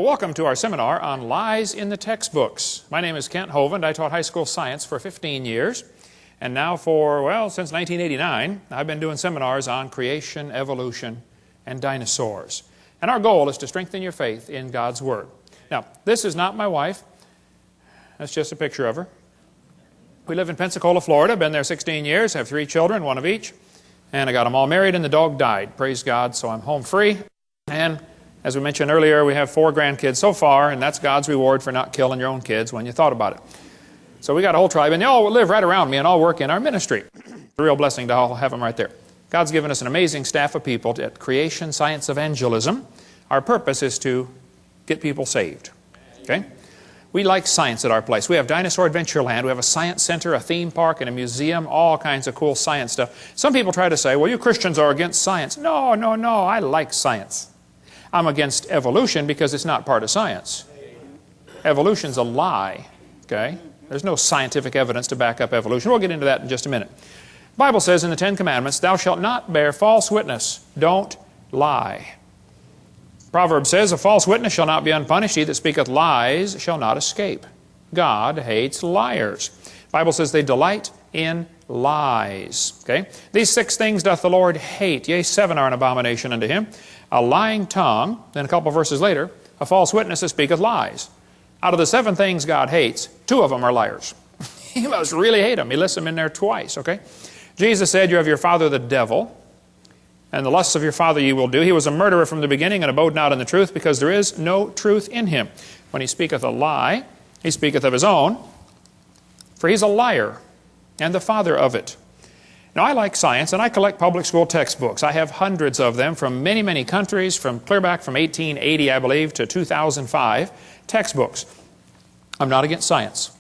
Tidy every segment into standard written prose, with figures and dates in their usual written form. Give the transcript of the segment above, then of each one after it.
Welcome to our seminar on lies in the textbooks. My name is Kent Hovind. I taught high school science for 15 years. And now for, well, since 1989, I've been doing seminars on creation, evolution, and dinosaurs. And our goal is to strengthen your faith in God's Word. Now, this is not my wife. That's just a picture of her. We live in Pensacola, Florida. Been there 16 years. Have 3 children, 1 of each. And I got them all married and the dog died. Praise God, so I'm home free. And as we mentioned earlier, we have 4 grandkids so far, and that's God's reward for not killing your own kids when you thought about it. So we got a whole tribe, and they all live right around me and all work in our ministry. It's a real blessing to all have them right there. God's given us an amazing staff of people at Creation Science Evangelism. Our purpose is to get people saved. Okay? We like science at our place. We have Dinosaur Adventureland. We have a science center, a theme park, and a museum, all kinds of cool science stuff. Some people try to say, well, you Christians are against science. No, no, no. I like science. I'm against evolution because it's not part of science. Evolution's a lie. Okay? There's no scientific evidence to back up evolution. We'll get into that in just a minute. The Bible says in the 10 Commandments, thou shalt not bear false witness. Don't lie. Proverbs says, a false witness shall not be unpunished. He that speaketh lies shall not escape. God hates liars. The Bible says they delight in lies. Okay? These 6 things doth the Lord hate. Yea, 7 are an abomination unto him. A lying tongue, then a couple verses later, a false witness that speaketh lies. Out of the 7 things God hates, 2 of them are liars. He must really hate them. He lists them in there twice, okay? Jesus said, you have your father the devil, and the lusts of your father you will do. He was a murderer from the beginning and abode not in the truth, because there is no truth in him. When he speaketh a lie, he speaketh of his own, for he's a liar and the father of it. Now, I like science, and I collect public school textbooks. I have hundreds of them from many, many countries, from clear back from 1880, I believe, to 2005, textbooks. I'm not against science.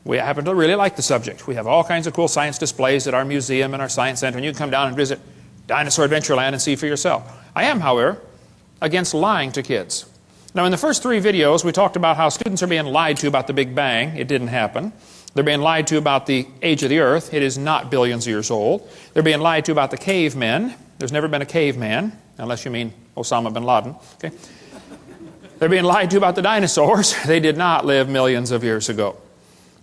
We happen to really like the subject. We have all kinds of cool science displays at our museum and our science center, and you can come down and visit Dinosaur Adventureland and see for yourself. I am, however, against lying to kids. Now, in the first 3 videos, we talked about how students are being lied to about the Big Bang. It didn't happen. They're being lied to about the age of the earth. It is not billions of years old. They're being lied to about the cavemen. There's never been a caveman, unless you mean Osama bin Laden. Okay? They're being lied to about the dinosaurs. They did not live millions of years ago.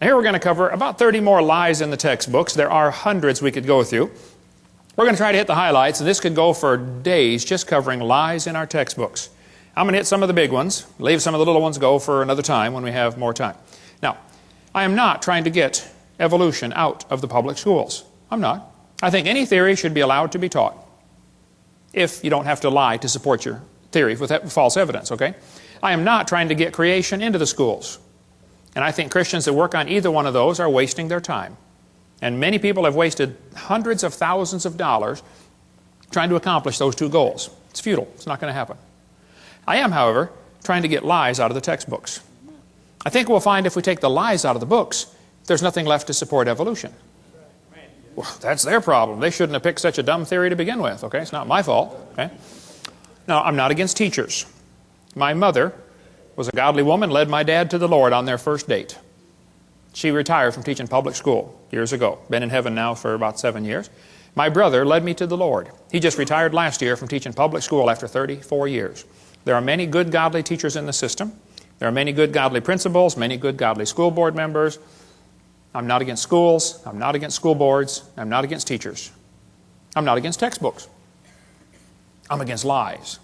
Now, here we're going to cover about 30 more lies in the textbooks. There are hundreds we could go through. We're going to try to hit the highlights, and this could go for days just covering lies in our textbooks. I'm going to hit some of the big ones, leave some of the little ones go for another time when we have more time. Now, I am not trying to get evolution out of the public schools. I'm not. I think any theory should be allowed to be taught, if you don't have to lie to support your theory with false evidence, okay? I am not trying to get creation into the schools. And I think Christians that work on either one of those are wasting their time. And many people have wasted hundreds of thousands of dollars trying to accomplish those 2 goals. It's futile. It's not going to happen. I am, however, trying to get lies out of the textbooks. I think we'll find if we take the lies out of the books, there's nothing left to support evolution. Well, that's their problem. They shouldn't have picked such a dumb theory to begin with, okay? It's not my fault, okay? Now, I'm not against teachers. My mother was a godly woman, led my dad to the Lord on their first date. She retired from teaching public school years ago. Been in heaven now for about 7 years. My brother led me to the Lord. He just retired last year from teaching public school after 34 years. There are many good godly teachers in the system. There are many good godly principals, many good godly school board members. I'm not against schools. I'm not against school boards. I'm not against teachers. I'm not against textbooks. I'm against lies.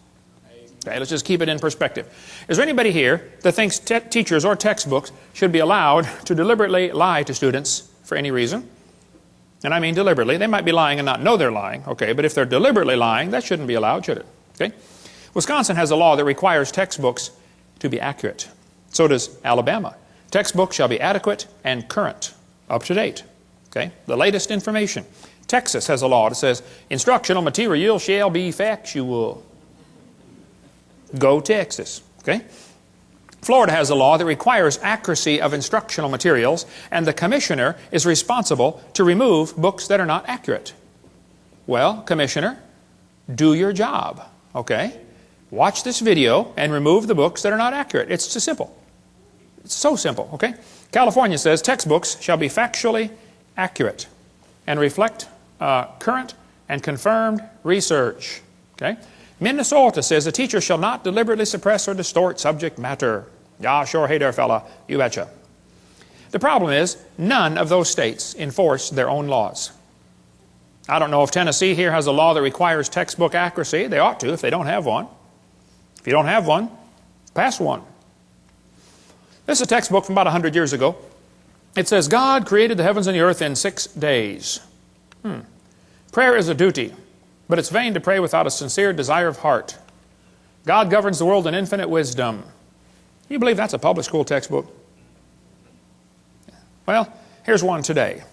Okay, let's just keep it in perspective. Is there anybody here that thinks teachers or textbooks should be allowed to deliberately lie to students for any reason? And I mean deliberately. They might be lying and not know they're lying, okay, but if they're deliberately lying, that shouldn't be allowed, should it? Okay? Wisconsin has a law that requires textbooks to be accurate. So does Alabama. Textbooks shall be adequate and current, up to date. Okay? The latest information. Texas has a law that says instructional material shall be factual. Go Texas. Okay? Florida has a law that requires accuracy of instructional materials, and the commissioner is responsible to remove books that are not accurate. Well, commissioner, do your job. Okay? Watch this video and remove the books that are not accurate. It's just simple. It's so simple, okay? California says textbooks shall be factually accurate and reflect current and confirmed research, okay? Minnesota says a teacher shall not deliberately suppress or distort subject matter. Yeah, sure, hey there, fella, you betcha. The problem is, none of those states enforce their own laws. I don't know if Tennessee here has a law that requires textbook accuracy. They ought to if they don't have one. If you don't have one, pass one. This is a textbook from about 100 years ago. It says, God created the heavens and the earth in 6 days. Prayer is a duty, but it's vain to pray without a sincere desire of heart. God governs the world in infinite wisdom. You believe that's a public school textbook? Well, here's one today.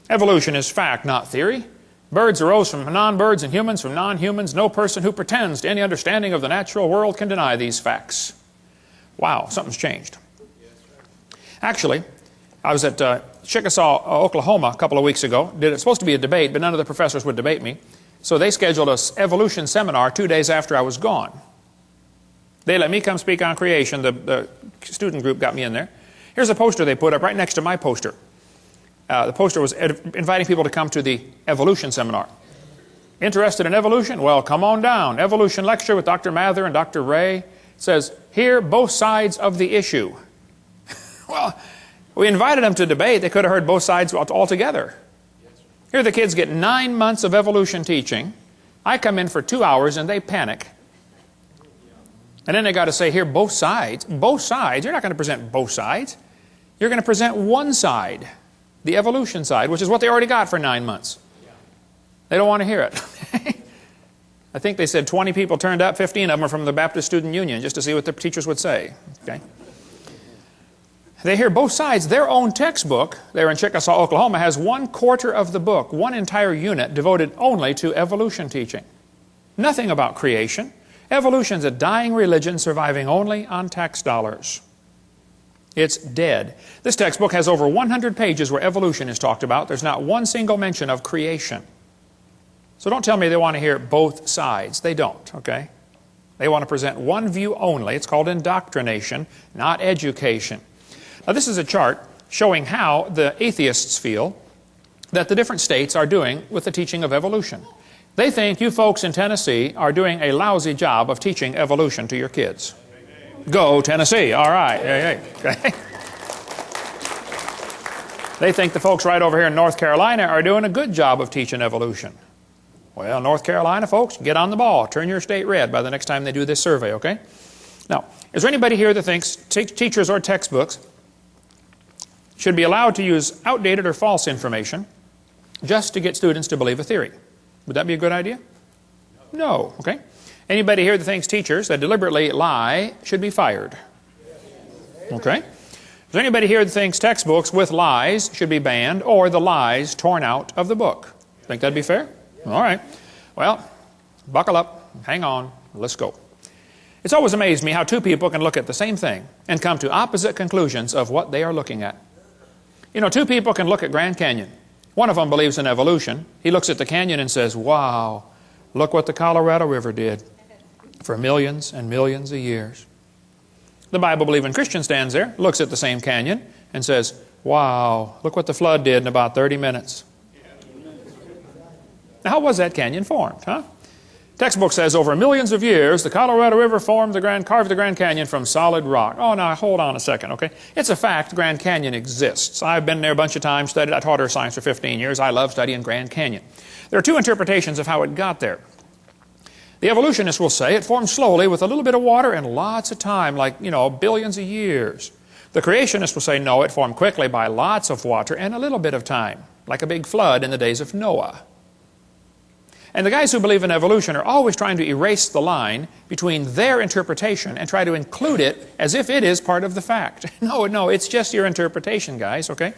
Evolution is fact, not theory. Birds arose from non-birds and humans from non-humans. No person who pretends to any understanding of the natural world can deny these facts. Wow, something's changed. Actually, I was at Chickasaw, Oklahoma a couple of weeks ago. It was supposed to be a debate, but none of the professors would debate me. So they scheduled an evolution seminar 2 days after I was gone. They let me come speak on creation. The student group got me in there. Here's a poster they put up right next to my poster. The poster was inviting people to come to the evolution seminar. Interested in evolution? Well, come on down. Evolution lecture with Dr. Mather and Dr. Ray. It says, hear both sides of the issue. Well, we invited them to debate. They could have heard both sides altogether. Here the kids get 9 months of evolution teaching. I come in for 2 hours and they panic. And then they got to say, here, both sides. Both sides. You're not going to present both sides. You're going to present one side, the evolution side, which is what they already got for 9 months. They don't want to hear it. I think they said 20 people turned up, 15 of them are from the Baptist Student Union, just to see what the teachers would say. Okay? They hear both sides. Their own textbook, there in Chickasaw, Oklahoma, has 1/4 of the book, one entire unit devoted only to evolution teaching. Nothing about creation. Evolution's a dying religion surviving only on tax dollars. It's dead. This textbook has over 100 pages where evolution is talked about. There's not one single mention of creation. So don't tell me they want to hear both sides. They don't, okay? They want to present one view only. It's called indoctrination, not education. Now this is a chart showing how the atheists feel that the different states are doing with the teaching of evolution. They think you folks in Tennessee are doing a lousy job of teaching evolution to your kids. Go Tennessee, all right. Okay. They think the folks right over here in North Carolina are doing a good job of teaching evolution. Well, North Carolina folks, get on the ball. Turn your state red by the next time they do this survey, okay? Now, is there anybody here that thinks teachers or textbooks should be allowed to use outdated or false information just to get students to believe a theory? Would that be a good idea? No, okay? Anybody here that thinks teachers that deliberately lie should be fired? Okay? Is there anybody here that thinks textbooks with lies should be banned or the lies torn out of the book? Think that'd be fair? All right. Well, buckle up, hang on, let's go. It's always amazed me how two people can look at the same thing and come to opposite conclusions of what they are looking at. You know, two people can look at Grand Canyon. One of them believes in evolution. He looks at the canyon and says, wow, look what the Colorado River did for millions and millions of years. The Bible-believing Christian stands there, looks at the same canyon, and says, wow, look what the flood did in about 30 minutes. Now, how was that canyon formed, huh? Textbook says over millions of years, the Colorado River carved the Grand Canyon from solid rock. Oh, now, hold on a second, okay? It's a fact Grand Canyon exists. I've been there a bunch of times, studied. I taught earth science for 15 years. I love studying Grand Canyon. There are two interpretations of how it got there. The evolutionists will say it formed slowly with a little bit of water and lots of time, like, you know, billions of years. The creationists will say, no, it formed quickly by lots of water and a little bit of time, like a big flood in the days of Noah. And the guys who believe in evolution are always trying to erase the line between their interpretation and try to include it as if it is part of the fact. No, it's just your interpretation, guys, okay?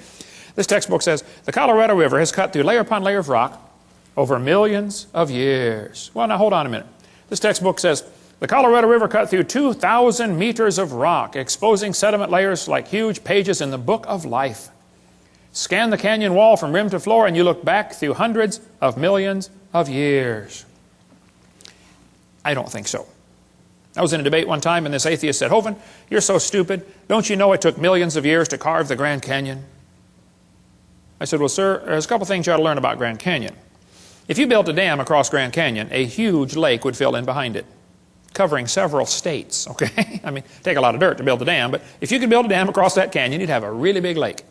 This textbook says, the Colorado River has cut through layer upon layer of rock over millions of years. Well, now hold on a minute. This textbook says, the Colorado River cut through 2,000 meters of rock, exposing sediment layers like huge pages in the book of life. Scan the canyon wall from rim to floor and you look back through hundreds of millions of years. I don't think so. I was in a debate one time and this atheist said, Hovind, you're so stupid. Don't you know it took millions of years to carve the Grand Canyon? I said, well, sir, there's a couple things you ought to learn about Grand Canyon. If you built a dam across Grand Canyon, a huge lake would fill in behind it, covering several states, okay? I mean, take a lot of dirt to build a dam, but if you could build a dam across that canyon, you'd have a really big lake.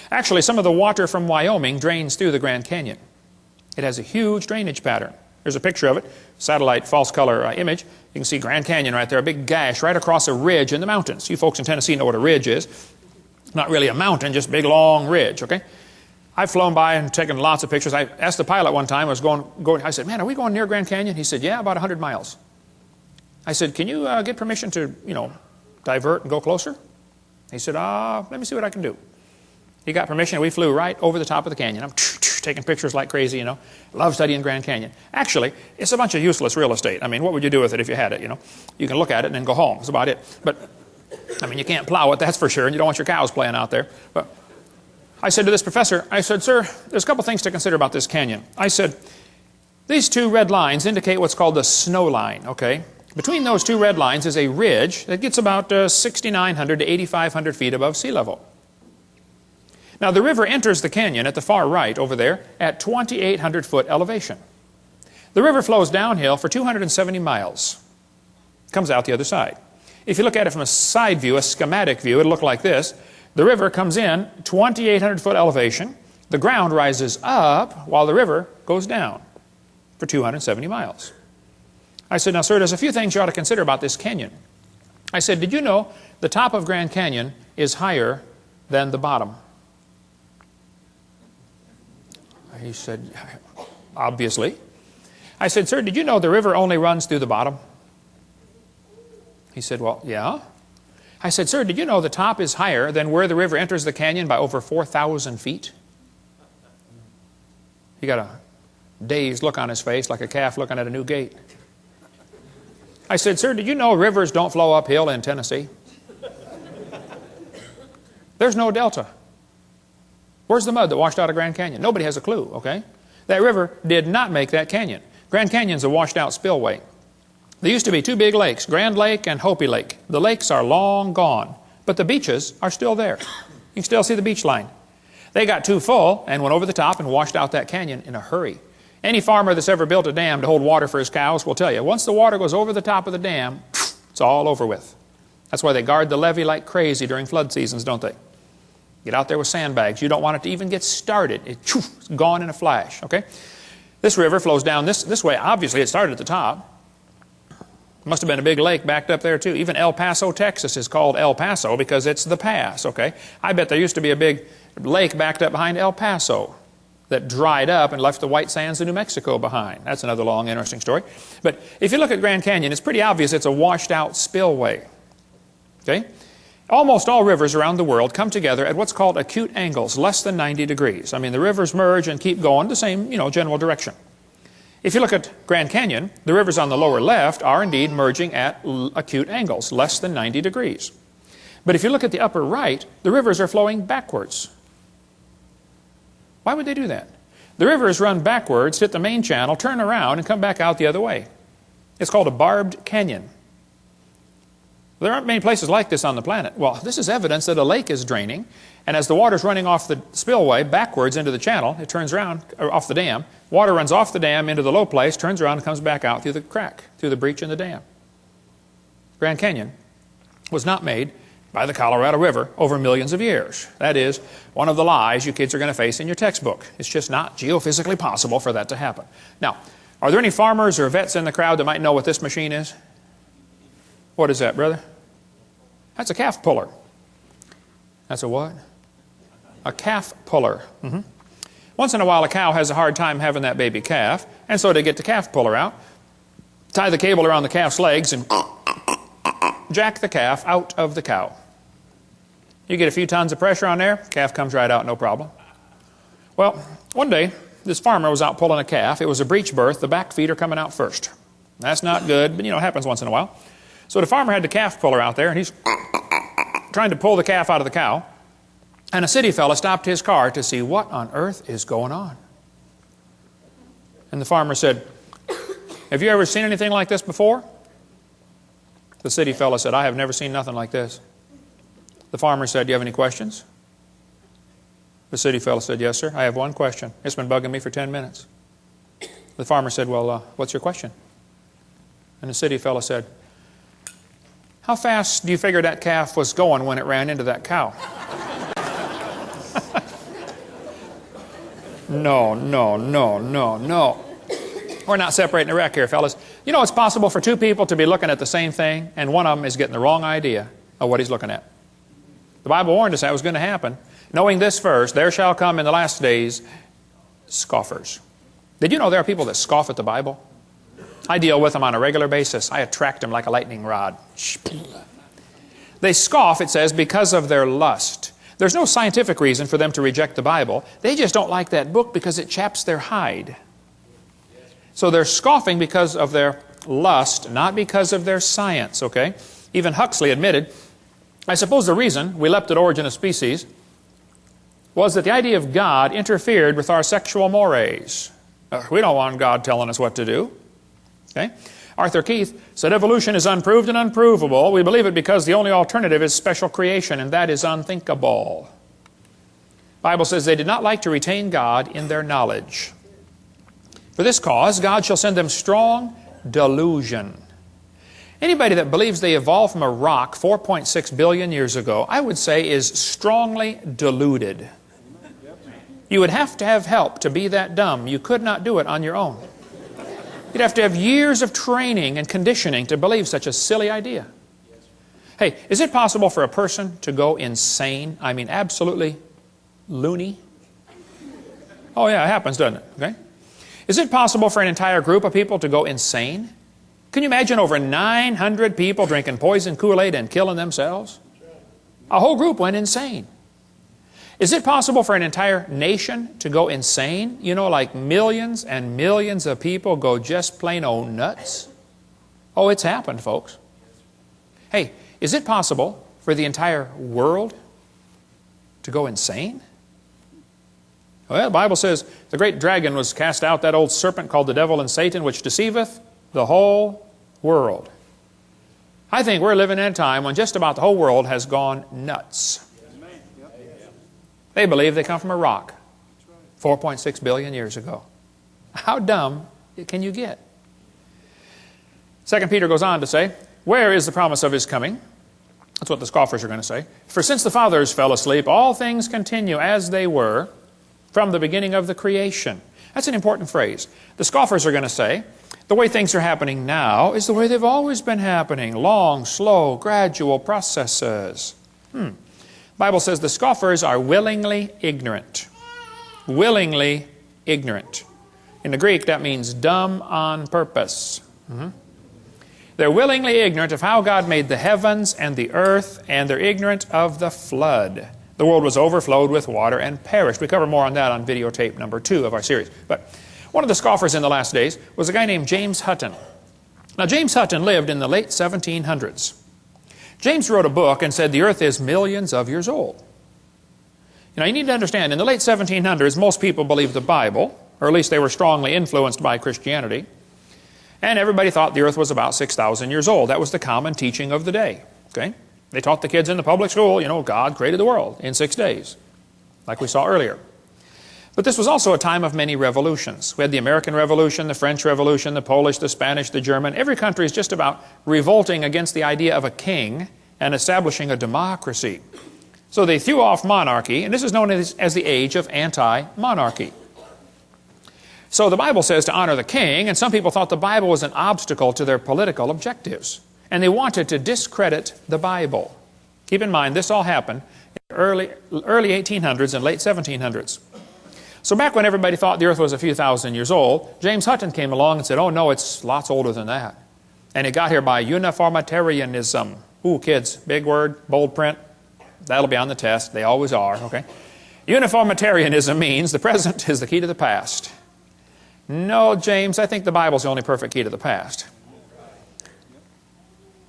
Actually, some of the water from Wyoming drains through the Grand Canyon. It has a huge drainage pattern. There's a picture of it, satellite false color image. You can see Grand Canyon right there, a big gash right across a ridge in the mountains. You folks in Tennessee know what a ridge is. Not really a mountain, just a big long ridge, okay? I've flown by and taken lots of pictures. I asked the pilot one time, I said, man, are we going near Grand Canyon? He said, yeah, about 100 miles. I said, can you get permission to, divert and go closer? He said, let me see what I can do. He got permission, and we flew right over the top of the canyon. I'm taking pictures like crazy, Love studying Grand Canyon. Actually, it's a bunch of useless real estate. I mean, what would you do with it if you had it, You can look at it and then go home. That's about it. But, I mean, you can't plow it, that's for sure, and you don't want your cows playing out there. But I said to this professor, I said, sir, there's a couple things to consider about this canyon. I said, these two red lines indicate what's called the snow line, okay? Between those two red lines is a ridge that gets about 6,900 to 8,500 feet above sea level. Now, the river enters the canyon at the far right over there at 2,800 foot elevation. The river flows downhill for 270 miles. Comes out the other side. If you look at it from a side view, a schematic view, it'll look like this. The river comes in 2,800 foot elevation. The ground rises up while the river goes down for 270 miles. I said, now, sir, there's a few things you ought to consider about this canyon. I said, did you know the top of Grand Canyon is higher than the bottom? He said, obviously. I said, sir, did you know the river only runs through the bottom? He said, well, yeah. I said, sir, did you know the top is higher than where the river enters the canyon by over 4,000 feet? He got a dazed look on his face like a calf looking at a new gate. I said, sir, did you know rivers don't flow uphill in Tennessee? There's no delta. Where's the mud that washed out of Grand Canyon? Nobody has a clue, okay? That river did not make that canyon. Grand Canyon's a washed out spillway. There used to be two big lakes, Grand Lake and Hopi Lake. The lakes are long gone, but the beaches are still there. You can still see the beach line. They got too full and went over the top and washed out that canyon in a hurry. Any farmer that's ever built a dam to hold water for his cows will tell you, once the water goes over the top of the dam, it's all over with. That's why they guard the levee like crazy during flood seasons, don't they? Get out there with sandbags. You don't want it to even get started. It's gone in a flash, okay? This river flows down this way. Obviously, it started at the top. Must have been a big lake backed up there, too. Even El Paso, Texas is called El Paso because it's the pass, okay? I bet there used to be a big lake backed up behind El Paso that dried up and left the white sands of New Mexico behind. That's another long, interesting story. But if you look at Grand Canyon, it's pretty obvious it's a washed-out spillway, okay? Almost all rivers around the world come together at what's called acute angles, less than 90 degrees. I mean, the rivers merge and keep going the same, general direction. If you look at Grand Canyon, the rivers on the lower left are indeed merging at acute angles, less than 90 degrees. But if you look at the upper right, the rivers are flowing backwards. Why would they do that? The rivers run backwards, hit the main channel, turn around, and come back out the other way. It's called a barbed canyon. There aren't many places like this on the planet. Well, this is evidence that a lake is draining, and as the water's running off the spillway backwards into the channel, it turns around, or off the dam. Water runs off the dam into the low place, turns around and comes back out through the crack, through the breach in the dam. Grand Canyon was not made by the Colorado River over millions of years. That is one of the lies you kids are going to face in your textbook. It's just not geophysically possible for that to happen. Now, are there any farmers or vets in the crowd that might know what this machine is? What is that, brother? That's a calf puller. That's a what? A calf puller. Once in a while, a cow has a hard time having that baby calf, and so they get the calf puller out, tie the cable around the calf's legs, and jack the calf out of the cow. You get a few tons of pressure on there, calf comes right out, no problem. Well, one day, this farmer was out pulling a calf. It was a breech birth. The back feet are coming out first. That's not good, but it happens once in a while. So the farmer had the calf puller out there, and he's trying to pull the calf out of the cow. And a city fella stopped his car to see what on earth is going on. And the farmer said, have you ever seen anything like this before? The city fella said, I have never seen nothing like this. The farmer said, do you have any questions? The city fella said, yes, sir. I have one question. It's been bugging me for 10 minutes. The farmer said, well, what's your question? And the city fellow said, how fast do you figure that calf was going when it ran into that cow? No. We're not separating the wreck here, fellas. You know, it's possible for two people to be looking at the same thing, and one of them is getting the wrong idea of what he's looking at. The Bible warned us that was going to happen. Knowing this first, there shall come in the last days scoffers. Did you know there are people that scoff at the Bible? I deal with them on a regular basis. I attract them like a lightning rod. They scoff, it says, because of their lust. There's no scientific reason for them to reject the Bible. They just don't like that book because it chaps their hide. So they're scoffing because of their lust, not because of their science, okay? Even Huxley admitted, I suppose the reason we leapt at origin of species was that the idea of God interfered with our sexual mores. We don't want God telling us what to do. Okay? Arthur Keith said evolution is unproved and unprovable. We believe it because the only alternative is special creation, and that is unthinkable. The Bible says they did not like to retain God in their knowledge. For this cause, God shall send them strong delusion. Anybody that believes they evolved from a rock 4.6 billion years ago, I would say is strongly deluded. You would have to have help to be that dumb. You could not do it on your own. You'd have to have years of training and conditioning to believe such a silly idea. Hey, is it possible for a person to go insane? I mean, absolutely loony? Oh yeah, it happens, doesn't it? Okay. Is it possible for an entire group of people to go insane? Can you imagine over 900 people drinking poison Kool-Aid and killing themselves? A whole group went insane. Is it possible for an entire nation to go insane? You know, like millions and millions of people go just plain old nuts? Oh, it's happened, folks. Hey, is it possible for the entire world to go insane? Well, the Bible says the great dragon was cast out, that old serpent called the devil and Satan, which deceiveth the whole world. I think we're living in a time when just about the whole world has gone nuts. They believe they come from a rock 4.6 billion years ago. How dumb can you get? 2 Peter goes on to say, where is the promise of his coming? That's what the scoffers are going to say. For since the fathers fell asleep, all things continue as they were from the beginning of the creation. That's an important phrase. The scoffers are going to say, the way things are happening now is the way they've always been happening. Long, slow, gradual processes. The Bible says the scoffers are willingly ignorant. Willingly ignorant. In the Greek, that means dumb on purpose. They're willingly ignorant of how God made the heavens and the earth, and they're ignorant of the flood. The world was overflowed with water and perished. We cover more on that on videotape number 2 of our series. But one of the scoffers in the last days was a guy named James Hutton. Now, James Hutton lived in the late 1700s. James wrote a book and said the earth is millions of years old. You know, you need to understand, in the late 1700s, most people believed the Bible, or at least they were strongly influenced by Christianity, and everybody thought the earth was about 6,000 years old. That was the common teaching of the day. Okay? They taught the kids in the public school, you know, God created the world in 6 days, like we saw earlier. But this was also a time of many revolutions. We had the American Revolution, the French Revolution, the Polish, the Spanish, the German. Every country is just about revolting against the idea of a king and establishing a democracy. So they threw off monarchy, and this is known as the age of anti-monarchy. So the Bible says to honor the king, and some people thought the Bible was an obstacle to their political objectives. And they wanted to discredit the Bible. Keep in mind, this all happened in the early 1800s and late 1700s. So back when everybody thought the earth was a few thousand years old, James Hutton came along and said, oh no, it's lots older than that. And it got here by uniformitarianism. Ooh, kids, big word, bold print. That'll be on the test. They always are, okay? Uniformitarianism means the present is the key to the past. No, James, I think the Bible's the only perfect key to the past.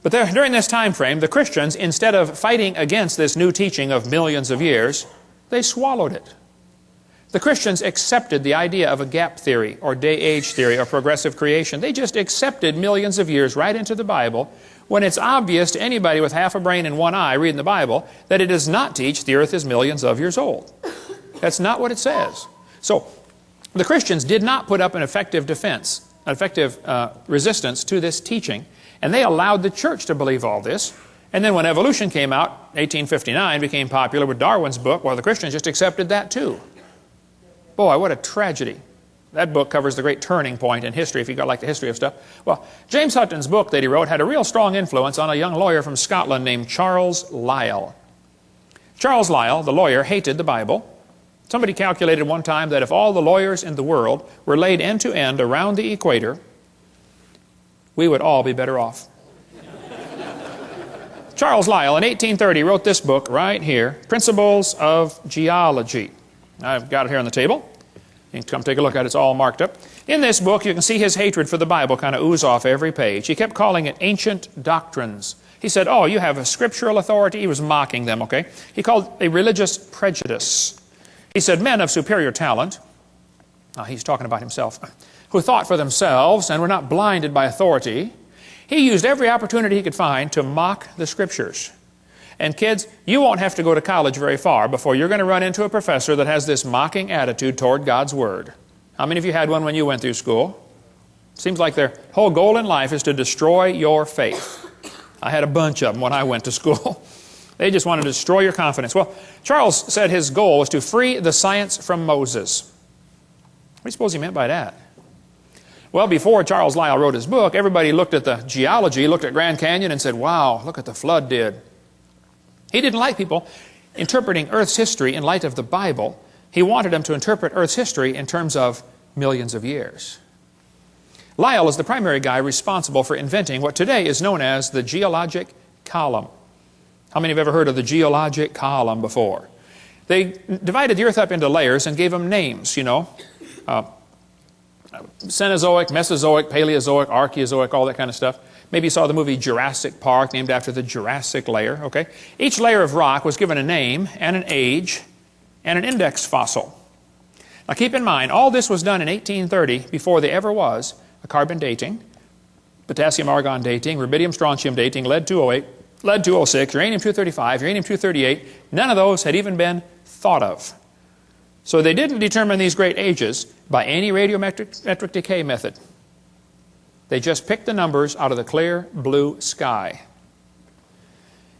But during this time frame, the Christians, instead of fighting against this new teaching of millions of years, they swallowed it. The Christians accepted the idea of a gap theory or day-age theory or progressive creation. They just accepted millions of years right into the Bible when it's obvious to anybody with half a brain and one eye reading the Bible that it does not teach the earth is millions of years old. That's not what it says. So The Christians did not put up an effective defense, an effective resistance to this teaching, and they allowed the church to believe all this. And then when evolution came out, 1859, became popular with Darwin's book, well, the Christians just accepted that too. Boy, what a tragedy. That book covers the great turning point in history, if you like the history of stuff. Well, James Hutton's book that he wrote had a real strong influence on a young lawyer from Scotland named Charles Lyell. Charles Lyell, the lawyer, hated the Bible. Somebody calculated one time that if all the lawyers in the world were laid end to end around the equator, we would all be better off. Charles Lyell, in 1830, wrote this book right here, Principles of Geology. I've got it here on the table. You can come take a look at it. It's all marked up. In this book, you can see his hatred for the Bible kind of ooze off every page. He kept calling it ancient doctrines. He said, oh, you have a scriptural authority. He was mocking them, okay? He called a religious prejudice. He said, men of superior talent, he's talking about himself, who thought for themselves and were not blinded by authority. He used every opportunity he could find to mock the Scriptures. And kids, you won't have to go to college very far before you're going to run into a professor that has this mocking attitude toward God's Word. How many of you had one when you went through school? Seems like their whole goal in life is to destroy your faith. I had a bunch of them when I went to school. They just wanted to destroy your confidence. Well, Charles said his goal was to free the science from Moses. What do you suppose he meant by that? Well, before Charles Lyell wrote his book, everybody looked at the geology, looked at Grand Canyon and said, wow, look what the flood did. He didn't like people interpreting Earth's history in light of the Bible. He wanted them to interpret Earth's history in terms of millions of years. Lyell is the primary guy responsible for inventing what today is known as the geologic column. How many have ever heard of the geologic column before? They divided the Earth up into layers and gave them names, you know. Cenozoic, Mesozoic, Paleozoic, Archaeozoic, all that kind of stuff. Maybe you saw the movie Jurassic Park, named after the Jurassic layer, okay? Each layer of rock was given a name and an age and an index fossil. Now keep in mind, all this was done in 1830 before there ever was a carbon dating, potassium-argon dating, rubidium-strontium dating, lead-208, lead-206, uranium-235, uranium-238. None of those had even been thought of. So they didn't determine these great ages by any radiometric decay method. They just picked the numbers out of the clear blue sky.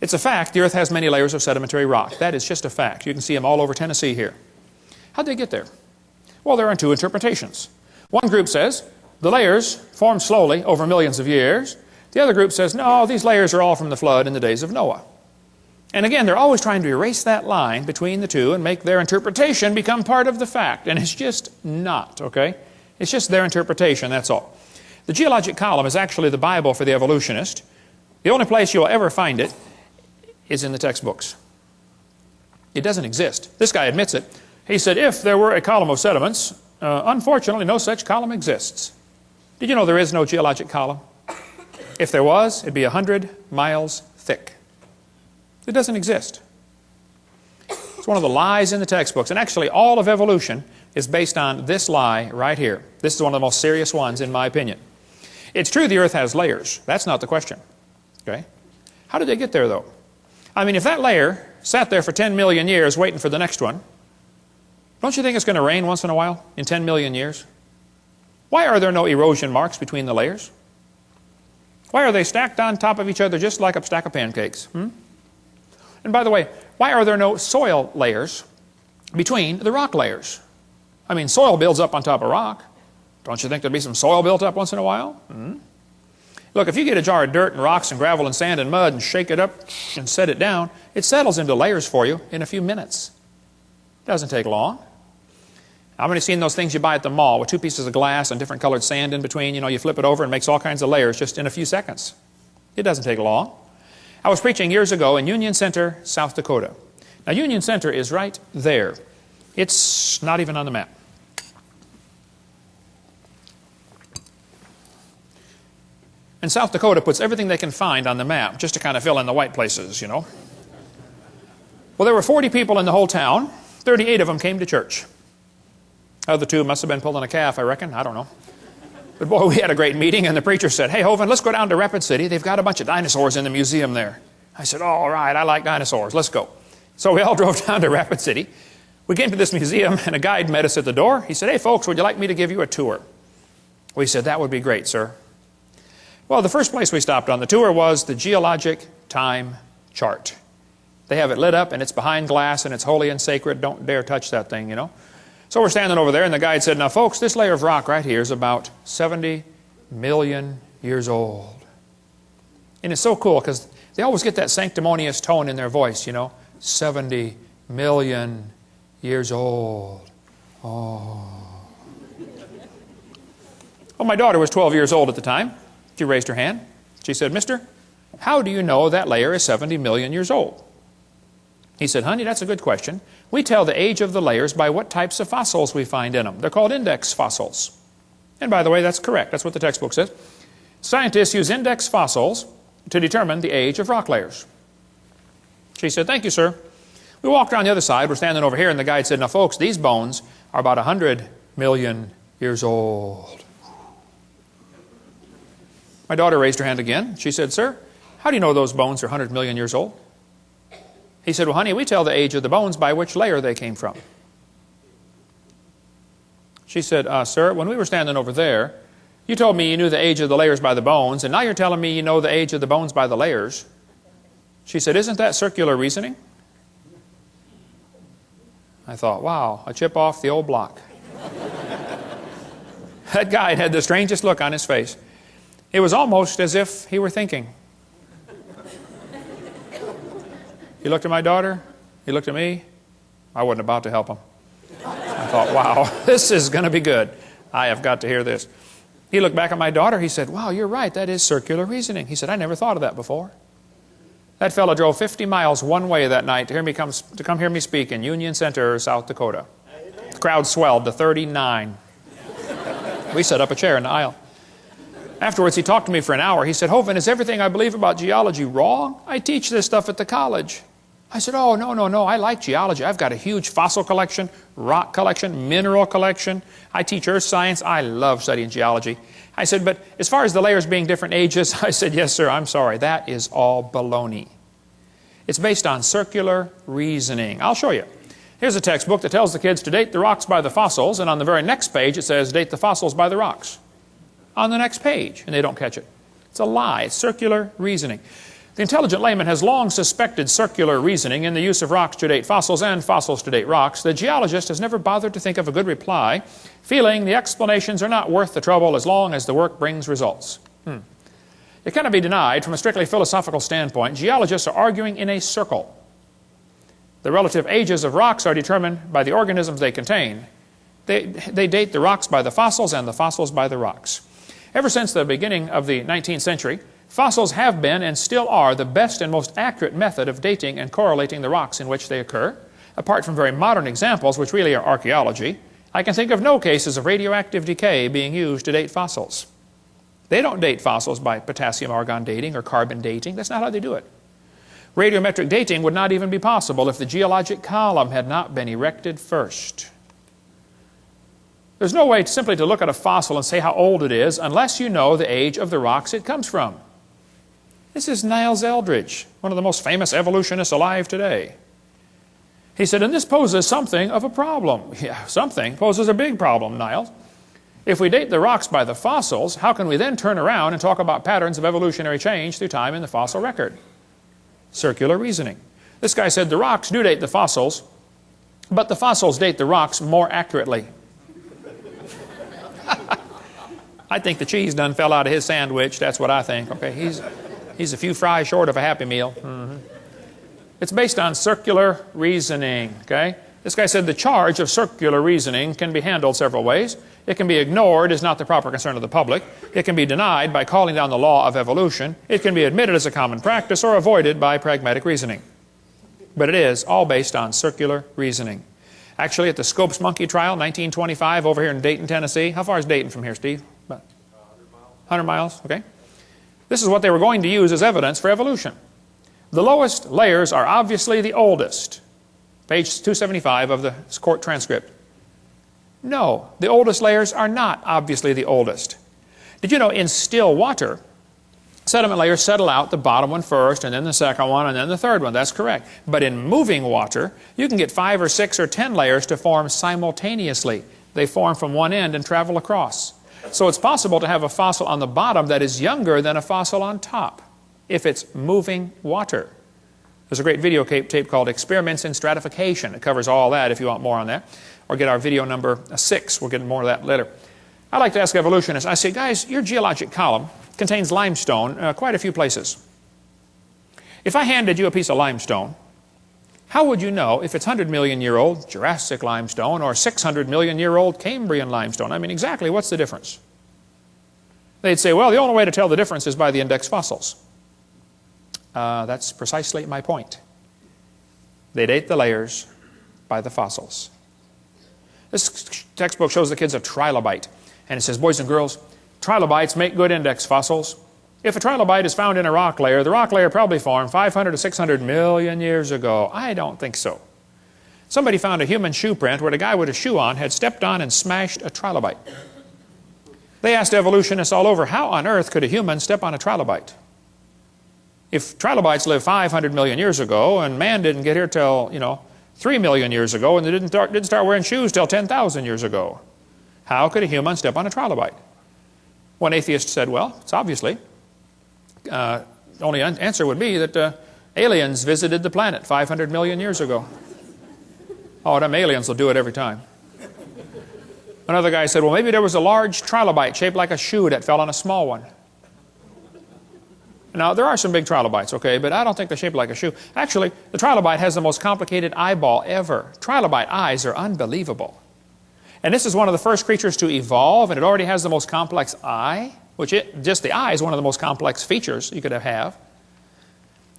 It's a fact the Earth has many layers of sedimentary rock. That is just a fact. You can see them all over Tennessee here. How'd they get there? Well, there are two interpretations. One group says the layers formed slowly over millions of years. The other group says, no, these layers are all from the flood in the days of Noah. And again, they're always trying to erase that line between the two and make their interpretation become part of the fact. And it's just not, okay? It's just their interpretation, that's all. The geologic column is actually the Bible for the evolutionist. The only place you'll ever find it is in the textbooks. It doesn't exist. This guy admits it. He said, if there were a column of sediments, unfortunately no such column exists. Did you know there is no geologic column? If there was, it'd be 100 miles thick. It doesn't exist. It's one of the lies in the textbooks. And actually, all of evolution is based on this lie right here. This is one of the most serious ones, in my opinion. It's true the Earth has layers. That's not the question. Okay? How did they get there, though? I mean, if that layer sat there for 10 million years waiting for the next one, don't you think it's going to rain once in a while in 10 million years? Why are there no erosion marks between the layers? Why are they stacked on top of each other just like a stack of pancakes? And by the way, why are there no soil layers between the rock layers? I mean, soil builds up on top of rock. Don't you think there'd be some soil built up once in a while? Look, if you get a jar of dirt and rocks and gravel and sand and mud and shake it up and set it down, it settles into layers for you in a few minutes. It doesn't take long. How many have seen those things you buy at the mall with two pieces of glass and different colored sand in between? You know, you flip it over and it makes all kinds of layers just in a few seconds. It doesn't take long. I was preaching years ago in Union Center, South Dakota. Now, Union Center is right there. It's not even on the map. And South Dakota puts everything they can find on the map just to kind of fill in the white places, you know. Well, there were 40 people in the whole town. 38 of them came to church. Other two must have been pulling a calf, I reckon. I don't know. But boy, we had a great meeting, and the preacher said, hey, Hovind, let's go down to Rapid City. They've got a bunch of dinosaurs in the museum there. I said, all right, I like dinosaurs. Let's go. So we all drove down to Rapid City. We came to this museum, and a guide met us at the door. He said, "Hey, folks, would you like me to give you a tour?" We said, "That would be great, sir." Well, the first place we stopped on the tour was the geologic time chart. They have it lit up, and it's behind glass, and it's holy and sacred. Don't dare touch that thing, you know. So we're standing over there, and the guide said, "Now, folks, this layer of rock right here is about 70 million years old." And it's so cool, because they always get that sanctimonious tone in their voice, you know. 70 million years old. Oh. Well, my daughter was 12 years old at the time. She raised her hand. She said, "Mister, how do you know that layer is 70 million years old?" He said, "Honey, that's a good question. We tell the age of the layers by what types of fossils we find in them. They're called index fossils." And by the way, that's correct. That's what the textbook says. Scientists use index fossils to determine the age of rock layers. She said, "Thank you, sir." We walked around the other side. We're standing over here, and the guide said, "Now, folks, these bones are about 100 million years old." My daughter raised her hand again. She said, "Sir, how do you know those bones are 100 million years old?" He said, "Well, honey, we tell the age of the bones by which layer they came from." She said, "Sir, when we were standing over there, you told me you knew the age of the layers by the bones, and now you're telling me you know the age of the bones by the layers." She said, "Isn't that circular reasoning?" I thought, wow, a chip off the old block. That guy had the strangest look on his face. It was almost as if he were thinking. He looked at my daughter. He looked at me. I wasn't about to help him. I thought, wow, this is going to be good. I have got to hear this. He looked back at my daughter. He said, "Wow, you're right. That is circular reasoning." He said, "I never thought of that before." That fellow drove 50 miles one way that night to come hear me speak in Union Center, South Dakota. The crowd swelled to 39. We set up a chair in the aisle. Afterwards, he talked to me for an hour. He said, "Hovind, is everything I believe about geology wrong? I teach this stuff at the college." I said, "Oh, no. I like geology. I've got a huge fossil collection, rock collection, mineral collection. I teach earth science. I love studying geology." I said, "But as far as the layers being different ages," I said, "Yes, sir, I'm sorry. That is all baloney. It's based on circular reasoning." I'll show you. Here's a textbook that tells the kids to date the rocks by the fossils, and on the very next page it says, "Date the fossils by the rocks." On the next page, and they don't catch it. It's a lie. It's circular reasoning. The intelligent layman has long suspected circular reasoning in the use of rocks to date fossils and fossils to date rocks. The geologist has never bothered to think of a good reply, feeling the explanations are not worth the trouble as long as the work brings results. It cannot be denied from a strictly philosophical standpoint. Geologists are arguing in a circle. The relative ages of rocks are determined by the organisms they contain. They date the rocks by the fossils and the fossils by the rocks. Ever since the beginning of the 19th century, fossils have been and still are the best and most accurate method of dating and correlating the rocks in which they occur. Apart from very modern examples, which really are archaeology, I can think of no cases of radioactive decay being used to date fossils. They don't date fossils by potassium-argon dating or carbon dating. That's not how they do it. Radiometric dating would not even be possible if the geologic column had not been erected first. There's no way simply to look at a fossil and say how old it is unless you know the age of the rocks it comes from. This is Niles Eldredge, one of the most famous evolutionists alive today. He said, and this poses something of a problem. Yeah, something poses a big problem, Niles. If we date the rocks by the fossils, how can we then turn around and talk about patterns of evolutionary change through time in the fossil record? Circular reasoning. This guy said the rocks do date the fossils, but the fossils date the rocks more accurately. I think the cheese done fell out of his sandwich. That's what I think. Okay, he's a few fries short of a Happy Meal. It's based on circular reasoning. Okay, this guy said the charge of circular reasoning can be handled several ways. It can be ignored as not the proper concern of the public. It can be denied by calling down the law of evolution. It can be admitted as a common practice or avoided by pragmatic reasoning. But it is all based on circular reasoning. Actually, at the Scopes Monkey Trial, 1925, over here in Dayton, Tennessee. How far is Dayton from here, Steve? About 100 miles. Okay. This is what they were going to use as evidence for evolution. The lowest layers are obviously the oldest. Page 275 of the court transcript. No, the oldest layers are not obviously the oldest. Did you know in still water, sediment layers settle out, the bottom one first, and then the second one, and then the third one. That's correct. But in moving water, you can get 5 or 6 or 10 layers to form simultaneously. They form from one end and travel across. So it's possible to have a fossil on the bottom that is younger than a fossil on top if it's moving water. There's a great video tape called Experiments in Stratification. It covers all that if you want more on that. Or get our video number 6. We'll get more of that later. I like to ask evolutionists, I say, guys, your geologic column contains limestone quite a few places. If I handed you a piece of limestone, how would you know if it's 100 million year old Jurassic limestone or 600 million year old Cambrian limestone? I mean, exactly what's the difference? They'd say, well, the only way to tell the difference is by the index fossils. That's precisely my point. They date the layers by the fossils. This textbook shows the kids a trilobite, and it says, boys and girls, trilobites make good index fossils. If a trilobite is found in a rock layer, the rock layer probably formed 500 to 600 million years ago. I don't think so. Somebody found a human shoe print where the guy with a shoe on had stepped on and smashed a trilobite. They asked evolutionists all over, how on earth could a human step on a trilobite? If trilobites lived 500 million years ago and man didn't get here till, 3 million years ago and they didn't start wearing shoes till 10,000 years ago, how could a human step on a trilobite? One atheist said, well, it's obviously. The only answer would be that aliens visited the planet 500 million years ago. Oh, them aliens will do it every time. Another guy said, well, maybe there was a large trilobite shaped like a shoe that fell on a small one. Now, there are some big trilobites, okay, but I don't think they're shaped like a shoe. Actually, the trilobite has the most complicated eyeball ever. Trilobite eyes are unbelievable. And this is one of the first creatures to evolve, and it already has the most complex eye, which just the eye is one of the most complex features you could have.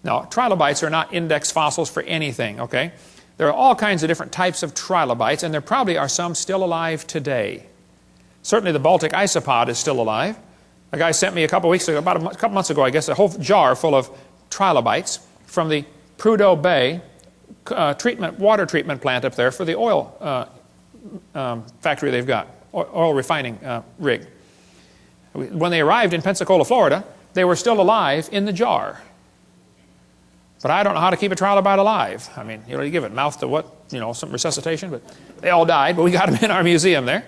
Now, trilobites are not index fossils for anything, okay? There are all kinds of different types of trilobites, and there probably are some still alive today. Certainly the Baltic isopod is still alive. A guy sent me a couple weeks ago, about a couple months ago, I guess, a whole jar full of trilobites from the Prudhoe Bay water treatment plant up there for the oil factory they've got, oil refining rig. When they arrived in Pensacola, Florida, they were still alive in the jar. But I don't know how to keep a trilobite alive. I mean, you give it mouth to what, some resuscitation, but they all died, but we got them in our museum there.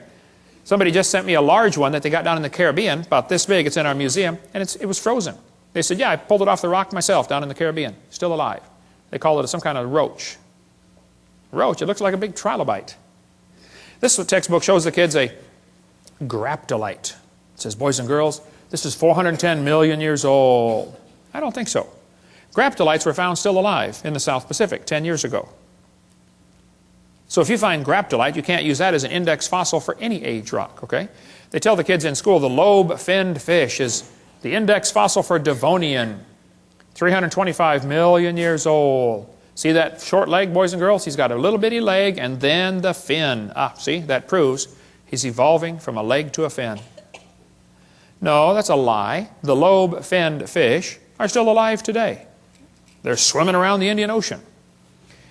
Somebody just sent me a large one that they got down in the Caribbean, about this big. It's in our museum, and it was frozen. They said, yeah, I pulled it off the rock myself down in the Caribbean. Still alive. They call it some kind of roach. Roach, it looks like a big trilobite. This textbook shows the kids a graptolite. It says, boys and girls, this is 410 million years old. I don't think so. Graptolites were found still alive in the South Pacific 10 years ago. So if you find graptolite, you can't use that as an index fossil for any age rock, okay? They tell the kids in school the lobe-finned fish is the index fossil for Devonian, 325 million years old. See that short leg, boys and girls? He's got a little bitty leg and then the fin. See, that proves he's evolving from a leg to a fin. No, that's a lie. The lobe-finned fish are still alive today. They're swimming around the Indian Ocean.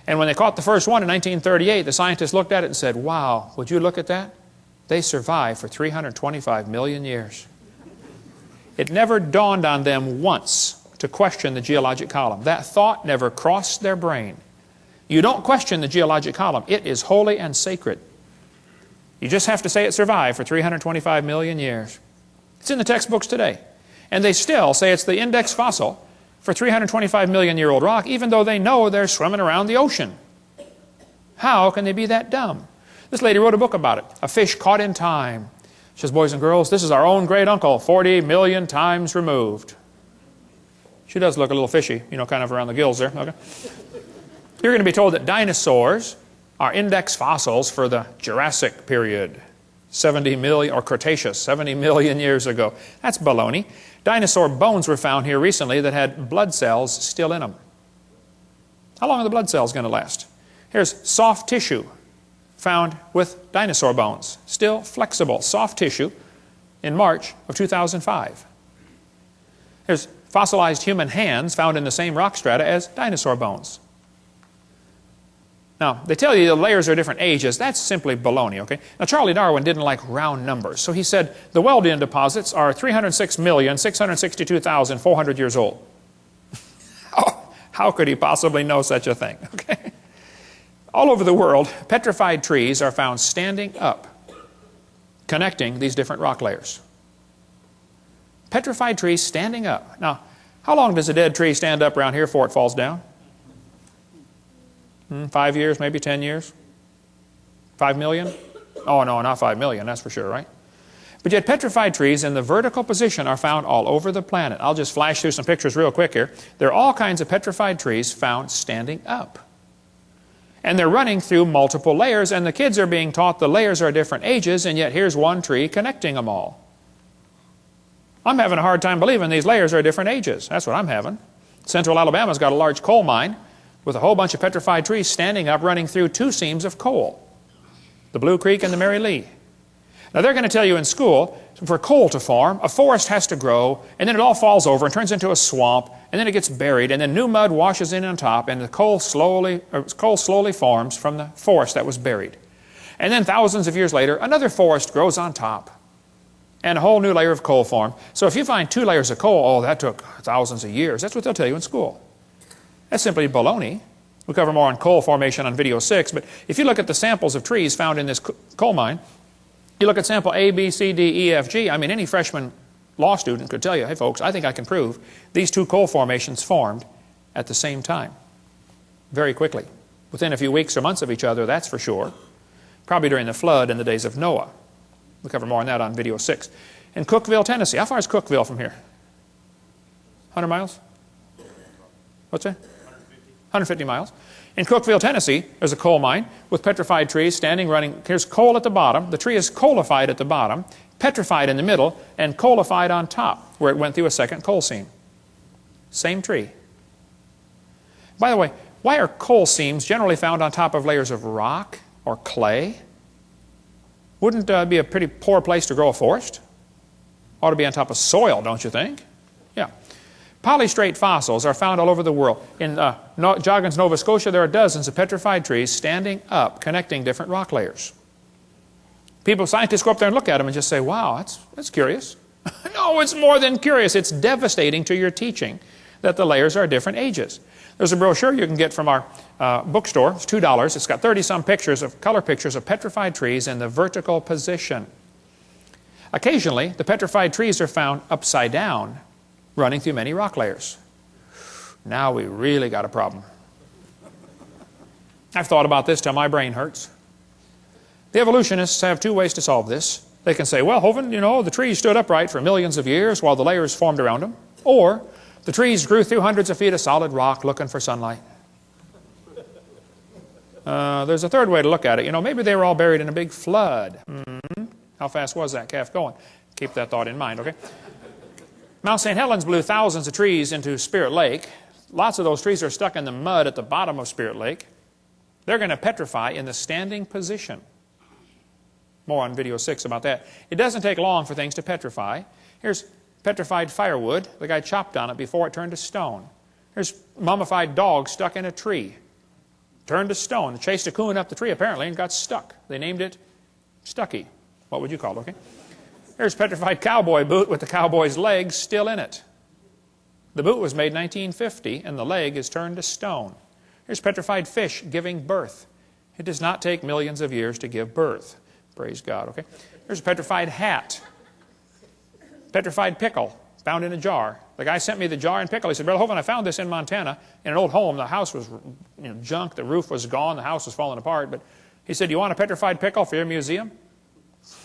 And when they caught the first one in 1938, the scientists looked at it and said, wow, would you look at that? They survived for 325 million years. It never dawned on them once to question the geologic column. That thought never crossed their brain. You don't question the geologic column. It is holy and sacred. You just have to say it survived for 325 million years. It's in the textbooks today. And they still say it's the index fossil for 325 million year old rock, even though they know they're swimming around the ocean. How can they be that dumb? This lady wrote a book about it, A Fish Caught in Time. She says, boys and girls, this is our own great uncle, 40 million times removed. She does look a little fishy, kind of around the gills there. Okay. You're going to be told that dinosaurs are index fossils for the Jurassic period, 70 million, or Cretaceous, 70 million years ago. That's baloney. Dinosaur bones were found here recently that had blood cells still in them. How long are the blood cells going to last? Here's soft tissue found with dinosaur bones, still flexible, soft tissue in March of 2005. Here's fossilized human hands found in the same rock strata as dinosaur bones. Now, they tell you the layers are different ages. That's simply baloney, okay? Now, Charlie Darwin didn't like round numbers, so he said the Wealdian deposits are 306,662,400 years old. Oh, how could he possibly know such a thing, okay? All over the world, petrified trees are found standing up, connecting these different rock layers. Petrified trees standing up. Now, how long does a dead tree stand up around here before it falls down? 5 years, maybe 10 years? 5 million? Oh, no, not 5 million, that's for sure, right? But yet petrified trees in the vertical position are found all over the planet. I'll just flash through some pictures real quick here. There are all kinds of petrified trees found standing up. And they're running through multiple layers, and the kids are being taught the layers are different ages, and yet here's one tree connecting them all. I'm having a hard time believing these layers are different ages. That's what I'm having. Central Alabama's got a large coal mine with a whole bunch of petrified trees standing up running through 2 seams of coal. The Blue Creek and the Mary Lee. Now they're going to tell you in school, for coal to form, a forest has to grow, and then it all falls over and turns into a swamp, and then it gets buried, and then new mud washes in on top, and the coal slowly forms from the forest that was buried. And then thousands of years later, another forest grows on top, and a whole new layer of coal formed. So if you find 2 layers of coal, oh, that took thousands of years. That's what they'll tell you in school. That's simply baloney. We'll cover more on coal formation on video 6, but if you look at the samples of trees found in this coal mine, you look at sample A, B, C, D, E, F, G, I mean, any freshman law student could tell you, hey folks, I think I can prove these 2 coal formations formed at the same time, very quickly. Within a few weeks or months of each other, that's for sure. Probably during the flood in the days of Noah. We'll cover more on that on video 6. In Cookeville, Tennessee. How far is Cookeville from here? 100 miles? What's that? 150 miles. In Cookeville, Tennessee, there's a coal mine with petrified trees standing running. Here's coal at the bottom. The tree is coalified at the bottom, petrified in the middle, and coalified on top, where it went through a second coal seam. Same tree. By the way, why are coal seams generally found on top of layers of rock or clay? Wouldn't be a pretty poor place to grow a forest? Ought to be on top of soil, don't you think? Yeah. Polystrate fossils are found all over the world. In Joggins, Nova Scotia, there are dozens of petrified trees standing up, connecting different rock layers. Scientists go up there and look at them and just say, wow, that's curious. No, it's more than curious. It's devastating to your teaching that the layers are different ages. There's a brochure you can get from our bookstore. It's $2. It's got 30-some color pictures of petrified trees in the vertical position. Occasionally, the petrified trees are found upside down, running through many rock layers. Now we really got a problem. I've thought about this till my brain hurts. The evolutionists have 2 ways to solve this. They can say, well, Hovind, you know, the trees stood upright for millions of years while the layers formed around them. Or the trees grew through hundreds of feet of solid rock looking for sunlight. There's a third way to look at it. You know, maybe they were all buried in a big flood. How fast was that calf going? Keep that thought in mind, okay? Mount St. Helens blew thousands of trees into Spirit Lake. Lots of those trees are stuck in the mud at the bottom of Spirit Lake. They're going to petrify in the standing position. More on video 6 about that. It doesn't take long for things to petrify. Here's petrified firewood. The guy chopped on it before it turned to stone. Here's mummified dog stuck in a tree. Turned to stone. Chased a coon up the tree apparently and got stuck. They named it Stucky. What would you call it, okay? Here's petrified cowboy boot with the cowboy's legs still in it. The boot was made in 1950 and the leg is turned to stone. Here's petrified fish giving birth. It does not take millions of years to give birth. Praise God, okay? Here's a petrified hat. Petrified pickle found in a jar. The guy sent me the jar and pickle. He said, Brother Hovind, I found this in Montana in an old home. The house was junk. The roof was gone. The house was falling apart. But he said, you want a petrified pickle for your museum?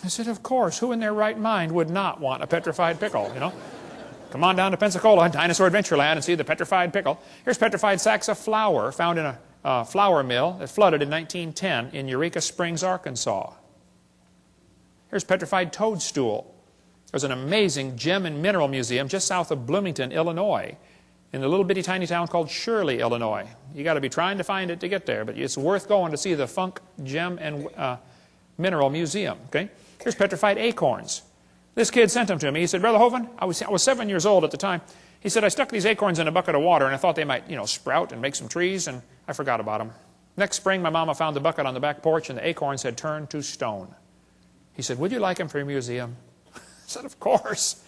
I said, of course. Who in their right mind would not want a petrified pickle, you know? Come on down to Pensacola, Dinosaur Adventureland, and see the petrified pickle. Here's petrified sacks of flour found in a flour mill that flooded in 1910 in Eureka Springs, Arkansas. Here's petrified toadstool. There's an amazing gem and mineral museum just south of Bloomington, Illinois, in a little bitty tiny town called Shirley, Illinois. You got to be trying to find it to get there, but it's worth going to see the Funk Gem and Mineral Museum. Okay? Here's petrified acorns. This kid sent them to me. He said, Brother Hovind, I was 7 years old at the time. He said, I stuck these acorns in a bucket of water and I thought they might, sprout and make some trees, and I forgot about them. Next spring, my mama found the bucket on the back porch and the acorns had turned to stone. He said, would you like them for your museum? I said, of course.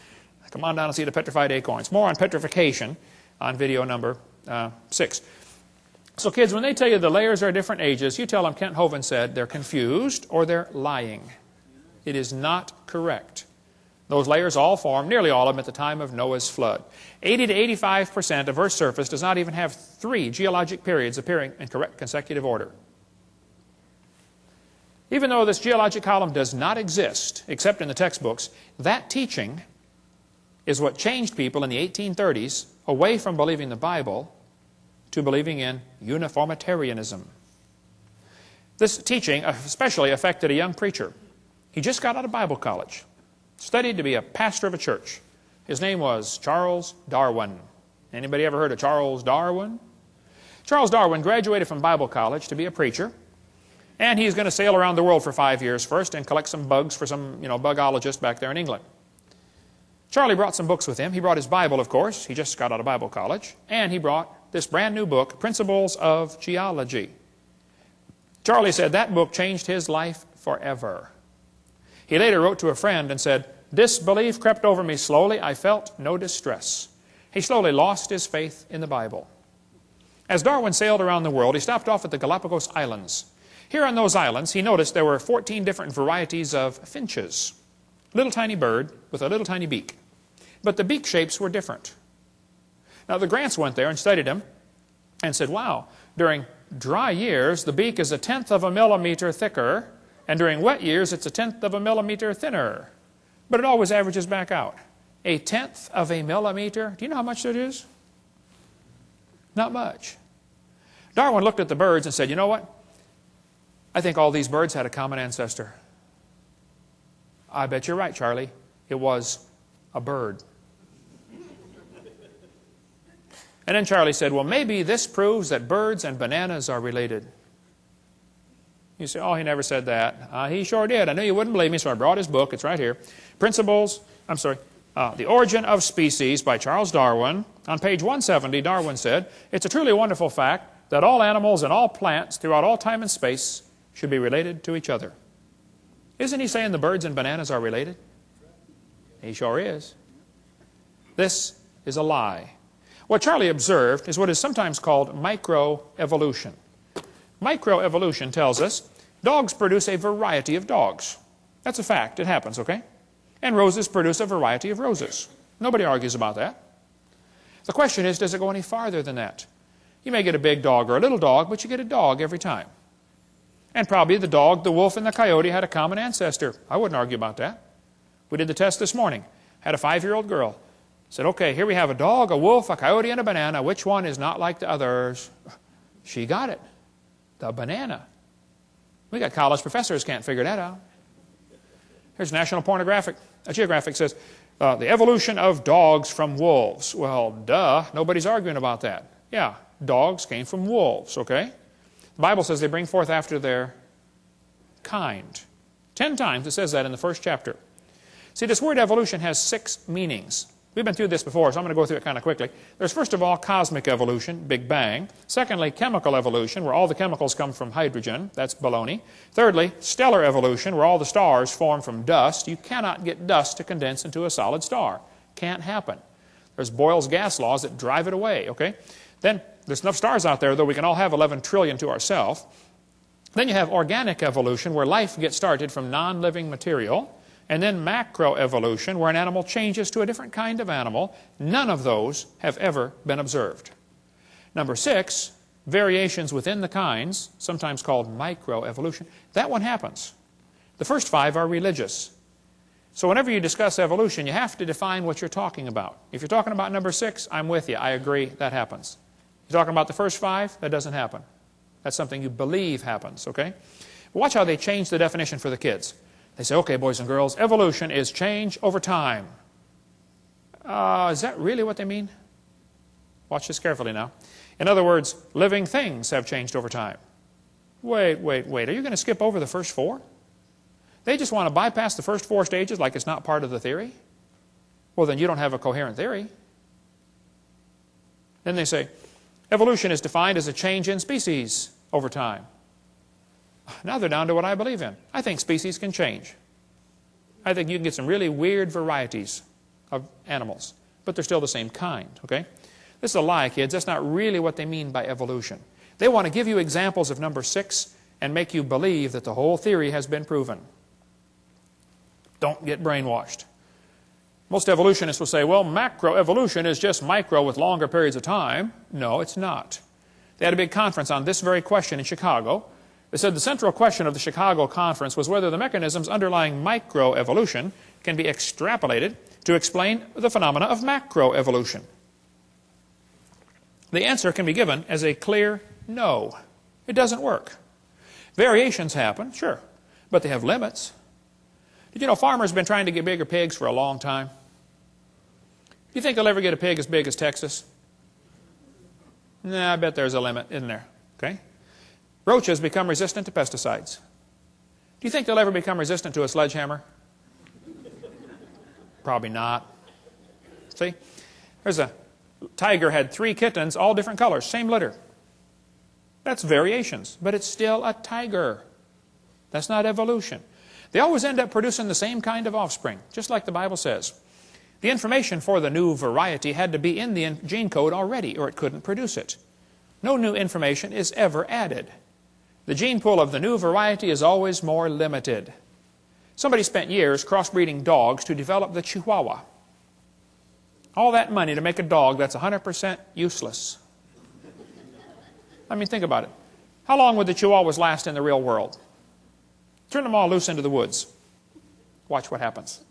Come on down and see the petrified acorns. More on petrification on video number 6. So kids, when they tell you the layers are different ages, you tell them Kent Hovind said they're confused or they're lying. It is not correct. Those layers all formed, nearly all of them, at the time of Noah's flood. 80 to 85% of Earth's surface does not even have 3 geologic periods appearing in correct consecutive order. Even though this geologic column does not exist, except in the textbooks, that teaching is what changed people in the 1830s away from believing the Bible to believing in uniformitarianism. This teaching especially affected a young preacher. He just got out of Bible college, studied to be a pastor of a church. His name was Charles Darwin. Anybody ever heard of Charles Darwin? Charles Darwin graduated from Bible college to be a preacher, and he's going to sail around the world for 5 years first and collect some bugs for some, bugologist back there in England. Charlie brought some books with him. He brought his Bible, of course. He just got out of Bible college. And he brought this brand new book, Principles of Geology. Charlie said that book changed his life forever. He later wrote to a friend and said, disbelief crept over me slowly. I felt no distress. He slowly lost his faith in the Bible. As Darwin sailed around the world, he stopped off at the Galapagos Islands. Here on those islands, he noticed there were 14 different varieties of finches. Little tiny bird with a little tiny beak. But the beak shapes were different. Now the Grants went there and studied them and said, wow, during dry years the beak is 1/10 of a millimeter thicker, and during wet years it's 1/10 of a millimeter thinner. But it always averages back out. 1/10 of a millimeter. Do you know how much that is? Not much. Darwin looked at the birds and said, you know what? I think all these birds had a common ancestor. I bet you're right, Charlie. It was a bird. And then Charlie said, well, maybe this proves that birds and bananas are related. You say, oh, he never said that. He sure did. I knew you wouldn't believe me, so I brought his book. It's right here. The Origin of Species by Charles Darwin. On page 170, Darwin said, it's a truly wonderful fact that all animals and all plants throughout all time and space should be related to each other. Isn't he saying the birds and bananas are related? He sure is. This is a lie. What Charlie observed is what is sometimes called microevolution. Microevolution tells us dogs produce a variety of dogs. That's a fact. It happens, okay? And roses produce a variety of roses. Nobody argues about that. The question is, does it go any farther than that? You may get a big dog or a little dog, but you get a dog every time. And probably the dog, the wolf, and the coyote had a common ancestor. I wouldn't argue about that. We did the test this morning. Had a 5-year-old girl. Said, okay, here we have a dog, a wolf, a coyote, and a banana. Which one is not like the others? She got it. The banana. We got college professors can't figure that out. Here's National Geographic says, the evolution of dogs from wolves. Well, duh. Nobody's arguing about that. Yeah, dogs came from wolves, okay? The Bible says they bring forth after their kind. 10 times it says that in the first chapter. See, this word evolution has 6 meanings. We've been through this before, so I'm going to go through it kind of quickly. There's first of all cosmic evolution, Big Bang. Secondly, chemical evolution, where all the chemicals come from hydrogen. That's baloney. Thirdly, stellar evolution, where all the stars form from dust. You cannot get dust to condense into a solid star. Can't happen. There's Boyle's gas laws that drive it away, okay? Then there's enough stars out there, though we can all have 11 trillion to ourselves. Then you have organic evolution, where life gets started from non-living material. And then macroevolution, where an animal changes to a different kind of animal. None of those have ever been observed. Number 6, variations within the kinds, sometimes called microevolution. That one happens. The first 5 are religious. So whenever you discuss evolution, you have to define what you're talking about. If you're talking about number 6, I'm with you. I agree, that happens. If you're talking about the first 5, that doesn't happen. That's something you believe happens, okay? Watch how they change the definition for the kids. They say, okay, boys and girls, evolution is change over time. Is that really what they mean? Watch this carefully now. In other words, living things have changed over time. Wait. Are you going to skip over the first 4? They just want to bypass the first 4 stages like it's not part of the theory? Well, then you don't have a coherent theory. Then they say, evolution is defined as a change in species. over time. Now they're down to what I believe in. I think species can change. I think you can get some really weird varieties of animals, but they're still the same kind, okay? This is a lie, kids. That's not really what they mean by evolution. They want to give you examples of number 6 and make you believe that the whole theory has been proven. Don't get brainwashed. Most evolutionists will say, well, macroevolution is just micro with longer periods of time. No, it's not. They had a big conference on this very question in Chicago. They said the central question of the Chicago conference was whether the mechanisms underlying microevolution can be extrapolated to explain the phenomena of macroevolution. The answer can be given as a clear no. It doesn't work. Variations happen, sure, but they have limits. Did you know farmers have been trying to get bigger pigs for a long time? Do you think they'll ever get a pig as big as Texas? Nah, I bet there's a limit, isn't there? Okay. Roaches become resistant to pesticides. Do you think they'll ever become resistant to a sledgehammer? Probably not. See? There's a tiger had 3 kittens, all different colors, same litter. That's variations, but it's still a tiger. That's not evolution. They always end up producing the same kind of offspring, just like the Bible says. The information for the new variety had to be in the gene code already, or it couldn't produce it. No new information is ever added. The gene pool of the new variety is always more limited. Somebody spent years crossbreeding dogs to develop the Chihuahua. All that money to make a dog that's 100% useless. I mean, think about it. How long would the Chihuahuas last in the real world? Turn them all loose into the woods. Watch what happens.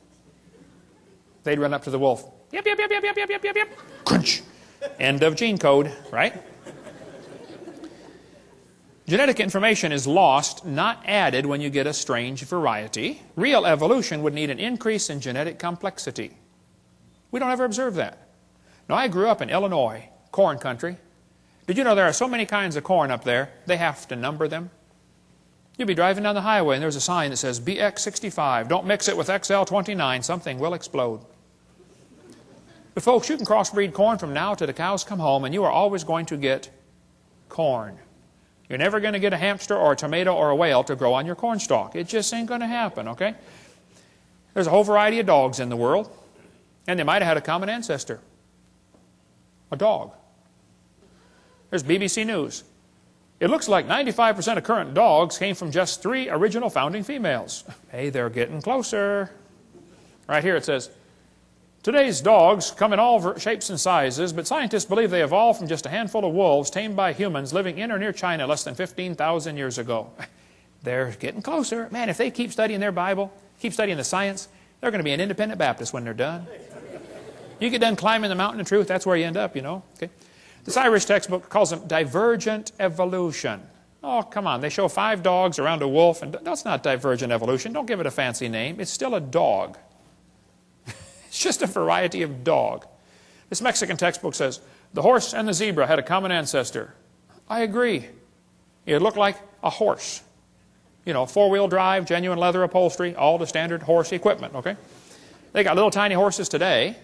They'd run up to the wolf. Yep, yep, yep, yep, yep, yep, yep, yep, yep. Crunch. End of gene code, right? Genetic information is lost, not added when you get a strange variety. Real evolution would need an increase in genetic complexity. We don't ever observe that. Now, I grew up in Illinois, corn country. Did you know there are so many kinds of corn up there, they have to number them? You'll be driving down the highway and there's a sign that says BX65. Don't mix it with XL29. Something will explode. But folks, you can crossbreed corn from now to the cows come home and you are always going to get corn. You're never going to get a hamster or a tomato or a whale to grow on your corn stalk. It just ain't going to happen, okay? There's a whole variety of dogs in the world, and they might have had a common ancestor. A dog. There's BBC News. It looks like 95% of current dogs came from just 3 original founding females. Hey, they're getting closer. Right here it says, today's dogs come in all shapes and sizes, but scientists believe they evolved from just a handful of wolves tamed by humans living in or near China less than 15,000 years ago. They're getting closer. Man, if they keep studying their Bible, keep studying the science, they're going to be an independent Baptist when they're done. You get done climbing the mountain of truth, that's where you end up, you know. Okay. This Irish textbook calls them divergent evolution. Oh, come on. They show 5 dogs around a wolf, and that's not divergent evolution. Don't give it a fancy name. It's still a dog. It's just a variety of dog. This Mexican textbook says, the horse and the zebra had a common ancestor. I agree. It looked like a horse. You know, 4-wheel drive, genuine leather upholstery, all the standard horse equipment, okay? They got little tiny horses today.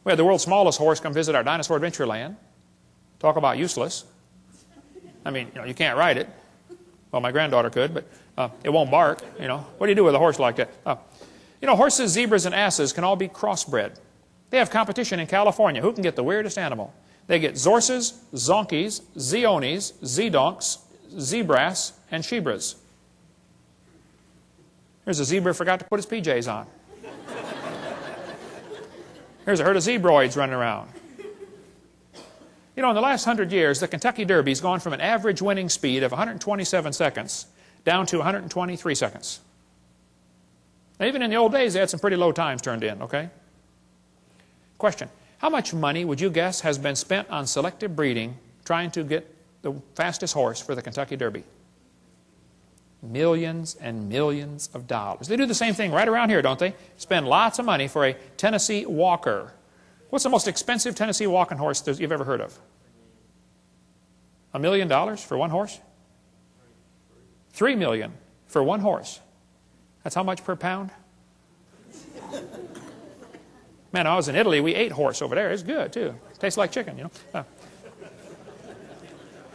We had the world's smallest horse come visit our dinosaur adventure land. Talk about useless. I mean, you know, you can't ride it. Well, my granddaughter could, but it won't bark, you know. What do you do with a horse like that? You know, horses, zebras, and asses can all be crossbred. They have competition in California. Who can get the weirdest animal? They get zorses, zonkies, zeonies, zedonks, zebras, and shebras. Here's a zebra who forgot to put his PJs on. Here's a herd of zebroids running around. You know, in the last 100 years, the Kentucky Derby's gone from an average winning speed of 127 seconds down to 123 seconds. Now, even in the old days, they had some pretty low times turned in, okay? Question. How much money would you guess has been spent on selective breeding trying to get the fastest horse for the Kentucky Derby? Millions and millions of dollars. They do the same thing right around here, don't they? Spend lots of money for a Tennessee Walker. What's the most expensive Tennessee walking horse you've ever heard of? $1 million for one horse? $3 million for one horse. That's how much per pound? Man, I was in Italy. We ate horse over there. It's good, too. Tastes like chicken, you know.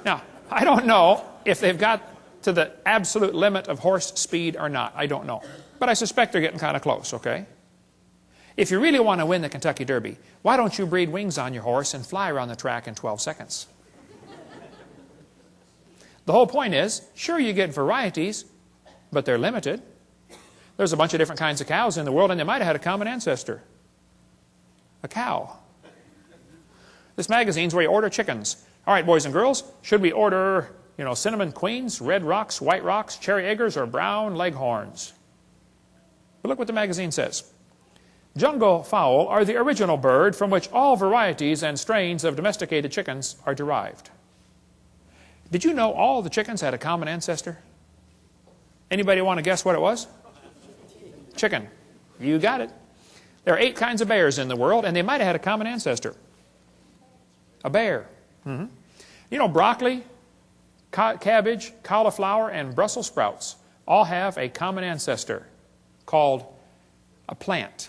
Now, I don't know if they've got to the absolute limit of horse speed or not, I don't know. But I suspect they're getting kind of close, okay? If you really want to win the Kentucky Derby, why don't you breed wings on your horse and fly around the track in 12 seconds? The whole point is, sure, you get varieties, but they're limited. There's a bunch of different kinds of cows in the world, and they might have had a common ancestor. A cow. This magazine's where you order chickens. All right, boys and girls, should we order, cinnamon queens, red rocks, white rocks, cherry eggers, or brown leghorns? But look what the magazine says. Jungle fowl are the original bird from which all varieties and strains of domesticated chickens are derived. Did you know all the chickens had a common ancestor? Anybody want to guess what it was? Chicken. You got it. There are 8 kinds of bears in the world, and they might have had a common ancestor. A bear. Broccoli, cabbage, cauliflower, and Brussels sprouts all have a common ancestor called a plant.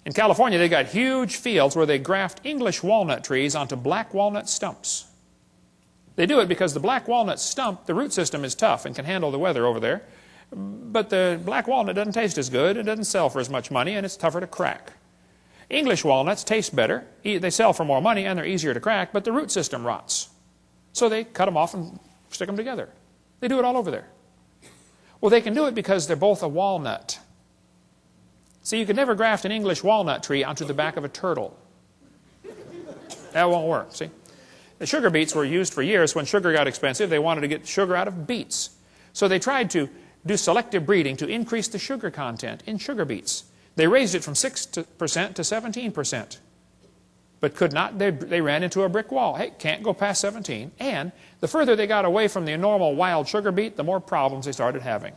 In California, they got huge fields where they graft English walnut trees onto black walnut stumps. They do it because the black walnut stump, the root system is tough and can handle the weather over there. But the black walnut doesn't taste as good, it doesn't sell for as much money, and it's tougher to crack. English walnuts taste better, they sell for more money, and they're easier to crack, but the root system rots. So they cut them off and stick them together. They do it all over there. Well, they can do it because they're both a walnut. See, you could never graft an English walnut tree onto the back of a turtle. That won't work, see? The sugar beets were used for years. When sugar got expensive, they wanted to get sugar out of beets. So they tried to do selective breeding to increase the sugar content in sugar beets. They raised it from 6% to 17%. But could not, they ran into a brick wall. Hey, can't go past 17. And the further they got away from the normal wild sugar beet, the more problems they started having.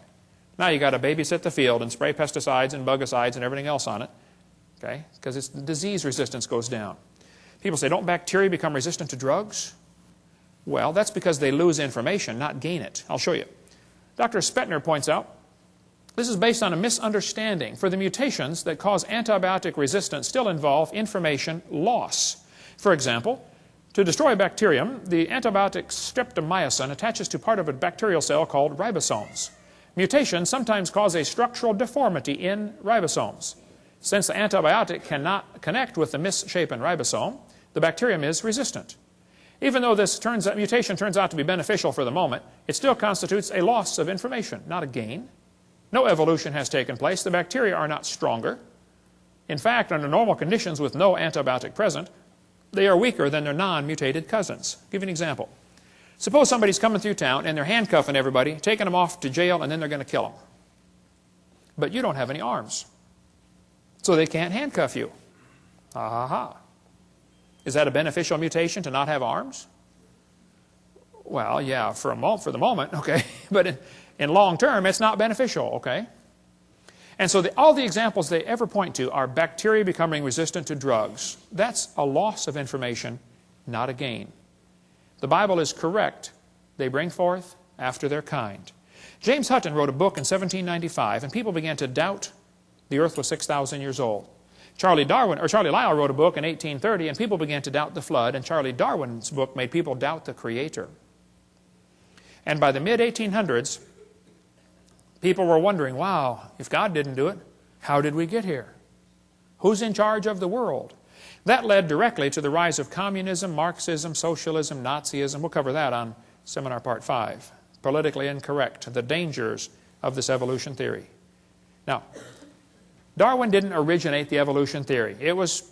Now you got to babysit the field and spray pesticides and bugicides and everything else on it, okay? Because its disease resistance goes down. People say, don't bacteria become resistant to drugs? Well, that's because they lose information, not gain it. I'll show you. Dr. Spetner points out, this is based on a misunderstanding. For the mutations that cause antibiotic resistance still involve information loss. For example, to destroy a bacterium, the antibiotic streptomycin attaches to part of a bacterial cell called ribosomes. Mutations sometimes cause a structural deformity in ribosomes. Since the antibiotic cannot connect with the misshapen ribosome, the bacterium is resistant. Even though this mutation turns out to be beneficial for the moment, it still constitutes a loss of information, not a gain. No evolution has taken place. The bacteria are not stronger. In fact, under normal conditions with no antibiotic present, they are weaker than their non-mutated cousins. I'll give you an example. Suppose somebody's coming through town and they're handcuffing everybody, taking them off to jail, and then they're going to kill them. But you don't have any arms, so they can't handcuff you. Ha. Is that a beneficial mutation to not have arms? Well, yeah, for the moment, okay. But in long term, it's not beneficial, okay? And so all the examples they ever point to are bacteria becoming resistant to drugs. That's a loss of information, not a gain. The Bible is correct. They bring forth after their kind. James Hutton wrote a book in 1795, and people began to doubt the earth was 6,000 years old. Charlie Lyell wrote a book in 1830, and people began to doubt the flood, and Charlie Darwin's book made people doubt the Creator. And by the mid-1800s, people were wondering, wow, if God didn't do it, how did we get here? Who's in charge of the world? That led directly to the rise of communism, Marxism, socialism, Nazism. We'll cover that on Seminar Part 5. Politically incorrect, the dangers of this evolution theory. Now, Darwin didn't originate the evolution theory. It was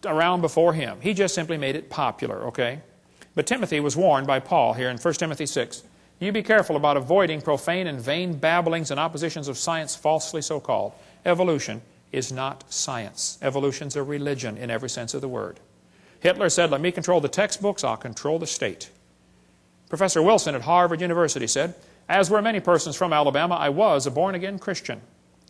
around before him. He just simply made it popular, okay? But Timothy was warned by Paul here in 1 Timothy 6. You be careful about avoiding profane and vain babblings and oppositions of science falsely so called. Evolution is not science. Evolution's a religion in every sense of the word. Hitler said, let me control the textbooks, I'll control the state. Professor Wilson at Harvard University said, as were many persons from Alabama, I was a born-again Christian.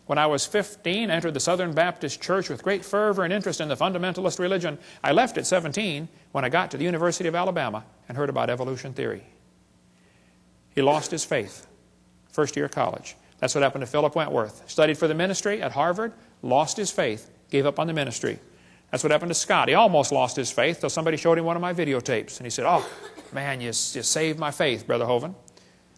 When I was 15, entered the Southern Baptist Church with great fervor and interest in the fundamentalist religion. I left at 17 when I got to the University of Alabama and heard about evolution theory. He lost his faith, first year of college. That's what happened to Philip Wentworth. Studied for the ministry at Harvard, lost his faith, gave up on the ministry. That's what happened to Scott. He almost lost his faith till somebody showed him one of my videotapes. And he said, oh, Man, you saved my faith, Brother Hovind.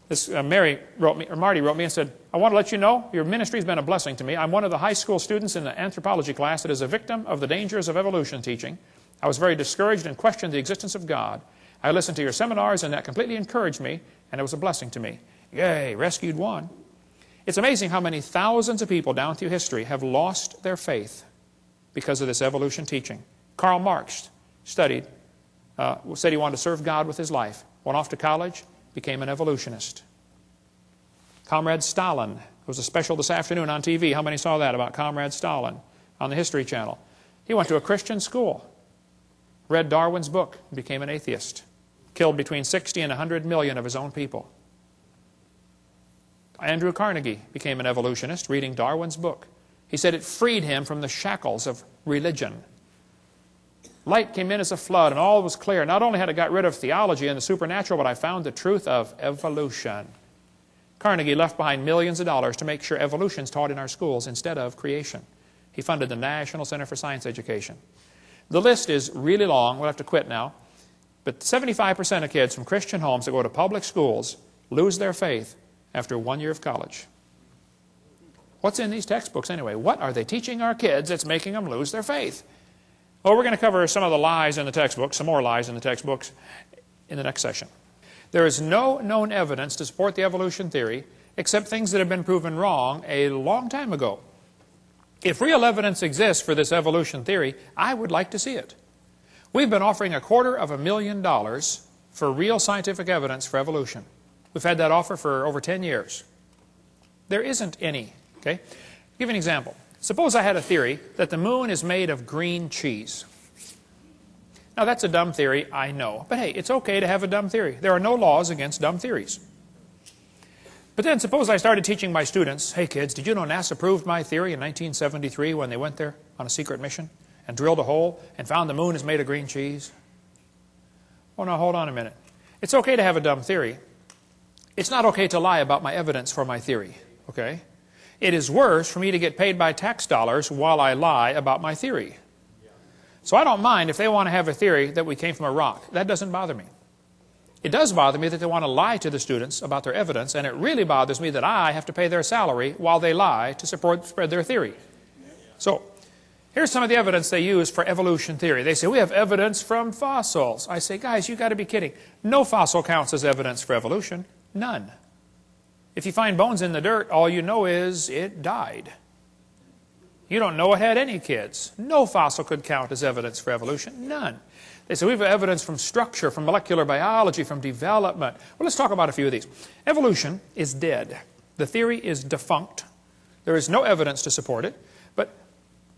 This Marty wrote me and said, I want to let you know your ministry has been a blessing to me. I'm one of the high school students in the anthropology class that is a victim of the dangers of evolution teaching. I was very discouraged and questioned the existence of God. I listened to your seminars, and that completely encouraged me, and it was a blessing to me. Yay, rescued one. It's amazing how many thousands of people down through history have lost their faith because of this evolution teaching. Karl Marx said he wanted to serve God with his life. Went off to college, became an evolutionist. Comrade Stalin. There was a special this afternoon on TV. How many saw that about Comrade Stalin on the History Channel? He went to a Christian school, read Darwin's book, became an atheist. Killed between 60 and 100 million of his own people. Andrew Carnegie became an evolutionist reading Darwin's book. He said it freed him from the shackles of religion. Light came in as a flood and all was clear. Not only had it got rid of theology and the supernatural, but I found the truth of evolution. Carnegie left behind millions of dollars to make sure evolution is taught in our schools instead of creation. He funded the National Center for Science Education. The list is really long. We'll have to quit now. But 75% of kids from Christian homes that go to public schools lose their faith after 1 year of college. What's in these textbooks anyway? What are they teaching our kids that's making them lose their faith? Well, we're going to cover some of the lies in the textbooks, some more lies in the textbooks in the next session. There is no known evidence to support the evolution theory except things that have been proven wrong a long time ago. If real evidence exists for this evolution theory, I would like to see it. We've been offering $250,000 for real scientific evidence for evolution. We've had that offer for over 10 years. There isn't any. Okay? I'll give you an example. Suppose I had a theory that the moon is made of green cheese. Now that's a dumb theory, I know. But hey, it's okay to have a dumb theory. There are no laws against dumb theories. But then suppose I started teaching my students, hey kids, did you know NASA proved my theory in 1973 when they went there on a secret mission and drilled a hole and found the moon is made of green cheese? Oh, now hold on a minute. It's okay to have a dumb theory. It's not okay to lie about my evidence for my theory, okay? It is worse for me to get paid by tax dollars while I lie about my theory. So I don't mind if they want to have a theory that we came from a rock. That doesn't bother me. It does bother me that they want to lie to the students about their evidence, and it really bothers me that I have to pay their salary while they lie to spread their theory. So here's some of the evidence they use for evolution theory. They say, we have evidence from fossils. I say, guys, you got to be kidding. No fossil counts as evidence for evolution. None. If you find bones in the dirt, all you know is it died. You don't know it had any kids. No fossil could count as evidence for evolution. None. They say we have evidence from structure, from molecular biology, from development. Well, let's talk about a few of these. Evolution is dead. The theory is defunct. There is no evidence to support it. But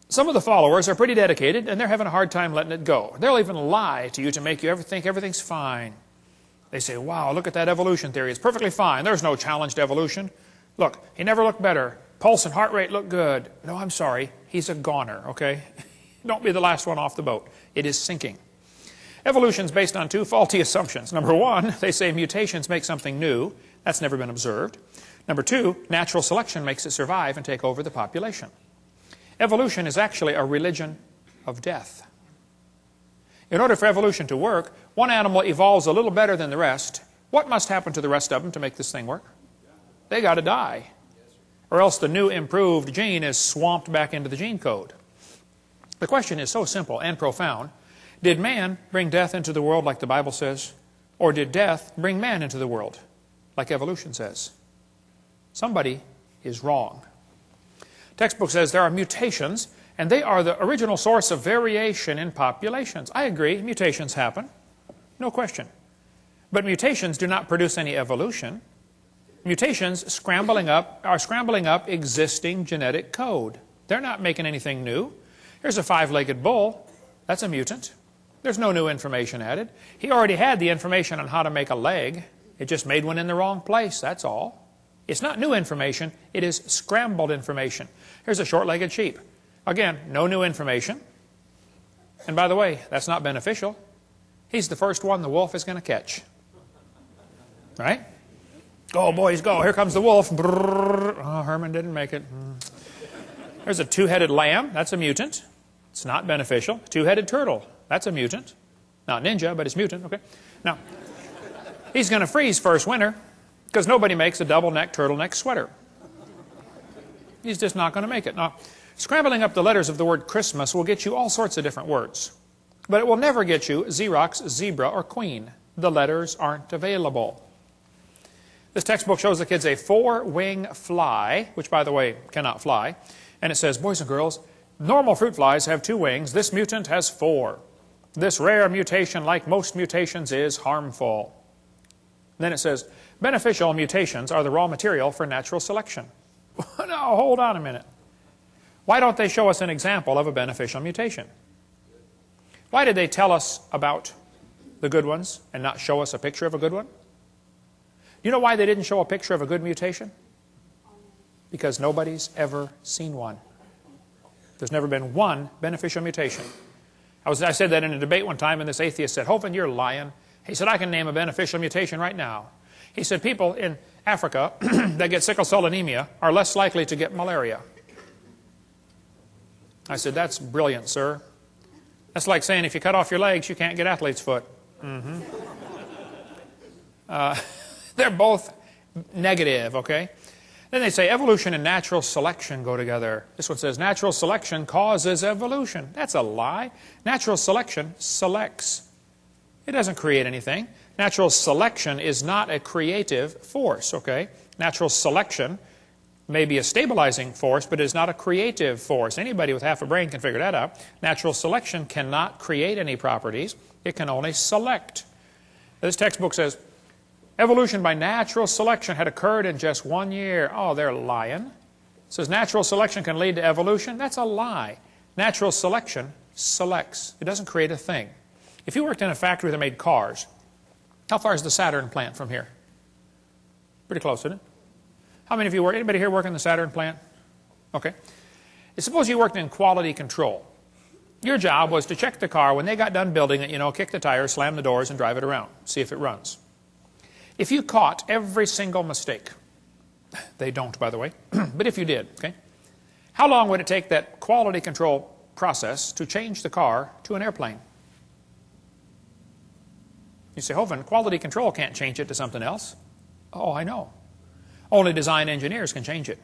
some of the followers are pretty dedicated, and they're having a hard time letting it go. They'll even lie to you to make you think everything's fine. They say, wow, look at that evolution theory. It's perfectly fine. There's no challenge to evolution. Look, he never looked better. Pulse and heart rate look good. No, I'm sorry. He's a goner, okay? Don't be the last one off the boat. It is sinking. Evolution is based on two faulty assumptions. Number one, they say mutations make something new. That's never been observed. Number two, natural selection makes it survive and take over the population. Evolution is actually a religion of death. In order for evolution to work, one animal evolves a little better than the rest. What must happen to the rest of them to make this thing work? They got to die. Or else the new improved gene is swamped back into the gene code. The question is so simple and profound. Did man bring death into the world like the Bible says? Or did death bring man into the world like evolution says? Somebody is wrong. Textbook says there are mutations, and they are the original source of variation in populations. I agree, mutations happen. No question. But mutations do not produce any evolution. Mutations are scrambling up existing genetic code. They're not making anything new. Here's a five-legged bull. That's a mutant. There's no new information added. He already had the information on how to make a leg. It just made one in the wrong place, that's all. It's not new information. It is scrambled information. Here's a short-legged sheep. Again, no new information. And by the way, that's not beneficial. He's the first one the wolf is going to catch. Right? Go, boys, go. Here comes the wolf. Brrr. Oh, Herman didn't make it. There's a two-headed lamb. That's a mutant. It's not beneficial. Two-headed turtle. That's a mutant. Not ninja, but it's mutant. Okay. Now, He's going to freeze first winter because nobody makes a double-neck turtleneck sweater. He's just not going to make it. Now, scrambling up the letters of the word Christmas will get you all sorts of different words. But it will never get you Xerox, zebra, or queen. The letters aren't available. This textbook shows the kids a 4-wing fly, which, by the way, cannot fly. And it says, boys and girls, normal fruit flies have 2 wings. This mutant has 4. This rare mutation, like most mutations, is harmful. Then it says, beneficial mutations are the raw material for natural selection. Now, hold on a minute. Why don't they show us an example of a beneficial mutation? Why did they tell us about the good ones and not show us a picture of a good one? You know why they didn't show a picture of a good mutation? Because nobody's ever seen one. There's never been one beneficial mutation. I said that in a debate one time, and this atheist said, Hovind, you're lying. He said, I can name a beneficial mutation right now. He said, people in Africa that get sickle cell anemia are less likely to get malaria. I said, that's brilliant, sir. That's like saying if you cut off your legs, you can't get athlete's foot. They're both negative, okay? Then they say evolution and natural selection go together. This one says natural selection causes evolution. That's a lie. Natural selection selects. It doesn't create anything. Natural selection is not a creative force, okay? Natural selection may be a stabilizing force, but it is not a creative force. Anybody with half a brain can figure that out. Natural selection cannot create any properties. It can only select. This textbook says, evolution by natural selection had occurred in just 1 year. Oh, they're lying. It says natural selection can lead to evolution. That's a lie. Natural selection selects. It doesn't create a thing. If you worked in a factory that made cars, how far is the Saturn plant from here? Pretty close, isn't it? How many of you work? Anybody here work in the Saturn plant? Okay. Suppose you worked in quality control. Your job was to check the car when they got done building it, you know, kick the tires, slam the doors, and drive it around. See if it runs. If you caught every single mistake, they don't, by the way, but if you did, okay, how long would it take that quality control process to change the car to an airplane? You say, Hovind, quality control can't change it to something else. Oh, I know. Only design engineers can change it.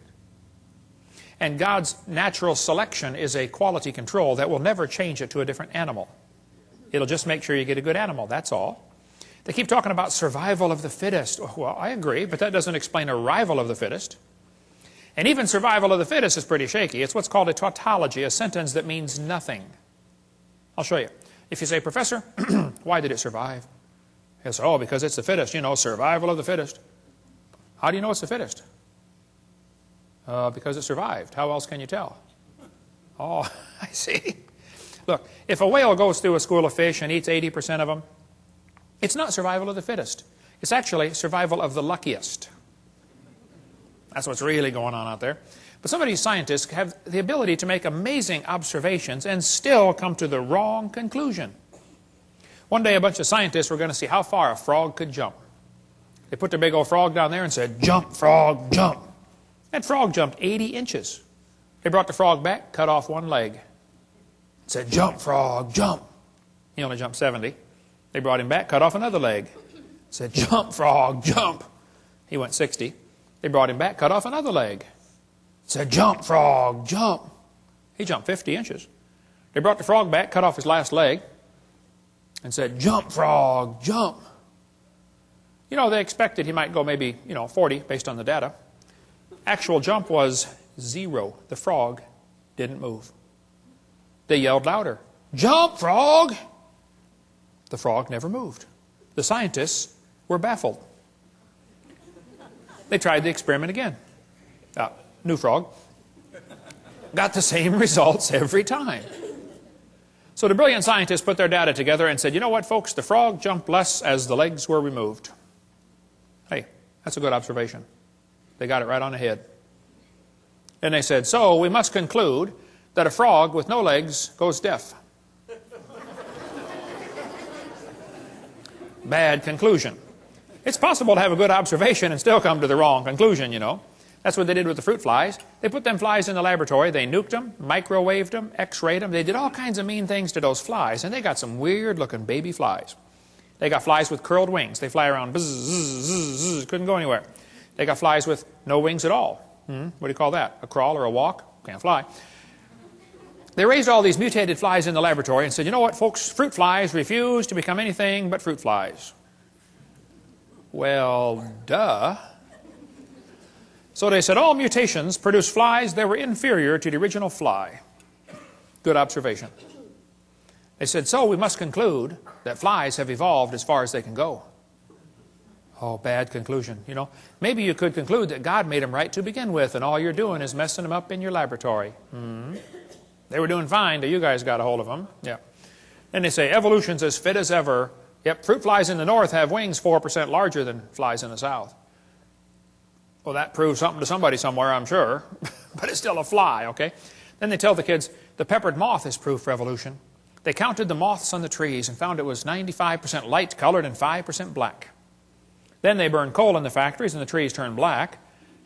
And God's natural selection is a quality control that will never change it to a different animal. It'll just make sure you get a good animal, that's all. They keep talking about survival of the fittest. Well, I agree, but that doesn't explain arrival of the fittest. And even survival of the fittest is pretty shaky. It's what's called a tautology, a sentence that means nothing. I'll show you. If you say, Professor, why did it survive? He'll say, oh, because it's the fittest. You know, survival of the fittest. How do you know it's the fittest? Because it survived. How else can you tell? Oh, I see. Look, if a whale goes through a school of fish and eats 80% of them, it's not survival of the fittest. It's actually survival of the luckiest. That's what's really going on out there. But some of these scientists have the ability to make amazing observations and still come to the wrong conclusion. One day a bunch of scientists were going to see how far a frog could jump. They put their big old frog down there and said, jump, frog, jump. That frog jumped 80 inches. They brought the frog back, cut off one leg. Said, jump, frog, jump. He only jumped 70. They brought him back, cut off another leg. Said, jump, frog, jump. He went 60. They brought him back, cut off another leg. Said, jump, frog, jump. He jumped 50 inches. They brought the frog back, cut off his last leg, and said, jump, frog, jump. You know, they expected he might go maybe, 40 based on the data. Actual jump was 0. The frog didn't move. They yelled louder, jump, frog. The frog never moved. The scientists were baffled. They tried the experiment again. New frog. Got the same results every time. So the brilliant scientists put their data together and said, you know what, folks, the frog jumped less as the legs were removed. Hey, that's a good observation. They got it right on the head. And they said, so we must conclude that a frog with no legs goes deaf. Bad conclusion. It's possible to have a good observation and still come to the wrong conclusion, you know. That's what they did with the fruit flies. They put them flies in the laboratory. They nuked them, microwaved them, x-rayed them. They did all kinds of mean things to those flies, and they got some weird-looking baby flies. They got flies with curled wings. They fly around, buzz, zzz, zzz, zzz, couldn't go anywhere. They got flies with no wings at all. What do you call that? A crawl or a walk? Can't fly. They raised all these mutated flies in the laboratory and said, you know what, folks, fruit flies refuse to become anything but fruit flies. Well, duh. So they said all mutations produce flies that were inferior to the original fly. Good observation. They said, so we must conclude that flies have evolved as far as they can go. Oh, bad conclusion. You know, maybe you could conclude that God made them right to begin with, and all you're doing is messing them up in your laboratory. They were doing fine till you guys got a hold of them. Yeah. Then they say evolution's as fit as ever. Yep, fruit flies in the north have wings 4% larger than flies in the south. Well, that proves something to somebody somewhere, I'm sure. But it's still a fly, okay? Then they tell the kids the peppered moth is proof for evolution. They counted the moths on the trees and found it was 95% light colored and 5% black. Then they burned coal in the factories and the trees turned black.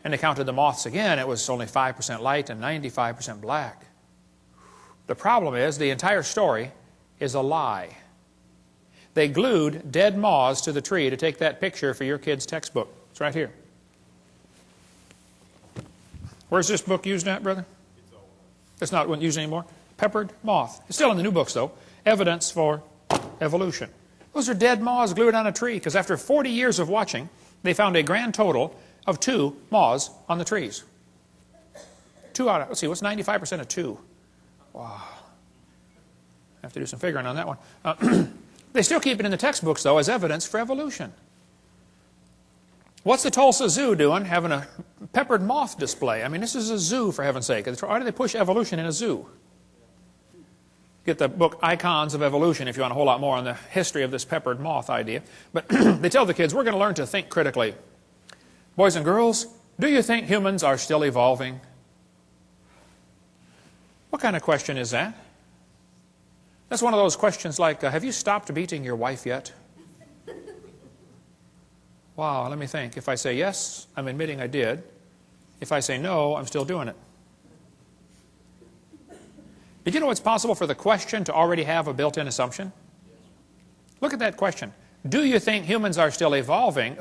And they counted the moths again. It was only 5% light and 95% black. The problem is the entire story is a lie. They glued dead moths to the tree to take that picture for your kid's textbook. It's right here. Where's this book used at, brother? It's not used anymore. Peppered moth. It's still in the new books, though. Evidence for evolution. Those are dead moths glued on a tree because after 40 years of watching, they found a grand total of 2 moths on the trees. 2 out of, let's see, what's 95% of 2? Wow. I have to do some figuring on that one. They still keep it in the textbooks, though, as evidence for evolution. What's the Tulsa Zoo doing having a peppered moth display? I mean, this is a zoo, for heaven's sake. Why do they push evolution in a zoo? Get the book Icons of Evolution if you want a whole lot more on the history of this peppered moth idea. But they tell the kids, we're going to learn to think critically. Boys and girls, do you think humans are still evolving? What kind of question is that? That's one of those questions like, have you stopped beating your wife yet? Wow, let me think. If I say yes, I'm admitting I did. If I say no, I'm still doing it. Did you know it's possible for the question to already have a built-in assumption? Look at that question. Do you think humans are still evolving?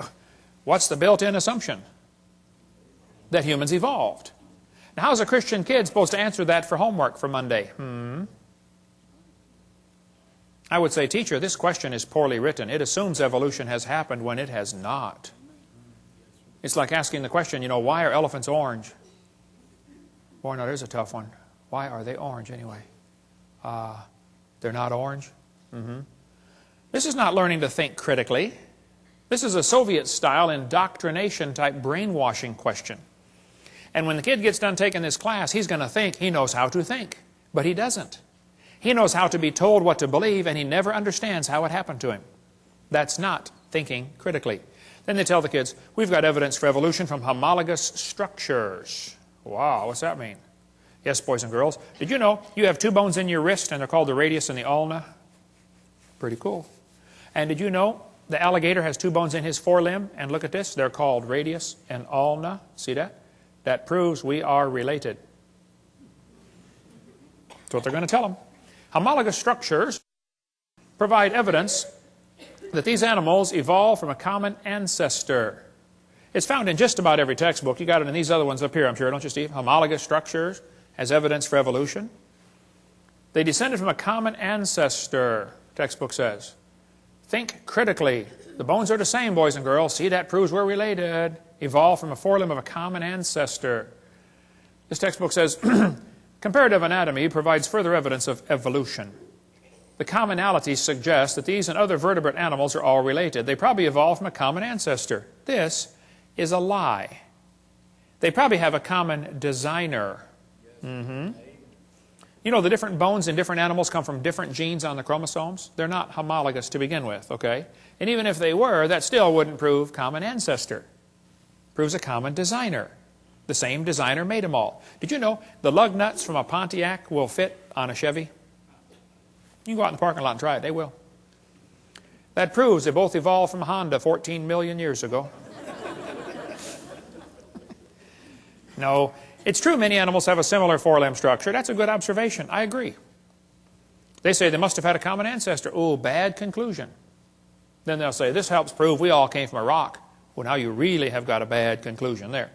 What's the built-in assumption? That humans evolved. Now, how's a Christian kid supposed to answer that for homework for Monday? I would say, teacher, this question is poorly written. It assumes evolution has happened when it has not. It's like asking the question, you know, why are elephants orange? Boy, no, there's a tough one. Why are they orange anyway? They're not orange? This is not learning to think critically. This is a Soviet-style indoctrination-type brainwashing question. And when the kid gets done taking this class, he's going to think he knows how to think. But he doesn't. He knows how to be told what to believe, and he never understands how it happened to him. That's not thinking critically. Then they tell the kids, we've got evidence for evolution from homologous structures. Wow, what's that mean? Yes, boys and girls. Did you know you have 2 bones in your wrist, and they're called the radius and the ulna? Pretty cool. And did you know the alligator has 2 bones in his forelimb? And look at this, they're called radius and ulna. See that? That proves we are related. That's what they're going to tell them. Homologous structures provide evidence that these animals evolved from a common ancestor. It's found in just about every textbook. You got it in these other ones up here, I'm sure, don't you, Steve? Homologous structures as evidence for evolution. They descended from a common ancestor, textbook says. Think critically. The bones are the same, boys and girls. See, that proves we're related. Evolved from a forelimb of a common ancestor. This textbook says, comparative anatomy provides further evidence of evolution. The commonalities suggest that these and other vertebrate animals are all related. They probably evolved from a common ancestor. This is a lie. They probably have a common designer. You know, the different bones in different animals come from different genes on the chromosomes. They're not homologous to begin with, okay? And even if they were, that still wouldn't prove common ancestor. Proves a common designer. The same designer made them all. Did you know the lug nuts from a Pontiac will fit on a Chevy? You can go out in the parking lot and try it. They will. That proves they both evolved from Honda 14 million years ago. No, it's true many animals have a similar forelimb structure. That's a good observation. I agree. They say they must have had a common ancestor. Oh, bad conclusion. Then they'll say, this helps prove we all came from a rock. Well, now you really have got a bad conclusion there.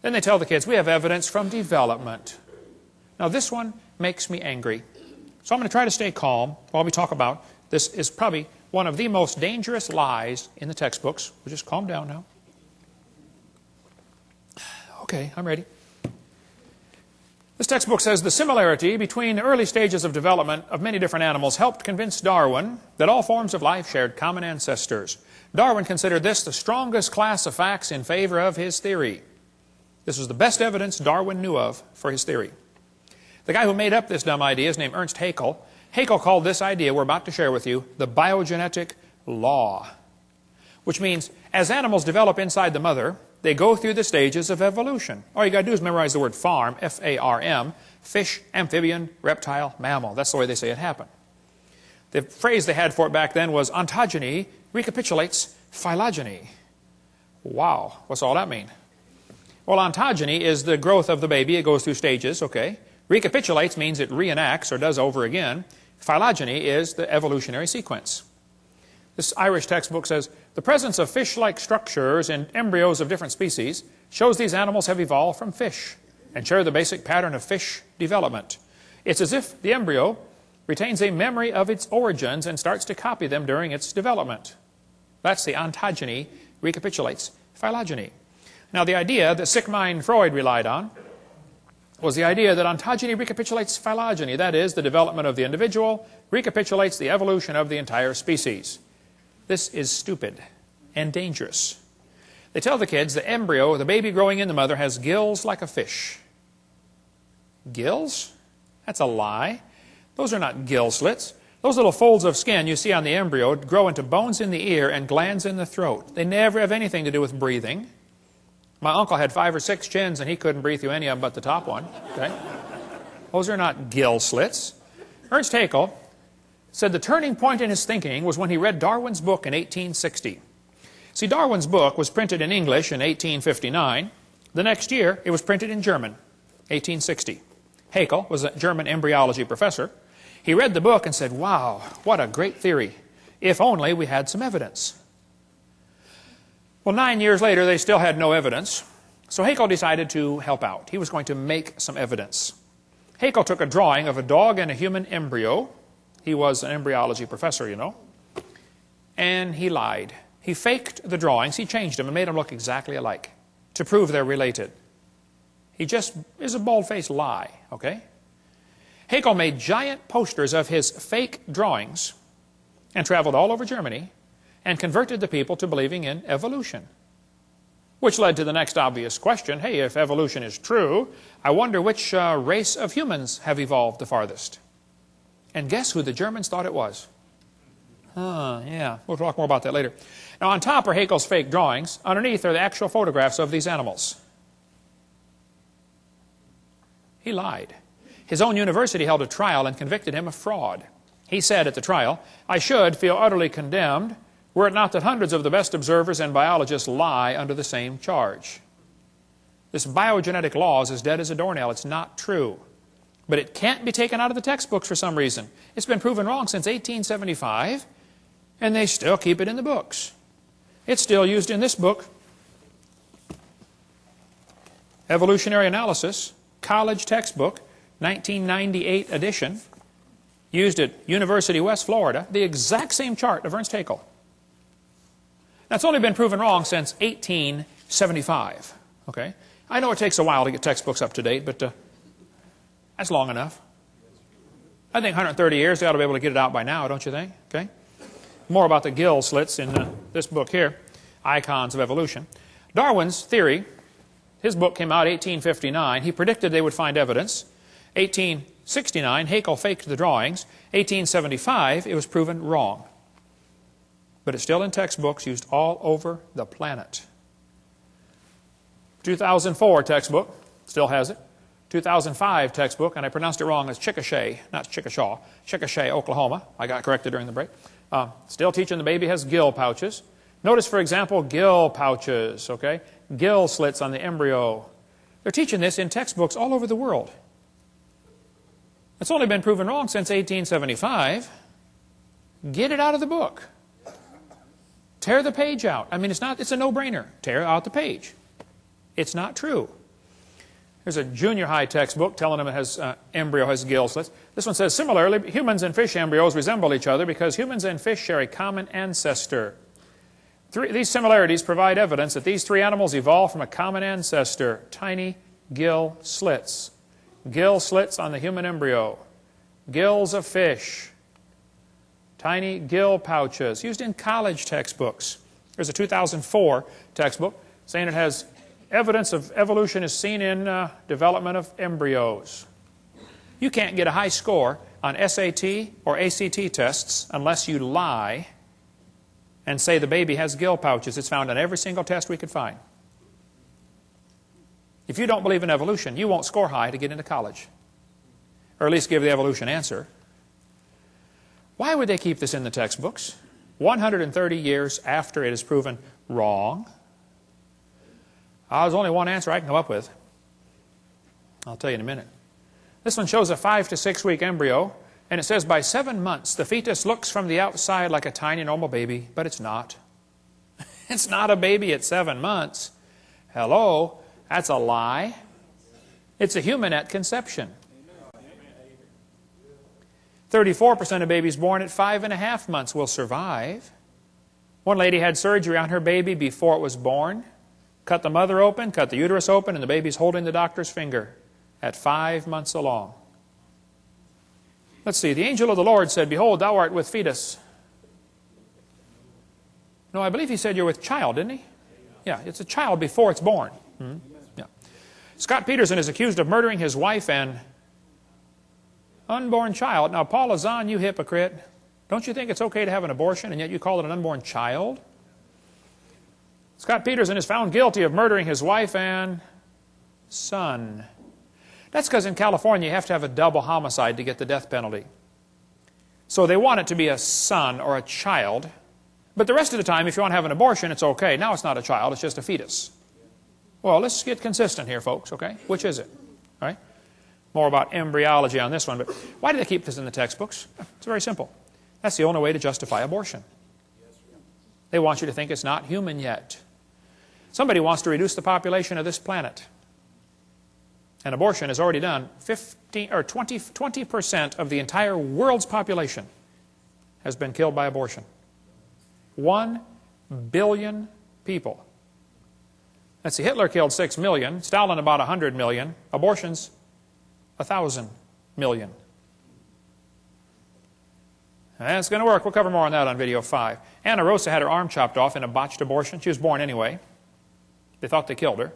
Then they tell the kids, we have evidence from development. Now this one makes me angry. So I'm going to try to stay calm while we talk about this. Is probably one of the most dangerous lies in the textbooks. We'll just calm down now. Okay, I'm ready. This textbook says the similarity between the early stages of development of many different animals helped convince Darwin that all forms of life shared common ancestors. Darwin considered this the strongest class of facts in favor of his theory. This was the best evidence Darwin knew of for his theory. The guy who made up this dumb idea is named Ernst Haeckel. Haeckel called this idea we're about to share with you the biogenetic law, which means as animals develop inside the mother, they go through the stages of evolution. All you got to do is memorize the word farm, F-A-R-M, fish, amphibian, reptile, mammal. That's the way they say it happened. The phrase they had for it back then was ontogeny recapitulates phylogeny. Wow, what's all that mean? Well, ontogeny is the growth of the baby. It goes through stages, okay? Recapitulates means it reenacts or does over again. Phylogeny is the evolutionary sequence. This Irish textbook says, the presence of fish-like structures in embryos of different species shows these animals have evolved from fish and share the basic pattern of fish development. It's as if the embryo retains a memory of its origins and starts to copy them during its development. That's the ontogeny recapitulates phylogeny. Now, the idea that Sigmund Freud relied on was the idea that ontogeny recapitulates phylogeny. That is, the development of the individual recapitulates the evolution of the entire species. This is stupid and dangerous. They tell the kids the embryo, the baby growing in the mother, has gills like a fish. Gills? That's a lie. Those are not gill slits. Those little folds of skin you see on the embryo grow into bones in the ear and glands in the throat. They never have anything to do with breathing. My uncle had 5 or 6 chins, and he couldn't breathe through any of them but the top one. Okay? Those are not gill slits. Ernst Haeckel said the turning point in his thinking was when he read Darwin's book in 1860. See, Darwin's book was printed in English in 1859. The next year, it was printed in German, 1860. Haeckel was a German embryology professor. He read the book and said, wow, what a great theory. If only we had some evidence. Well, 9 years later, they still had no evidence. So Haeckel decided to help out. He was going to make some evidence. Haeckel took a drawing of a dog and a human embryo. He was an embryology professor, you know. And he lied. He faked the drawings. He changed them and made them look exactly alike to prove they're related. He just is a bald-faced lie, okay? Haeckel made giant posters of his fake drawings and traveled all over Germany and converted the people to believing in evolution. Which led to the next obvious question, hey, if evolution is true, I wonder which race of humans have evolved the farthest. And guess who the Germans thought it was? Yeah, we'll talk more about that later. Now, on top are Haeckel's fake drawings. Underneath are the actual photographs of these animals. He lied. His own university held a trial and convicted him of fraud. He said at the trial, I should feel utterly condemned were it not that hundreds of the best observers and biologists lie under the same charge. This biogenetic law is as dead as a doornail. It's not true. But it can't be taken out of the textbooks for some reason. It's been proven wrong since 1875, and they still keep it in the books. It's still used in this book, Evolutionary Analysis, college textbook, 1998 edition, used at University West Florida, the exact same chart of Ernst Haeckel. Now, it's only been proven wrong since 1875. Okay? I know it takes a while to get textbooks up to date, but that's long enough. I think 130 years, they ought to be able to get it out by now, don't you think? Okay? More about the gill slits in this book here, Icons of Evolution. Darwin's theory, his book came out in 1859. He predicted they would find evidence. 1869, Haeckel faked the drawings. 1875, it was proven wrong. But it's still in textbooks used all over the planet. 2004 textbook, still has it. 2005 textbook, and I pronounced it wrong as Chickasha, not Chickashaw, Chickasha, Oklahoma. I got corrected during the break. Still teaching the baby has gill pouches. Notice, for example, gill pouches, okay? Gill slits on the embryo. They're teaching this in textbooks all over the world. It's only been proven wrong since 1875. Get it out of the book. Tear the page out. I mean, it's a no-brainer. Tear out the page. It's not true. There's a junior high textbook telling them it has embryo has gill slits. This one says, similarly, humans and fish embryos resemble each other because humans and fish share a common ancestor. These similarities provide evidence that these three animals evolved from a common ancestor. Tiny gill slits. Gill slits on the human embryo. Gills of fish. Tiny gill pouches. Used in college textbooks. There's a 2004 textbook saying it has evidence of evolution is seen in development of embryos. You can't get a high score on SAT or ACT tests unless you lie and say the baby has gill pouches. It's found on every single test we could find. If you don't believe in evolution, you won't score high to get into college. Or at least give the evolution answer. Why would they keep this in the textbooks 130 years after it is proven wrong? There's only one answer I can come up with. I'll tell you in a minute. This one shows a 5 to 6 week embryo, and it says by 7 months the fetus looks from the outside like a tiny normal baby, but it's not. It's not a baby at 7 months. Hello? That's a lie. It's a human at conception. 34% of babies born at 5.5 months will survive. One lady had surgery on her baby before it was born. Cut the mother open, cut the uterus open, and the baby's holding the doctor's finger at 5 months along. Let's see. The angel of the Lord said, behold, thou art with fetus. No, I believe he said you're with child, didn't he? Yeah, it's a child before it's born. Yeah. Scott Peterson is accused of murdering his wife and unborn child. Now, Paul Azan, you hypocrite. Don't you think it's okay to have an abortion, and yet you call it an unborn child? Scott Peterson is found guilty of murdering his wife and son. That's because in California you have to have a double homicide to get the death penalty. So they want it to be a son or a child. But the rest of the time, if you want to have an abortion, it's okay. Now it's not a child, it's just a fetus. Well, let's get consistent here, folks, okay? Which is it? All right? More about embryology on this one. But why do they keep this in the textbooks? It's very simple. That's the only way to justify abortion. They want you to think it's not human yet. Somebody wants to reduce the population of this planet. And abortion has already done 20% of the entire world's population has been killed by abortion. 1 billion people. Let's see, Hitler killed 6 million, Stalin about 100 million, abortions 1,000 million. That's going to work. We'll cover more on that on video 5. Anna Rosa had her arm chopped off in a botched abortion. She was born anyway. They thought they killed her.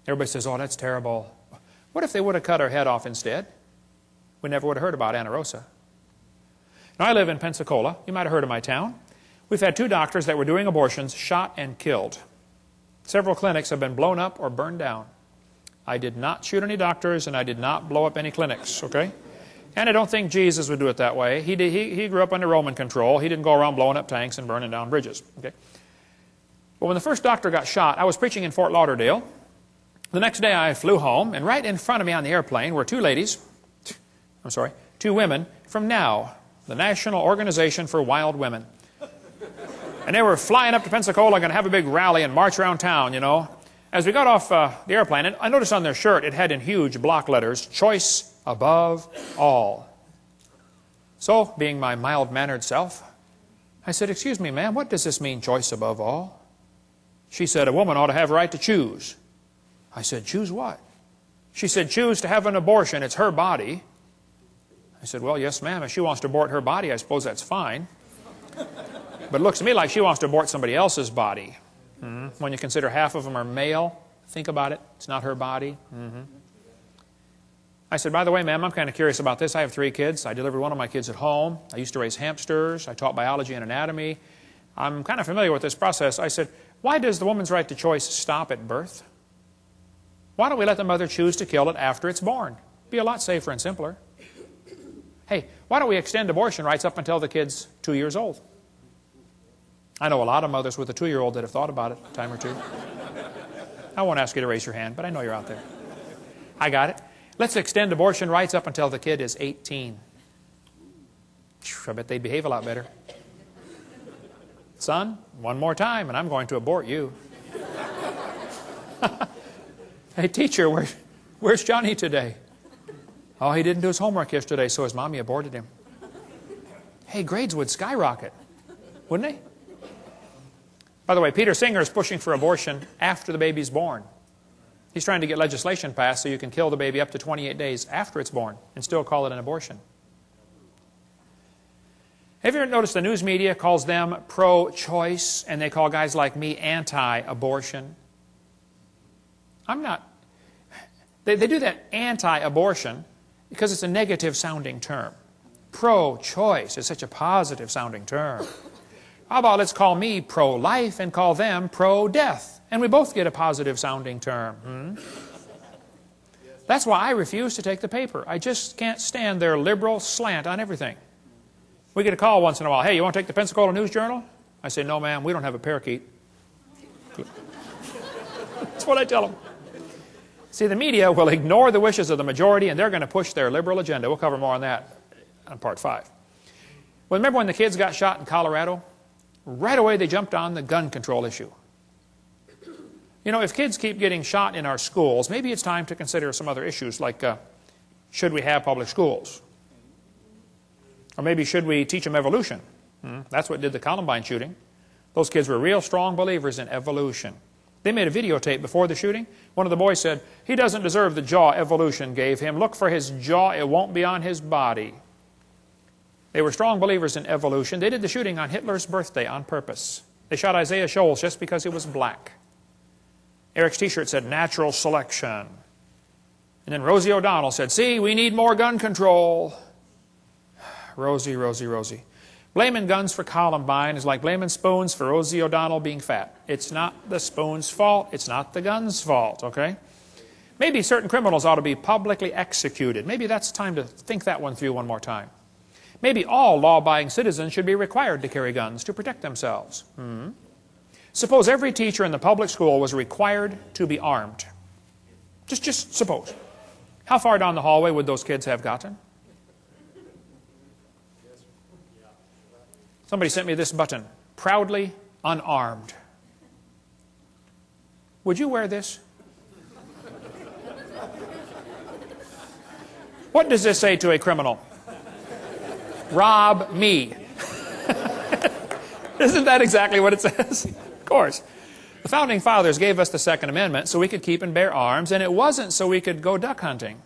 Everybody says, oh, that's terrible. What if they would have cut her head off instead? We never would have heard about Anna Rosa. Now, I live in Pensacola. You might have heard of my town. We've had 2 doctors that were doing abortions shot and killed. Several clinics have been blown up or burned down. I did not shoot any doctors, and I did not blow up any clinics, okay? And I don't think Jesus would do it that way. He grew up under Roman control. He didn't go around blowing up tanks and burning down bridges, okay? But when the first doctor got shot, I was preaching in Fort Lauderdale. The next day I flew home, and right in front of me on the airplane were 2 women from NOW, the National Organization for Wild Women. And they were flying up to Pensacola, going to have a big rally and march around town, you know. As we got off the airplane, and I noticed on their shirt it had in huge block letters, choice above all. So, being my mild-mannered self, I said, excuse me, ma'am, what does this mean, choice above all? She said, a woman ought to have a right to choose. I said, choose what? She said, choose to have an abortion. It's her body. I said, well, yes, ma'am. If she wants to abort her body, I suppose that's fine. But it looks to me like she wants to abort somebody else's body. When you consider half of them are male, think about it. It's not her body. I said, by the way, ma'am, I'm kind of curious about this. I have 3 kids. I delivered one of my kids at home. I used to raise hamsters. I taught biology and anatomy. I'm kind of familiar with this process. I said, why does the woman's right to choice stop at birth? Why don't we let the mother choose to kill it after it's born? Be a lot safer and simpler. Hey, why don't we extend abortion rights up until the kid's 2 years old? I know a lot of mothers with a 2-year-old that have thought about it a time or 2. I won't ask you to raise your hand, but I know you're out there. I got it. Let's extend abortion rights up until the kid is 18. I bet they'd behave a lot better. Son, one more time and I'm going to abort you. Hey, teacher, where's Johnny today? Oh, he didn't do his homework yesterday, so his mommy aborted him. Hey, grades would skyrocket, wouldn't they? By the way, Peter Singer is pushing for abortion after the baby's born. He's trying to get legislation passed so you can kill the baby up to 28 days after it's born and still call it an abortion. Have you ever noticed the news media calls them pro-choice and they call guys like me anti-abortion? I'm not. They do that anti-abortion because it's a negative sounding term. Pro-choice is such a positive sounding term. How about let's call me pro-life and call them pro-death, and we both get a positive sounding term. That's why I refuse to take the paper. I just can't stand their liberal slant on everything. We get a call once in a while. Hey, you want to take the Pensacola News Journal? I say, no, ma'am, we don't have a parakeet. That's what I tell them. See, the media will ignore the wishes of the majority, and they're going to push their liberal agenda. We'll cover more on that on Part 5. Well, remember when the kids got shot in Colorado? Right away they jumped on the gun control issue. You know, if kids keep getting shot in our schools, maybe it's time to consider some other issues like should we have public schools? Or maybe should we teach them evolution? That's what did the Columbine shooting. Those kids were real strong believers in evolution. They made a videotape before the shooting. One of the boys said, he doesn't deserve the jaw evolution gave him. Look for his jaw, it won't be on his body. They were strong believers in evolution. They did the shooting on Hitler's birthday on purpose. They shot Isaiah Shoals just because he was black. Eric's t-shirt said, natural selection. And then Rosie O'Donnell said, see, we need more gun control. Rosie, Rosie, Rosie. Blaming guns for Columbine is like blaming spoons for Rosie O'Donnell being fat. It's not the spoon's fault. It's not the gun's fault, okay? Maybe certain criminals ought to be publicly executed. Maybe that's time to think that one through one more time. Maybe all law-abiding citizens should be required to carry guns to protect themselves. Suppose every teacher in the public school was required to be armed. Just suppose. How far down the hallway would those kids have gotten? Somebody sent me this button, proudly unarmed. Would you wear this? What does this say to a criminal? Rob me. Isn't that exactly what it says? Of course. The Founding Fathers gave us the Second Amendment so we could keep and bear arms, and it wasn't so we could go duck hunting.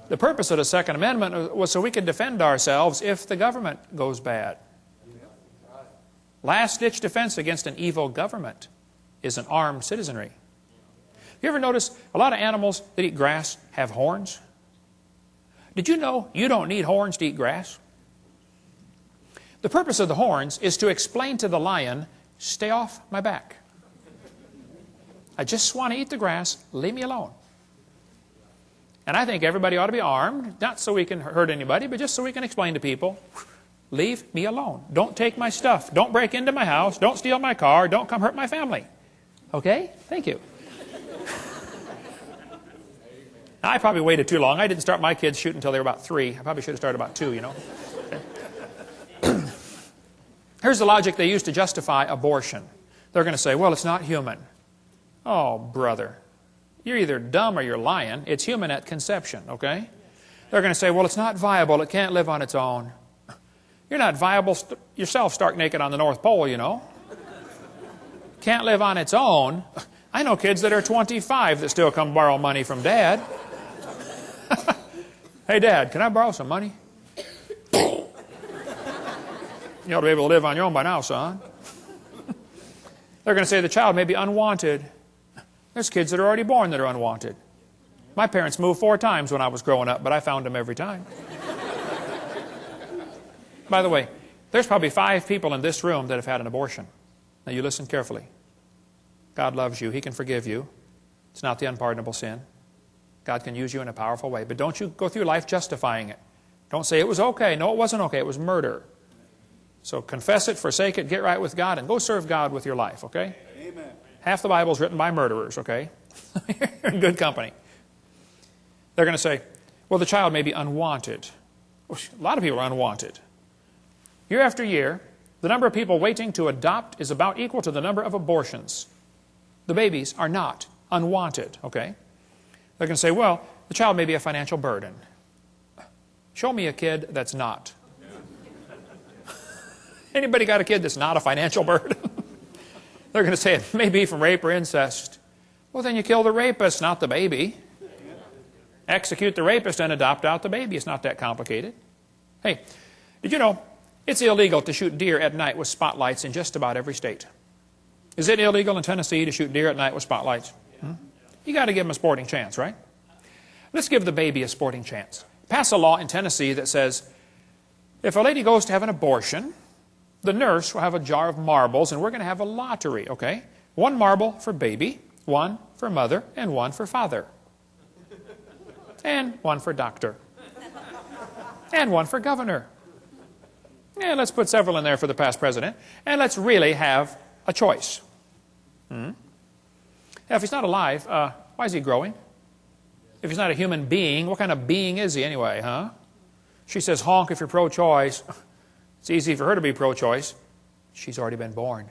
The purpose of the Second Amendment was so we could defend ourselves if the government goes bad. Last-ditch defense against an evil government is an armed citizenry. You ever notice a lot of animals that eat grass have horns? Did you know you don't need horns to eat grass? The purpose of the horns is to explain to the lion, stay off my back. I just want to eat the grass, leave me alone. And I think everybody ought to be armed, not so we can hurt anybody, but just so we can explain to people, leave me alone. Don't take my stuff. Don't break into my house. Don't steal my car. Don't come hurt my family. Okay? Thank you. Now, I probably waited too long. I didn't start my kids shooting until they were about 3. I probably should have started about 2, you know. Here's the logic they use to justify abortion. They're going to say, well, it's not human. Oh, brother. You're either dumb or you're lying. It's human at conception, okay? They're going to say, well, it's not viable. It can't live on its own. You're not viable yourself stark naked on the North Pole, you know. Can't live on its own. I know kids that are 25 that still come borrow money from Dad. Hey, Dad, can I borrow some money? You ought to be able to live on your own by now, son. They're going to say the child may be unwanted. There's kids that are already born that are unwanted. My parents moved 4 times when I was growing up, but I found them every time. By the way, there's probably 5 people in this room that have had an abortion. Now you listen carefully. God loves you. He can forgive you. It's not the unpardonable sin. God can use you in a powerful way. But don't you go through life justifying it. Don't say it was okay. No, it wasn't okay. It was murder. So confess it, forsake it, get right with God, and go serve God with your life, okay? Amen. Half the Bible is written by murderers, okay? You're in good company. They're going to say, well, the child may be unwanted. A lot of people are unwanted. Year after year, The number of people waiting to adopt is about equal to the number of abortions. The babies are not unwanted, okay? They're going to say, well, the child may be a financial burden. Show me a kid that's not. Anybody got a kid that's not a financial burden? They're going to say it may be from rape or incest. Well, then you kill the rapist, not the baby. Execute the rapist and adopt out the baby. It's not that complicated. Hey, did you know it's illegal to shoot deer at night with spotlights in just about every state? Is it illegal in Tennessee to shoot deer at night with spotlights? You got to give them a sporting chance, right? Let's give the baby a sporting chance. Pass a law in Tennessee that says if a lady goes to have an abortion, the nurse will have a jar of marbles, and we're going to have a lottery, okay? One marble for baby, one for mother, and one for father. And one for doctor. And one for governor. And let's put several in there for the past president. And let's really have a choice. Now, if he's not alive, why is he growing? If he's not a human being, what kind of being is he anyway, huh? She says, honk if you're pro-choice. It's easy for her to be pro-choice. She's already been born.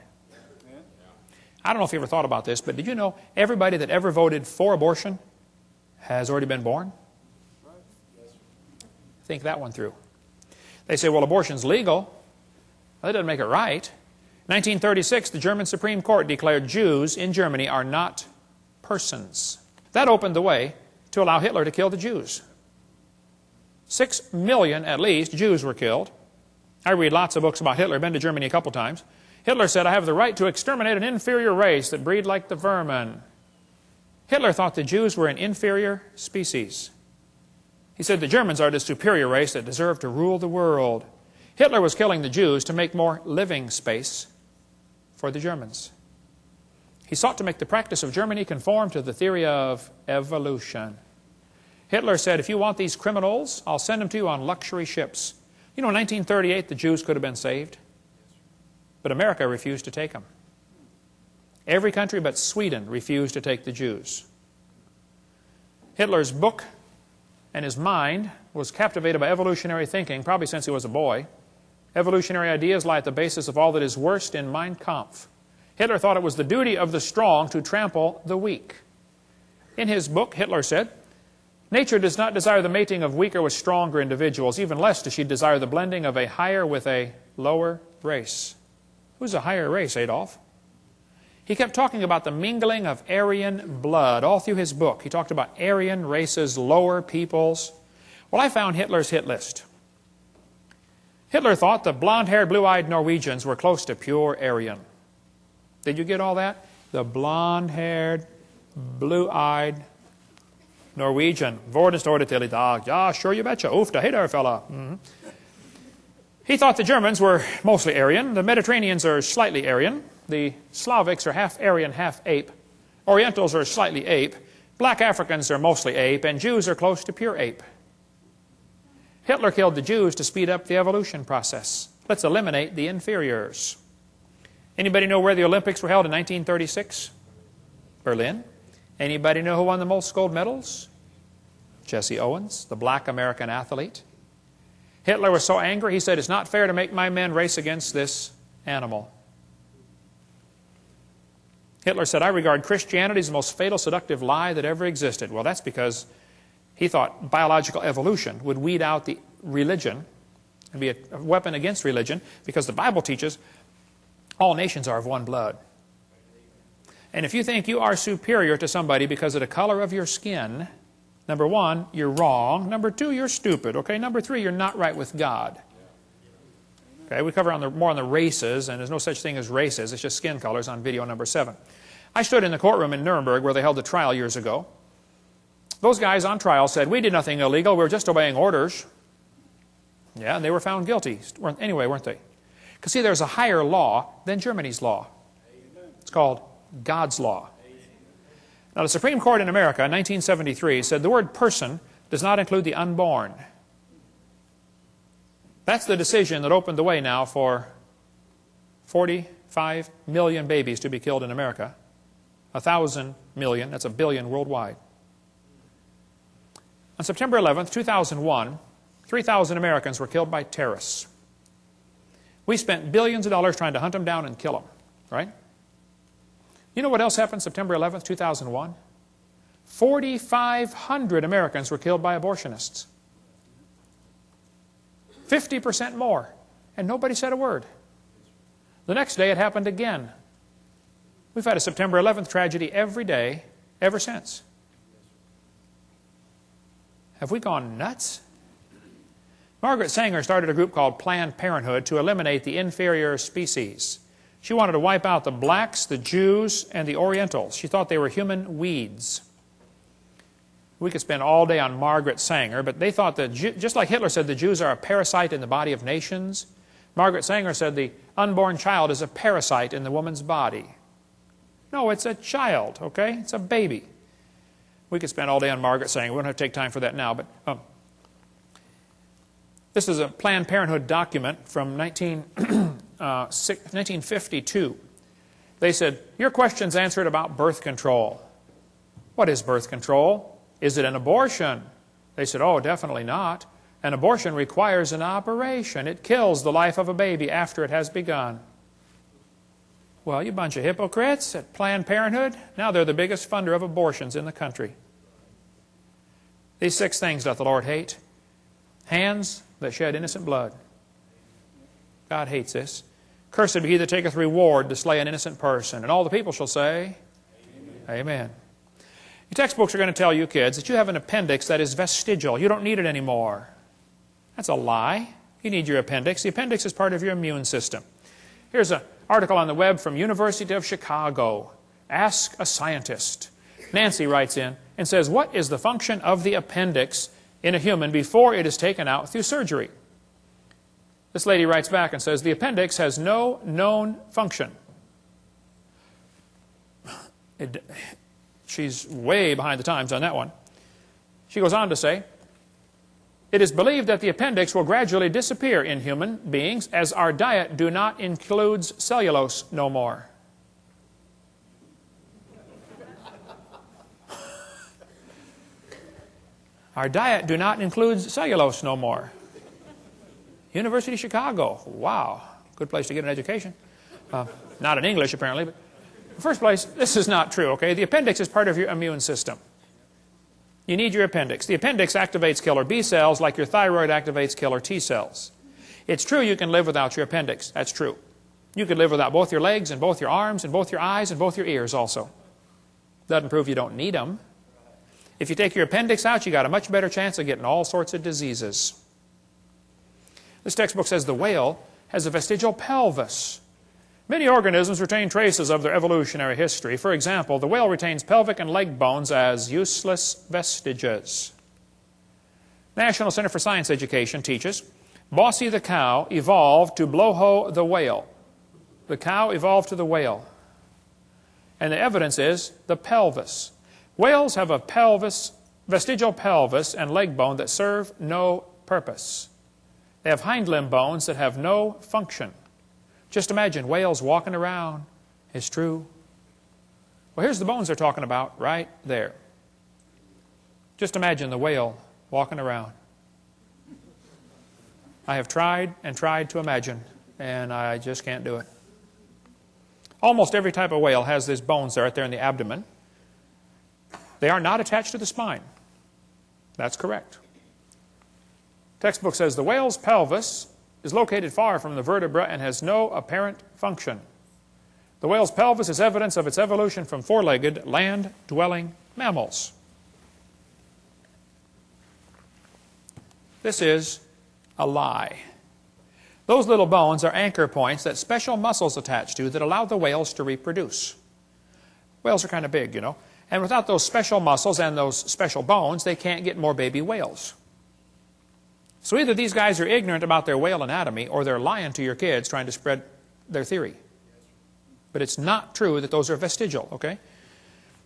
I don't know if you ever thought about this, but did you know everybody that ever voted for abortion has already been born? Think that one through. They say, well, abortion's legal. Well, that doesn't make it right. 1936, the German Supreme Court declared Jews in Germany are not persons. That opened the way to allow Hitler to kill the Jews. 6 million, at least, Jews were killed. I read lots of books about Hitler. I've been to Germany a couple times. Hitler said, I have the right to exterminate an inferior race that breed like the vermin. Hitler thought the Jews were an inferior species. He said the Germans are the superior race that deserve to rule the world. Hitler was killing the Jews to make more living space for the Germans. He sought to make the practice of Germany conform to the theory of evolution. Hitler said, if you want these criminals, I'll send them to you on luxury ships. You know, in 1938, the Jews could have been saved. But America refused to take them. Every country but Sweden refused to take the Jews. Hitler's book and his mind was captivated by evolutionary thinking, probably since he was a boy. Evolutionary ideas lie at the basis of all that is worst in Mein Kampf. Hitler thought it was the duty of the strong to trample the weak. In his book, Hitler said, nature does not desire the mating of weaker with stronger individuals, even less does she desire the blending of a higher with a lower race. Who's a higher race, Adolf? He kept talking about the mingling of Aryan blood all through his book. He talked about Aryan races, lower peoples. Well, I found Hitler's hit list. Hitler thought the blonde-haired, blue-eyed Norwegians were close to pure Aryan. Did you get all that? The blonde-haired, blue-eyed Norwegian. Vorden står det till I dag. Ja, sure you betcha. Oof, da hey fella. He thought the Germans were mostly Aryan. The Mediterraneans are slightly Aryan. The Slavics are half Aryan, half ape. Orientals are slightly ape. Black Africans are mostly ape. And Jews are close to pure ape. Hitler killed the Jews to speed up the evolution process. Let's eliminate the inferiors. Anybody know where the Olympics were held in 1936? Berlin. Anybody know who won the most gold medals? Jesse Owens, the black American athlete. Hitler was so angry, he said, it's not fair to make my men race against this animal. Hitler said, I regard Christianity as the most fatal, seductive lie that ever existed. Well, that's because he thought biological evolution would weed out the religion and be a weapon against religion, because the Bible teaches all nations are of one blood. And if you think you are superior to somebody because of the color of your skin, number one, you're wrong. Number two, you're stupid. Okay, number three, you're not right with God. Okay, we cover more on the races, and there's no such thing as races. It's just skin colors on video number 7. I stood in the courtroom in Nuremberg where they held the trial years ago. Those guys on trial said, we did nothing illegal. We were just obeying orders. Yeah, and they were found guilty. Anyway, weren't they? Because see, there's a higher law than Germany's law. It's called God's law. Now, the Supreme Court in America in 1973 said the word person does not include the unborn. That's the decision that opened the way now for 45 million babies to be killed in America. 1,000 million, that's a billion worldwide. On September 11th, 2001, 3,000 Americans were killed by terrorists. We spent billions of dollars trying to hunt them down and kill them, right? You know what else happened September 11th, 2001? 4,500 Americans were killed by abortionists. 50% more. And nobody said a word. The next day it happened again. We've had a September 11th tragedy every day ever since. Have we gone nuts? Margaret Sanger started a group called Planned Parenthood to eliminate the inferior species. She wanted to wipe out the blacks, the Jews, and the Orientals. She thought they were human weeds. We could spend all day on Margaret Sanger, but they thought that, just like Hitler said the Jews are a parasite in the body of nations, Margaret Sanger said the unborn child is a parasite in the woman's body. No, it's a child, okay? It's a baby. We could spend all day on Margaret Sanger. We don't have to take time for that now, but this is a Planned Parenthood document from 1952. They said, your question's answered about birth control. What is birth control? Is it an abortion? They said, oh, definitely not. An abortion requires an operation. It kills the life of a baby after it has begun. Well, you bunch of hypocrites at Planned Parenthood. Now they're the biggest funder of abortions in the country. These 6 things doth the Lord hate. Hands that shed innocent blood. God hates this. Cursed be he that taketh reward to slay an innocent person. And all the people shall say, Amen. Amen. Your textbooks are going to tell you, kids, that you have an appendix that is vestigial. You don't need it anymore. That's a lie. You need your appendix. The appendix is part of your immune system. Here's an article on the web from University of Chicago. Ask a scientist. Nancy writes in and says, what is the function of the appendix in a human before it is taken out through surgery? This lady writes back and says, the appendix has no known function. She's way behind the times on that one. She goes on to say, it is believed that the appendix will gradually disappear in human beings as our diet do not includes cellulose no more. Our diet do not include cellulose no more. University of Chicago. Wow. Good place to get an education. Not in English, apparently. But in the first place, this is not true, okay? The appendix is part of your immune system. You need your appendix. The appendix activates killer B cells like your thyroid activates killer T cells. It's true you can live without your appendix. That's true. You could live without both your legs and both your arms and both your eyes and both your ears also. Doesn't prove you don't need them. If you take your appendix out, you got a much better chance of getting all sorts of diseases. This textbook says the whale has a vestigial pelvis. Many organisms retain traces of their evolutionary history. For example, the whale retains pelvic and leg bones as useless vestiges. National Center for Science Education teaches, Bossy the cow evolved to blowho the whale. The cow evolved to the whale. And the evidence is the pelvis. Whales have a vestigial pelvis and leg bone that serve no purpose. They have hind limb bones that have no function. Just imagine whales walking around. It's true. Well, here's the bones they're talking about right there. Just imagine the whale walking around. I have tried and tried to imagine, and I just can't do it. Almost every type of whale has these bones right there in the abdomen. They are not attached to the spine. That's correct. Textbook says the whale's pelvis is located far from the vertebra and has no apparent function. The whale's pelvis is evidence of its evolution from four-legged, land-dwelling mammals. This is a lie. Those little bones are anchor points that special muscles attach to that allow the whales to reproduce. Whales are kind of big, you know. And without those special muscles and those special bones, they can't get more baby whales. So either these guys are ignorant about their whale anatomy or they're lying to your kids trying to spread their theory. But it's not true that those are vestigial, okay?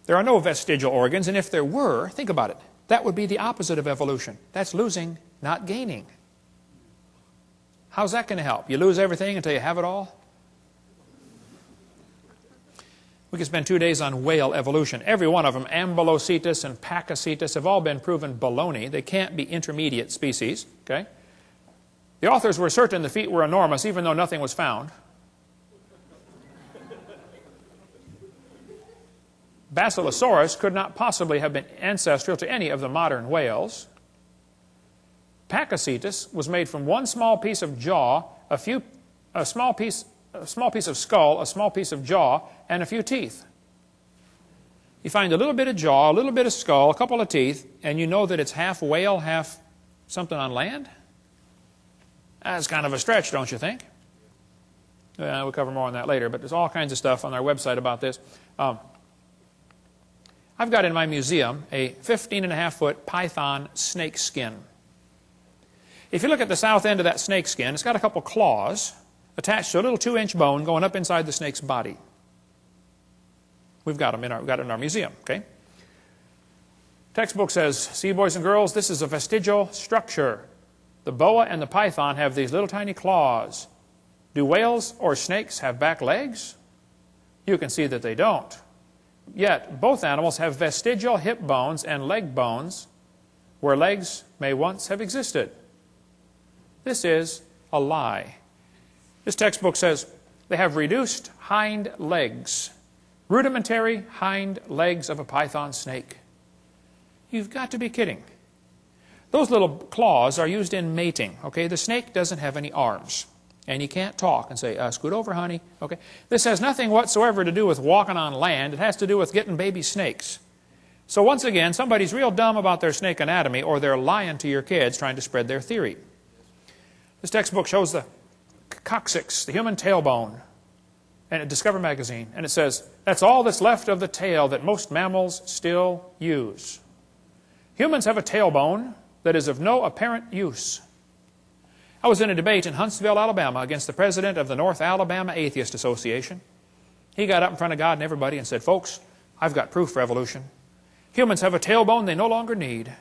There are no vestigial organs, and if there were, think about it, that would be the opposite of evolution. That's losing, not gaining. How's that going to help? You lose everything until you have it all? We could spend 2 days on whale evolution. Every one of them, Ambulocetus and Pakicetus, have all been proven baloney. They can't be intermediate species, okay? The authors were certain the feet were enormous, even though nothing was found. Basilosaurus could not possibly have been ancestral to any of the modern whales. Pakicetus was made from one small piece of jaw, a small piece of skull, a small piece of jaw, and a few teeth. You find a little bit of jaw, a little bit of skull, a couple of teeth, and you know that it's half whale, half something on land? That's kind of a stretch, don't you think? We'll cover more on that later, but there's all kinds of stuff on our website about this. I've got in my museum a 15.5-foot python snake skin. If you look at the south end of that snake skin, it's got a couple claws attached to a little 2-inch bone going up inside the snake's body. We've got them in our museum, okay? Textbook says, see, boys and girls, this is a vestigial structure. The boa and the python have these little tiny claws. Do whales or snakes have back legs? You can see that they don't. Yet, both animals have vestigial hip bones and leg bones where legs may once have existed. This is a lie. This textbook says they have reduced hind legs, rudimentary hind legs of a python snake. You've got to be kidding. Those little claws are used in mating, okay? The snake doesn't have any arms, and you can't talk and say, scoot over, honey, okay? This has nothing whatsoever to do with walking on land. It has to do with getting baby snakes. So once again, somebody's real dumb about their snake anatomy, or they're lying to your kids trying to spread their theory. This textbook shows the coccyx, the human tailbone, and Discover magazine, and it says, that's all that's left of the tail that most mammals still use. Humans have a tailbone that is of no apparent use. I was in a debate in Huntsville, Alabama, against the president of the North Alabama Atheist Association. He got up in front of God and everybody and said, folks, I've got proof for evolution. Humans have a tailbone they no longer need.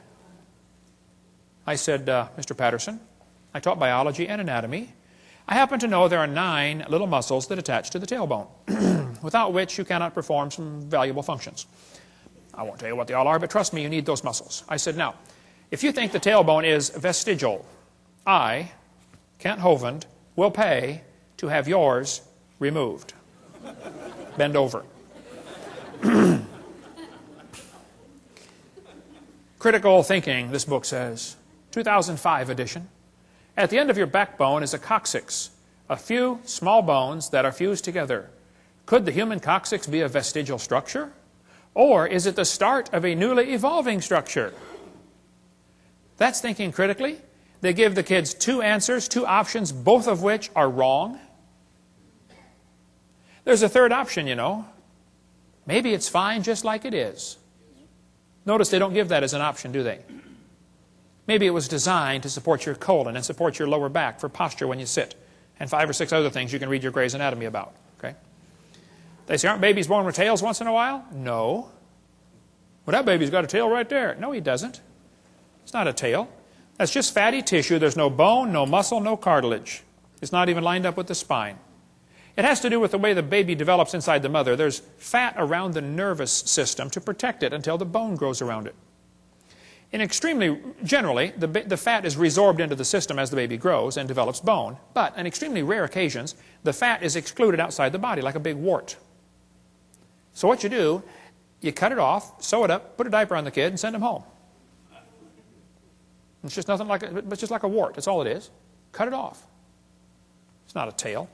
I said, Mr. Patterson, I taught biology and anatomy. I happen to know there are 9 little muscles that attach to the tailbone, without which you cannot perform some valuable functions. I won't tell you what they all are, but trust me, you need those muscles. I said, now, if you think the tailbone is vestigial, I, Kent Hovind, will pay to have yours removed. Bend over. Critical thinking, this book says, 2005 edition. At the end of your backbone is a coccyx, a few small bones that are fused together. Could the human coccyx be a vestigial structure? Or is it the start of a newly evolving structure? That's thinking critically. They give the kids 2 answers, 2 options, both of which are wrong. There's a third option, you know. Maybe it's fine just like it is. Notice they don't give that as an option, do they? Maybe it was designed to support your colon and support your lower back for posture when you sit, and 5 or 6 other things you can read your Gray's Anatomy about. Okay? They say, aren't babies born with tails once in a while? No. Well, that baby's got a tail right there. No, he doesn't. It's not a tail. That's just fatty tissue. There's no bone, no muscle, no cartilage. It's not even lined up with the spine. It has to do with the way the baby develops inside the mother. There's fat around the nervous system to protect it until the bone grows around it. Generally, the fat is resorbed into the system as the baby grows and develops bone. But on extremely rare occasions, the fat is excluded outside the body like a big wart. So what you do, you cut it off, sew it up, put a diaper on the kid, and send him home. It's just nothing like it's just like a wart. That's all it is. Cut it off. It's not a tail.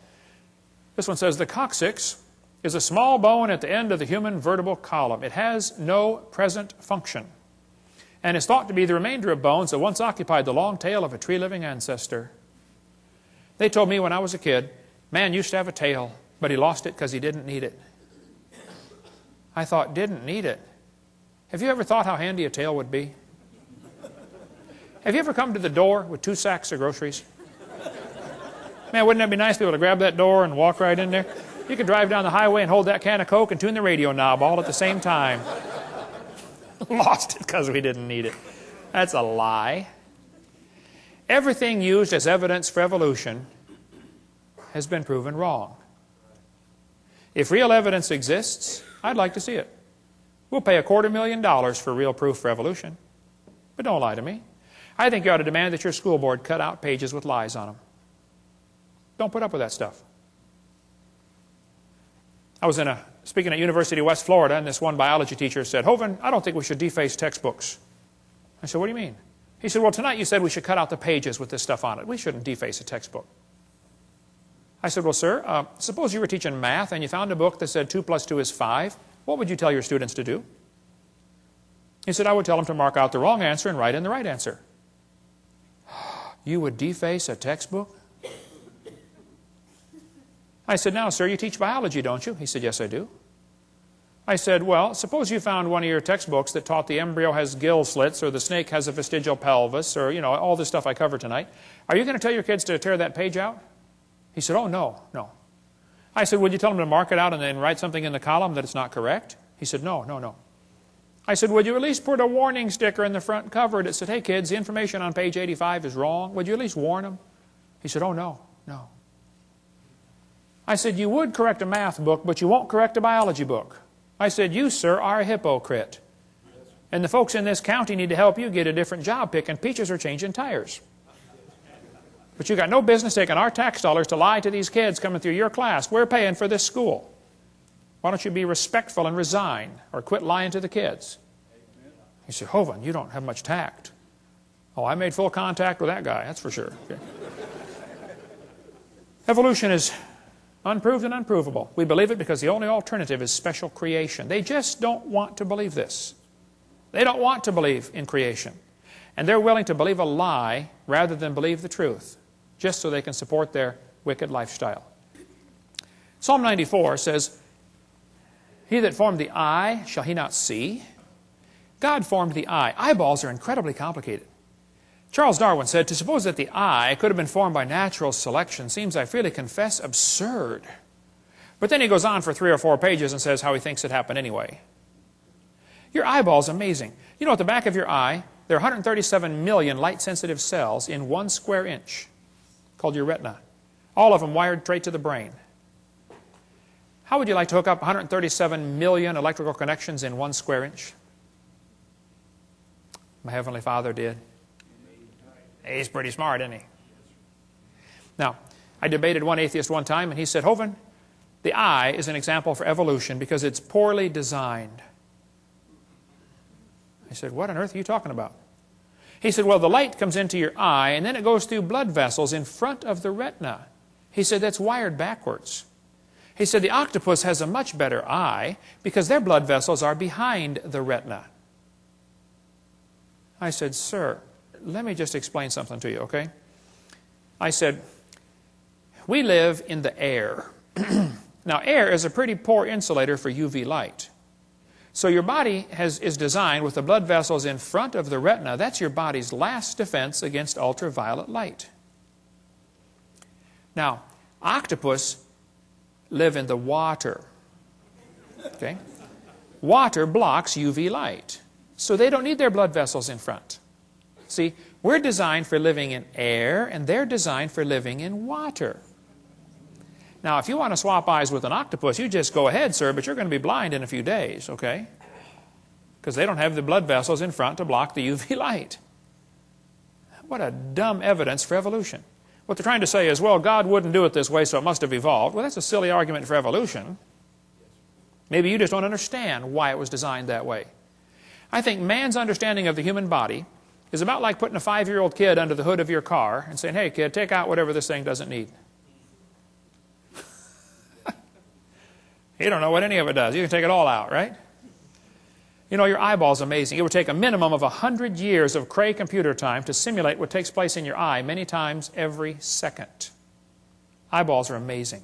This one says the coccyx is a small bone at the end of the human vertebral column. It has no present function, and is thought to be the remainder of bones that once occupied the long tail of a tree-living ancestor. They told me when I was a kid, man used to have a tail, but he lost it because he didn't need it. I thought, didn't need it. Have you ever thought how handy a tail would be? Have you ever come to the door with 2 sacks of groceries? Man, wouldn't that be nice to be able to grab that door and walk right in there? You could drive down the highway and hold that can of Coke and tune the radio knob all at the same time. Lost it because we didn't need it. That's a lie. Everything used as evidence for evolution has been proven wrong. If real evidence exists, I'd like to see it. We'll pay $250,000 for real proof for evolution. But don't lie to me. I think you ought to demand that your school board cut out pages with lies on them. Don't put up with that stuff. I was speaking at University of West Florida, and this one biology teacher said, Hovind, I don't think we should deface textbooks. I said, what do you mean? He said, well, tonight you said we should cut out the pages with this stuff on it. We shouldn't deface a textbook. I said, well, sir, suppose you were teaching math and you found a book that said 2 plus 2 is 5. What would you tell your students to do? He said, I would tell them to mark out the wrong answer and write in the right answer. You would deface a textbook? I said, now, sir, you teach biology, don't you? He said, yes, I do. I said, well, suppose you found one of your textbooks that taught the embryo has gill slits or the snake has a vestigial pelvis or, all this stuff I covered tonight. Are you going to tell your kids to tear that page out? He said, oh, no. I said, would you tell them to mark it out and then write something in the column that it's not correct? He said, no. I said, would you at least put a warning sticker in the front cover that said, hey, kids, the information on page 85 is wrong? Would you at least warn them? He said, oh, no. I said, you would correct a math book, but you won't correct a biology book. I said, you, sir, are a hypocrite. And the folks in this county need to help you get a different job picking peaches or changing tires. But you got no business taking our tax dollars to lie to these kids coming through your class. We're paying for this school. Why don't you be respectful and resign or quit lying to the kids? He said, Hovind, you don't have much tact. Oh, I made full contact with that guy, that's for sure. Okay. Evolution is unproved and unprovable. We believe it because the only alternative is special creation. They just don't want to believe this. They don't want to believe in creation. And they're willing to believe a lie rather than believe the truth, just so they can support their wicked lifestyle. Psalm 94 says, he that formed the eye, shall he not see? God formed the eye. Eyeballs are incredibly complicated. Charles Darwin said, to suppose that the eye could have been formed by natural selection seems, I freely confess, absurd. But then he goes on for 3 or 4 pages and says how he thinks it happened anyway. Your eyeball's amazing. You know, at the back of your eye, there are 137 million light-sensitive cells in 1 square inch, called your retina. All of them wired straight to the brain. How would you like to hook up 137 million electrical connections in 1 square inch? My Heavenly Father did. He's pretty smart, isn't he? Now, I debated one atheist one time, and he said, Hovind, the eye is an example for evolution because it's poorly designed. I said, what on earth are you talking about? He said, well, the light comes into your eye, and then it goes through blood vessels in front of the retina. He said, that's wired backwards. He said, the octopus has a much better eye because their blood vessels are behind the retina. I said, sir, let me just explain something to you, okay? I said, we live in the air. Now, air is a pretty poor insulator for UV light. So your body is designed with the blood vessels in front of the retina. That's your body's last defense against ultraviolet light. Now, octopus live in the water. Okay? Water blocks UV light. So they don't need their blood vessels in front. See, we're designed for living in air, and they're designed for living in water. Now, if you want to swap eyes with an octopus, you just go ahead, sir, but you're going to be blind in a few days, okay? Because they don't have the blood vessels in front to block the UV light. What a dumb evidence for evolution. What they're trying to say is, well, God wouldn't do it this way, so it must have evolved. Well, that's a silly argument for evolution. Maybe you just don't understand why it was designed that way. I think man's understanding of the human body is about like putting a 5-year-old kid under the hood of your car and saying, hey, kid, take out whatever this thing doesn't need. You don't know what any of it does. You can take it all out, right? You know, your eyeball's amazing. It would take a minimum of 100 years of Cray computer time to simulate what takes place in your eye many times every second. Eyeballs are amazing.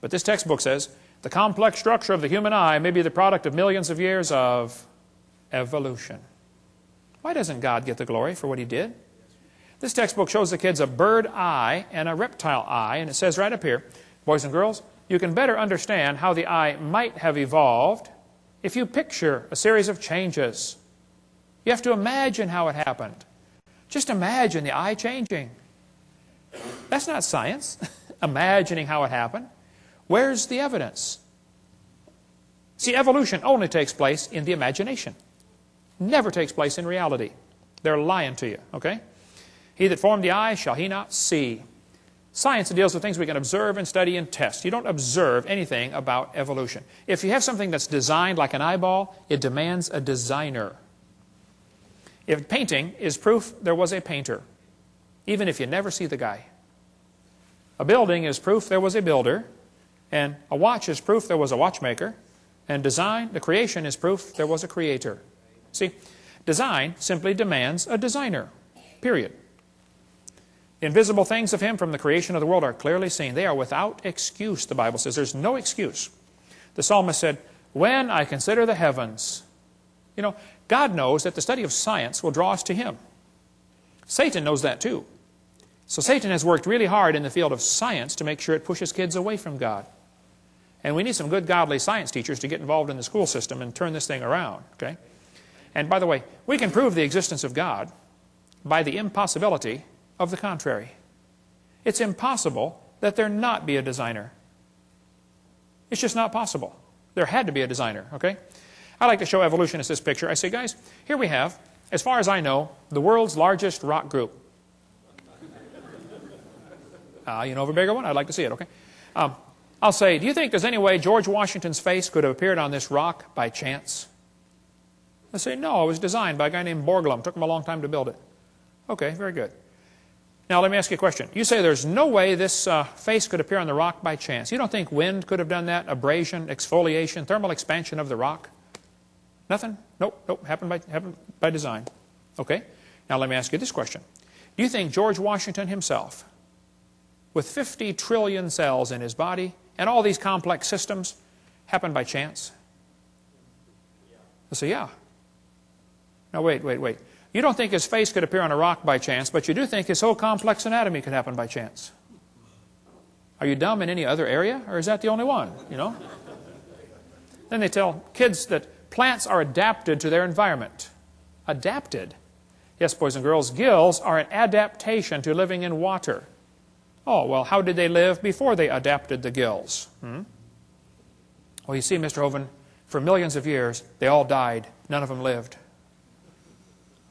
But this textbook says, the complex structure of the human eye may be the product of millions of years of evolution. Why doesn't God get the glory for what he did? This textbook shows the kids a bird eye and a reptile eye, and it says right up here, boys and girls, you can better understand how the eye might have evolved if you picture a series of changes. You have to imagine how it happened. Just imagine the eye changing. That's not science, imagining how it happened. Where's the evidence? See, evolution only takes place in the imagination. Never takes place in reality. They're lying to you, okay? He that formed the eye, shall he not see? Science deals with things we can observe and study and test. You don't observe anything about evolution. If you have something that's designed like an eyeball, it demands a designer. If painting is proof there was a painter, even if you never see the guy. A building is proof there was a builder, and a watch is proof there was a watchmaker, and design, the creation, is proof there was a creator. See, design simply demands a designer, period. The invisible things of Him from the creation of the world are clearly seen. They are without excuse, the Bible says. There's no excuse. The psalmist said, when I consider the heavens. You know, God knows that the study of science will draw us to Him. Satan knows that too. So Satan has worked really hard in the field of science to make sure it pushes kids away from God. And we need some good godly science teachers to get involved in the school system and turn this thing around, okay? And by the way, we can prove the existence of God by the impossibility of the contrary. It's impossible that there not be a designer. It's just not possible. There had to be a designer, okay? I like to show evolutionists this picture. I say, guys, here we have, as far as I know, the world's largest rock group. You know of a bigger one? I'd like to see it, okay? I'll say, do you think there's any way George Washington's face could have appeared on this rock by chance? I say, no, it was designed by a guy named Borglum. It took him a long time to build it. Okay, very good. Now, let me ask you a question. You say there's no way this face could appear on the rock by chance. You don't think wind could have done that? Abrasion, exfoliation, thermal expansion of the rock? Nothing? Nope. Happened by design. Okay. Now, let me ask you this question. Do you think George Washington himself, with 50 trillion cells in his body and all these complex systems, happened by chance? I say, yeah. Now, wait. You don't think his face could appear on a rock by chance, but you do think his whole complex anatomy could happen by chance. Are you dumb in any other area, or is that the only one, you know? Then they tell kids that plants are adapted to their environment. Adapted? Yes, boys and girls, gills are an adaptation to living in water. Oh, well, how did they live before they adapted the gills? Well, you see, Mr. Hovind, for millions of years, they all died. None of them lived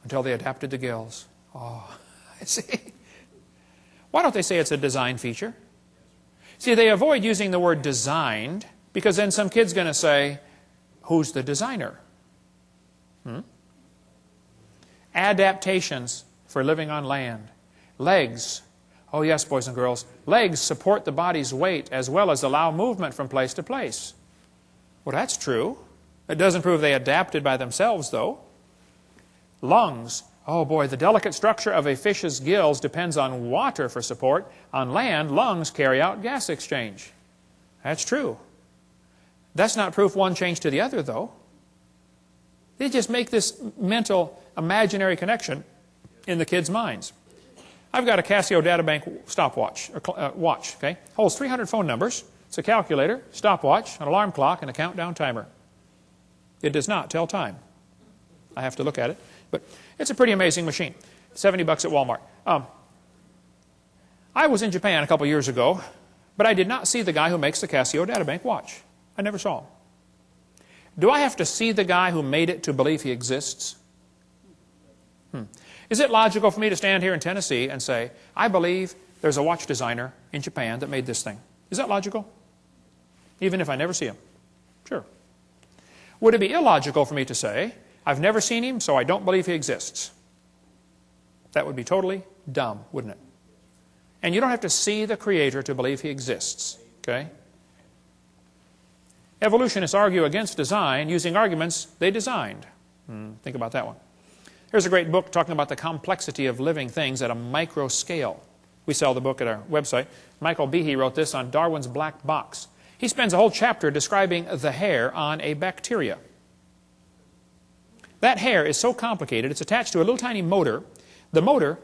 until they adapted the gills. Oh, I see. Why don't they say it's a design feature? See, they avoid using the word designed because then some kid's going to say, who's the designer? Adaptations for living on land. Legs. Oh yes, boys and girls. Legs support the body's weight as well as allow movement from place to place. Well, that's true. It doesn't prove they adapted by themselves, though. Lungs. Oh boy, the delicate structure of a fish's gills depends on water for support. On land, lungs carry out gas exchange. That's true. That's not proof one changed to the other, though. They just make this mental, imaginary connection in the kids' minds. I've got a Casio Databank stopwatch, or watch, okay? Holds 300 phone numbers. It's a calculator, stopwatch, an alarm clock, and a countdown timer. It does not tell time. I have to look at it. But it's a pretty amazing machine. $70 at Walmart. I was in Japan a couple years ago, but I did not see the guy who makes the Casio Databank watch. I never saw him. Do I have to see the guy who made it to believe he exists? Is it logical for me to stand here in Tennessee and say, I believe there's a watch designer in Japan that made this thing? Is that logical? Even if I never see him? Sure. Would it be illogical for me to say, I've never seen him, so I don't believe he exists? That would be totally dumb, wouldn't it? And you don't have to see the Creator to believe he exists, okay? Evolutionists argue against design using arguments they designed. Think about that one. Here's a great book talking about the complexity of living things at a micro scale. We sell the book at our website. Michael Behe wrote this on Darwin's Black Box. He spends a whole chapter describing the hair on a bacteria. That hair is so complicated, it's attached to a little tiny motor. The motor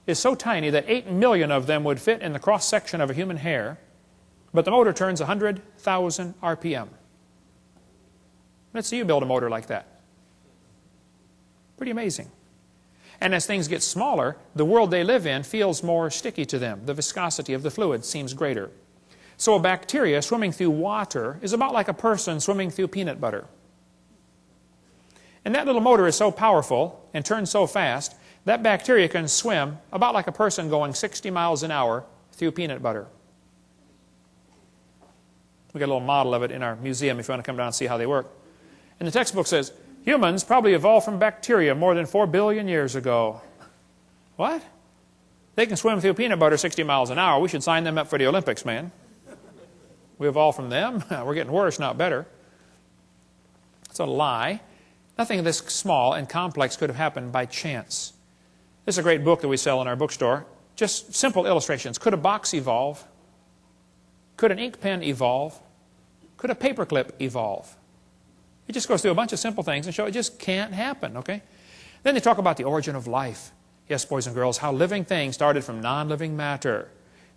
is so tiny that 8 million of them would fit in the cross-section of a human hair, but the motor turns 100,000 RPM. Let's see you build a motor like that. Pretty amazing. And as things get smaller, the world they live in feels more sticky to them. The viscosity of the fluid seems greater. So a bacteria swimming through water is about like a person swimming through peanut butter. And that little motor is so powerful and turns so fast, that bacteria can swim about like a person going 60 miles an hour through peanut butter. We've got a little model of it in our museum if you want to come down and see how they work. And the textbook says, humans probably evolved from bacteria more than 4 billion years ago. What? They can swim through peanut butter 60 miles an hour. We should sign them up for the Olympics, man. We evolved from them. We're getting worse, not better. It's a lie. Nothing this small and complex could have happened by chance. This is a great book that we sell in our bookstore. Just simple illustrations. Could a box evolve? Could an ink pen evolve? Could a paperclip evolve? It just goes through a bunch of simple things and show it just can't happen, okay? Then they talk about the origin of life. Yes, boys and girls, how living things started from non-living matter.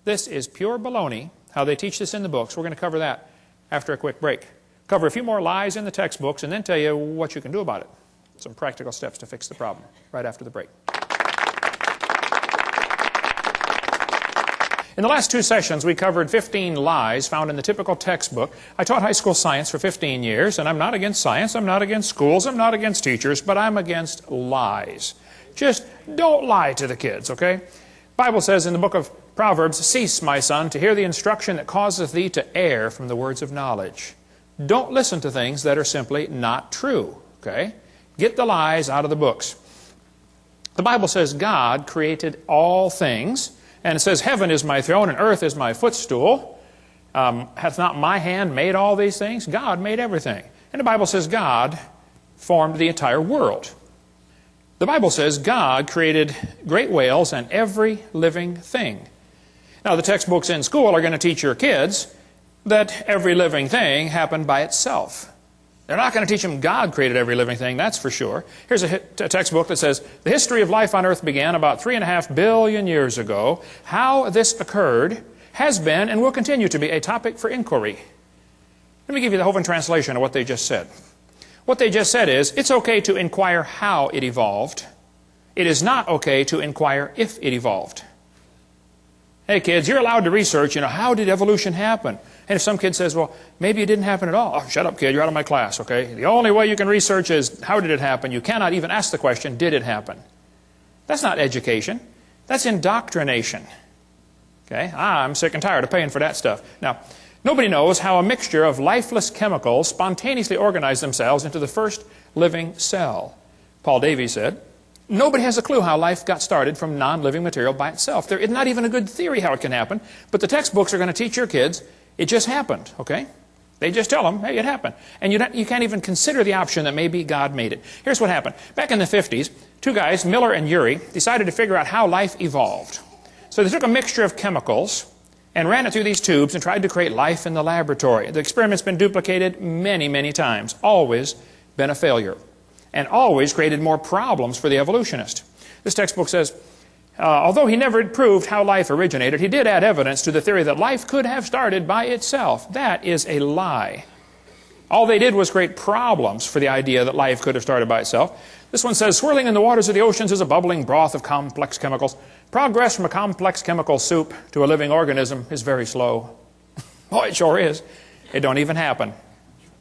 This is pure baloney, how they teach this in the books. We're going to cover that after a quick break. Cover a few more lies in the textbooks and then tell you what you can do about it. Some practical steps to fix the problem right after the break. In the last 2 sessions, we covered 15 lies found in the typical textbook. I taught high school science for 15 years, and I'm not against science, I'm not against schools, I'm not against teachers, but I'm against lies. Just don't lie to the kids, okay? The Bible says in the book of Proverbs, cease, my son, to hear the instruction that causeth thee to err from the words of knowledge. Don't listen to things that are simply not true, okay? Get the lies out of the books. The Bible says God created all things, and it says, heaven is my throne and earth is my footstool. Hath not my hand made all these things? God made everything. And the Bible says God formed the entire world. The Bible says God created great whales and every living thing. Now, the textbooks in school are going to teach your kids that every living thing happened by itself. They're not going to teach them God created every living thing, that's for sure. Here's a textbook that says, the history of life on earth began about 3.5 billion years ago. How this occurred has been and will continue to be a topic for inquiry. Let me give you the Hovind translation of what they just said. What they just said is, it's okay to inquire how it evolved. It is not okay to inquire if it evolved. Hey kids, you're allowed to research, how did evolution happen? And if some kid says, well, maybe it didn't happen at all. Oh, shut up, kid, you're out of my class, okay? The only way you can research is, how did it happen? You cannot even ask the question, did it happen? That's not education. That's indoctrination. Okay? I'm sick and tired of paying for that stuff. Now, nobody knows how a mixture of lifeless chemicals spontaneously organize themselves into the first living cell. Paul Davies said, nobody has a clue how life got started from non-living material by itself. There is not even a good theory how it can happen, but the textbooks are going to teach your kids it just happened, okay? They just tell them, hey, it happened. And you can't even consider the option that maybe God made it. Here's what happened. Back in the 50s, 2 guys, Miller and Urey, decided to figure out how life evolved. So they took a mixture of chemicals and ran it through these tubes and tried to create life in the laboratory. The experiment's been duplicated many, many times. Always been a failure. And always created more problems for the evolutionist. This textbook says, although he never proved how life originated, he did add evidence to the theory that life could have started by itself. That is a lie. All they did was create problems for the idea that life could have started by itself. This one says, swirling in the waters of the oceans is a bubbling broth of complex chemicals. Progress from a complex chemical soup to a living organism is very slow. Boy, it sure is. It don't even happen.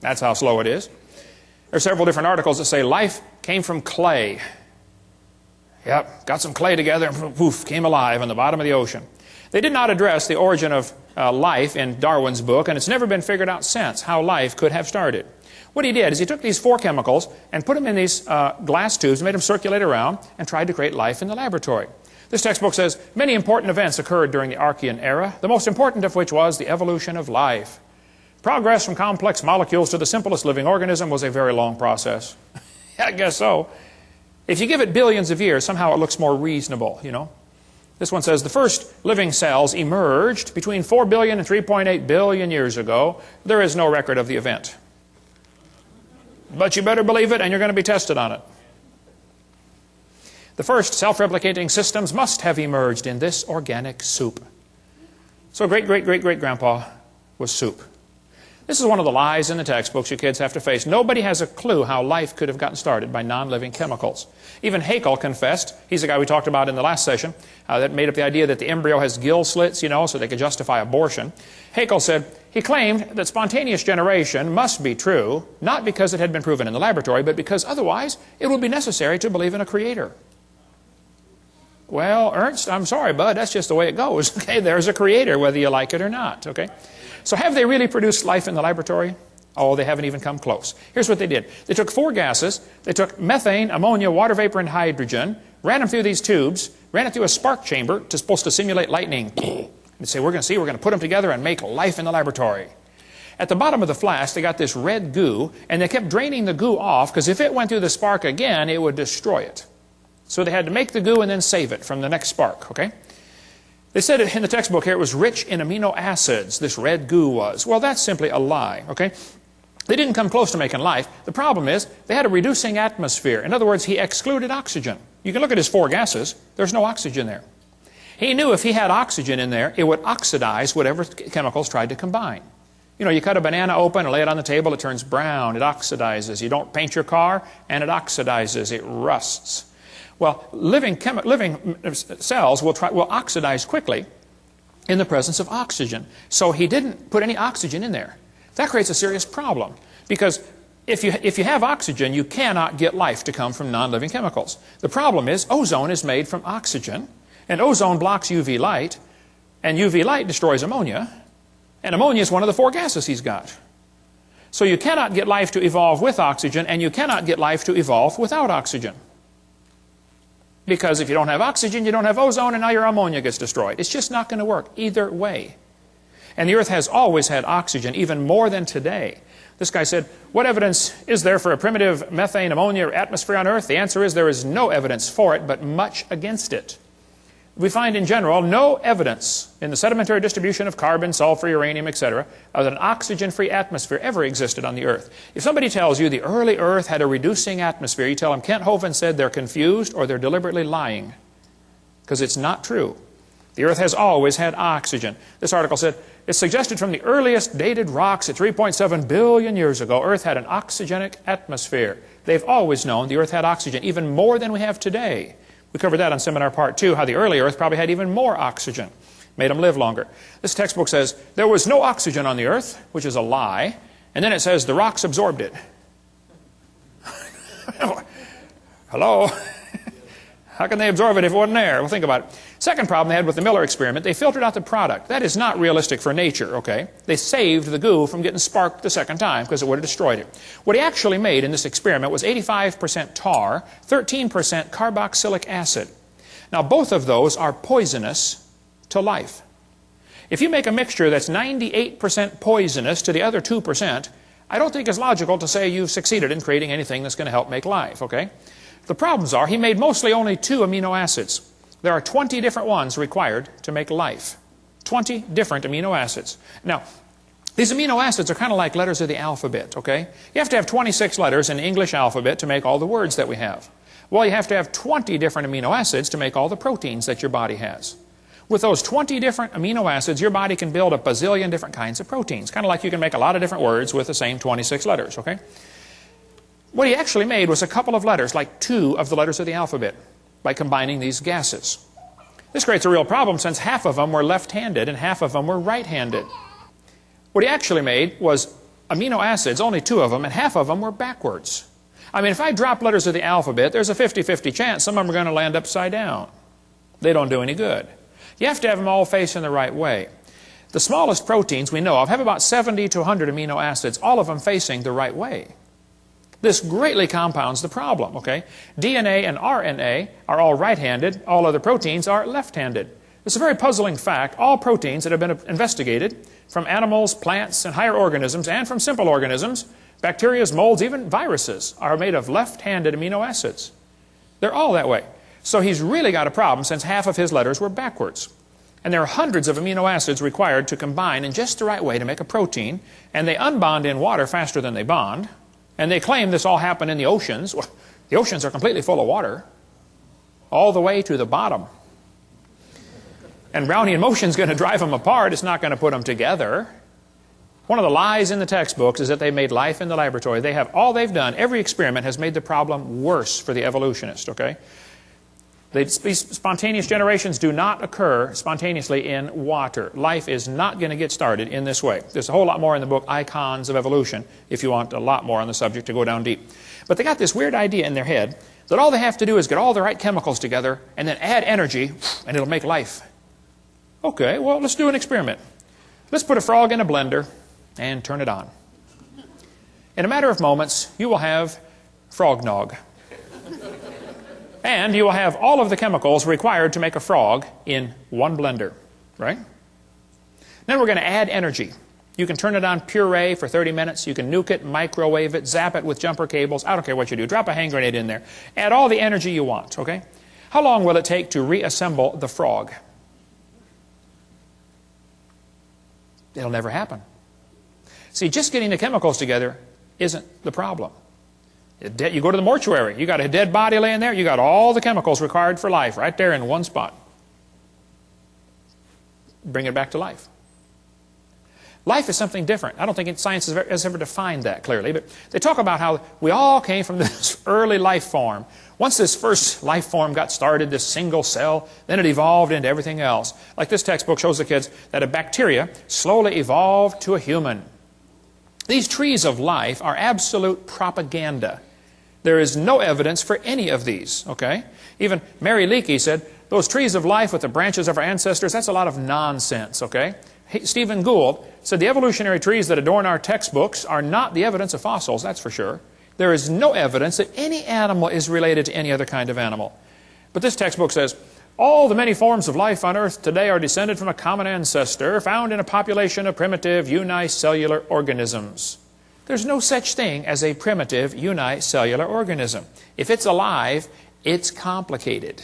That's how slow it is. There are several different articles that say life came from clay. Yep, got some clay together and poof, came alive on the bottom of the ocean. They did not address the origin of life in Darwin's book, and it's never been figured out since how life could have started. What he did is he took these 4 chemicals and put them in these glass tubes, made them circulate around, and tried to create life in the laboratory. This textbook says, many important events occurred during the Archean era, the most important of which was the evolution of life. Progress from complex molecules to the simplest living organism was a very long process. I guess so. If you give it billions of years, somehow it looks more reasonable, This one says, the first living cells emerged between 4 billion and 3.8 billion years ago. There is no record of the event. But you better believe it, and you're going to be tested on it. The first self-replicating systems must have emerged in this organic soup. So great-great-great-great-grandpa was soup. This is one of the lies in the textbooks you kids have to face. Nobody has a clue how life could have gotten started by non-living chemicals. Even Haeckel confessed, he's the guy we talked about in the last session, that made up the idea that the embryo has gill slits, you know, so they could justify abortion. Haeckel said, he claimed that spontaneous generation must be true, not because it had been proven in the laboratory, but because otherwise it would be necessary to believe in a creator. Well, Ernst, I'm sorry, bud, that's just the way it goes. Okay, there's a creator, whether you like it or not, okay? So have they really produced life in the laboratory? Oh, they haven't even come close. Here's what they did. They took 4 gases. They took methane, ammonia, water vapor, and hydrogen, ran them through these tubes, ran it through a spark chamber supposed to simulate lightning. And say, we're going to put them together and make life in the laboratory. At the bottom of the flask, they got this red goo, and they kept draining the goo off, because if it went through the spark again, it would destroy it. So they had to make the goo and then save it from the next spark, okay? They said in the textbook here it was rich in amino acids, this red goo was. Well, that's simply a lie, okay? They didn't come close to making life. The problem is they had a reducing atmosphere. In other words, he excluded oxygen. You can look at his 4 gases. There's no oxygen there. He knew if he had oxygen in there, it would oxidize whatever chemicals tried to combine. You know, you cut a banana open and lay it on the table, it turns brown, it oxidizes. You don't paint your car, and it oxidizes, it rusts. Well, living cells will oxidize quickly in the presence of oxygen. So he didn't put any oxygen in there. That creates a serious problem, because if you have oxygen, you cannot get life to come from non-living chemicals. The problem is ozone is made from oxygen, and ozone blocks UV light, and UV light destroys ammonia, and ammonia is one of the 4 gases he's got. So you cannot get life to evolve with oxygen, and you cannot get life to evolve without oxygen. Because if you don't have oxygen, you don't have ozone, and now your ammonia gets destroyed. It's just not going to work either way. And the Earth has always had oxygen, even more than today. This guy said, what evidence is there for a primitive methane, ammonia atmosphere on Earth? The answer is there is no evidence for it, but much against it. We find in general no evidence in the sedimentary distribution of carbon, sulfur, uranium, etc., that an oxygen-free atmosphere ever existed on the Earth. If somebody tells you the early Earth had a reducing atmosphere, you tell them Kent Hovind said they're confused or they're deliberately lying, because it's not true. The Earth has always had oxygen. This article said, it's suggested from the earliest dated rocks at 3.7 billion years ago, Earth had an oxygenic atmosphere. They've always known the Earth had oxygen, even more than we have today. We covered that on seminar part 2, how the early Earth probably had even more oxygen, made them live longer. This textbook says, there was no oxygen on the Earth, which is a lie, and then it says the rocks absorbed it. Hello? How can they absorb it if it wasn't there? Well, think about it. Second problem they had with the Miller experiment, they filtered out the product. That is not realistic for nature, okay? They saved the goo from getting sparked the second time because it would have destroyed it. What he actually made in this experiment was 85% tar, 13% carboxylic acid. Now, both of those are poisonous to life. If you make a mixture that's 98% poisonous to the other 2%, I don't think it's logical to say you've succeeded in creating anything that's going to help make life, okay? The problems are he made mostly only 2 amino acids. There are 20 different ones required to make life. 20 different amino acids. Now, these amino acids are kind of like letters of the alphabet, okay? You have to have 26 letters in the English alphabet to make all the words that we have. Well, you have to have 20 different amino acids to make all the proteins that your body has. With those 20 different amino acids, your body can build a bazillion different kinds of proteins. Kind of like you can make a lot of different words with the same 26 letters, okay? What he actually made was a couple of letters, like 2 of the letters of the alphabet, by combining these gases. This creates a real problem since half of them were left-handed and half of them were right-handed. What he actually made was amino acids, only 2 of them, and half of them were backwards. I mean, if I drop letters of the alphabet, there's a 50-50 chance some of them are going to land upside down. They don't do any good. You have to have them all facing the right way. The smallest proteins we know of have about 70 to 100 amino acids, all of them facing the right way. This greatly compounds the problem, okay? DNA and RNA are all right-handed. All other proteins are left-handed. It's a very puzzling fact. All proteins that have been investigated from animals, plants, and higher organisms, and from simple organisms, bacteria, molds, even viruses, are made of left-handed amino acids. They're all that way. So he's really got a problem since half of his letters were backwards. And there are hundreds of amino acids required to combine in just the right way to make a protein, and they unbond in water faster than they bond. And they claim this all happened in the oceans. Well, the oceans are completely full of water, all the way to the bottom. And Brownian motion is going to drive them apart. It's not going to put them together. One of the lies in the textbooks is that they made life in the laboratory. They have all they've done, every experiment has made the problem worse for the evolutionist, okay? These spontaneous generations do not occur spontaneously in water. Life is not going to get started in this way. There's a whole lot more in the book, Icons of Evolution, if you want a lot more on the subject to go down deep. But they got this weird idea in their head that all they have to do is get all the right chemicals together and then add energy, and it'll make life. Okay, well, let's do an experiment. Let's put a frog in a blender and turn it on. In a matter of moments, you will have frog nog. And you will have all of the chemicals required to make a frog in one blender, right? Then we're going to add energy. You can turn it on puree for 30 minutes. You can nuke it, microwave it, zap it with jumper cables. I don't care what you do. Drop a hand grenade in there. Add all the energy you want, okay? How long will it take to reassemble the frog? It'll never happen. See, just getting the chemicals together isn't the problem. You go to the mortuary, you got a dead body laying there, you got all the chemicals required for life right there in one spot. Bring it back to life. Life is something different. I don't think science has ever defined that clearly, but they talk about how we all came from this early life form. Once this first life form got started, this single cell, then it evolved into everything else. Like this textbook shows the kids that a bacteria slowly evolved to a human. These trees of life are absolute propaganda. There is no evidence for any of these, okay? Even Mary Leakey said, those trees of life with the branches of our ancestors, that's a lot of nonsense, okay? Stephen Gould said the evolutionary trees that adorn our textbooks are not the evidence of fossils, that's for sure. There is no evidence that any animal is related to any other kind of animal. But this textbook says, all the many forms of life on Earth today are descended from a common ancestor found in a population of primitive unicellular organisms. There's no such thing as a primitive unicellular organism. If it's alive, it's complicated.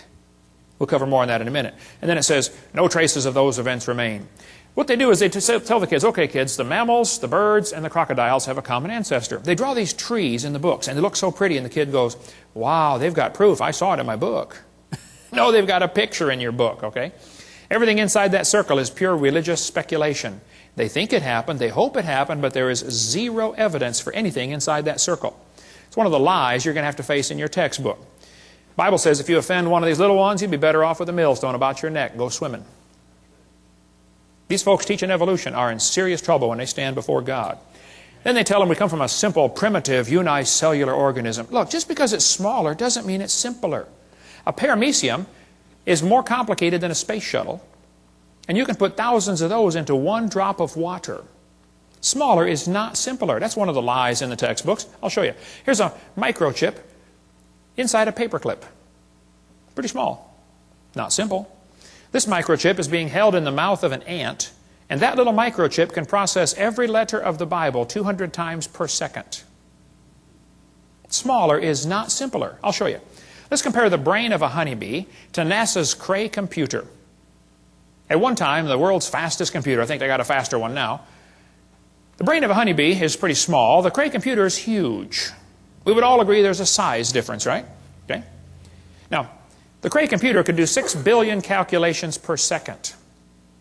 We'll cover more on that in a minute. And then it says, no traces of those events remain. What they do is they tell the kids, okay kids, the mammals, the birds, and the crocodiles have a common ancestor. They draw these trees in the books, and they look so pretty, and the kid goes, wow, they've got proof. I saw it in my book. No, they've got a picture in your book, okay? Everything inside that circle is pure religious speculation. They think it happened, they hope it happened, but there is zero evidence for anything inside that circle. It's one of the lies you're going to have to face in your textbook. The Bible says if you offend one of these little ones, you'd be better off with a millstone about your neck. Go swimming. These folks teaching evolution are in serious trouble when they stand before God. Then they tell them we come from a simple, primitive, unicellular organism. Look, just because it's smaller doesn't mean it's simpler. A paramecium is more complicated than a space shuttle, and you can put thousands of those into one drop of water. Smaller is not simpler. That's one of the lies in the textbooks. I'll show you. Here's a microchip inside a paperclip. Pretty small. Not simple. This microchip is being held in the mouth of an ant, and that little microchip can process every letter of the Bible 200 times per second. Smaller is not simpler. I'll show you. Let's compare the brain of a honeybee to NASA's Cray computer. At one time, the world's fastest computer, I think they got a faster one now. The brain of a honeybee is pretty small. The Cray computer is huge. We would all agree there's a size difference, right? Okay. Now, the Cray computer could do 6 billion calculations per second.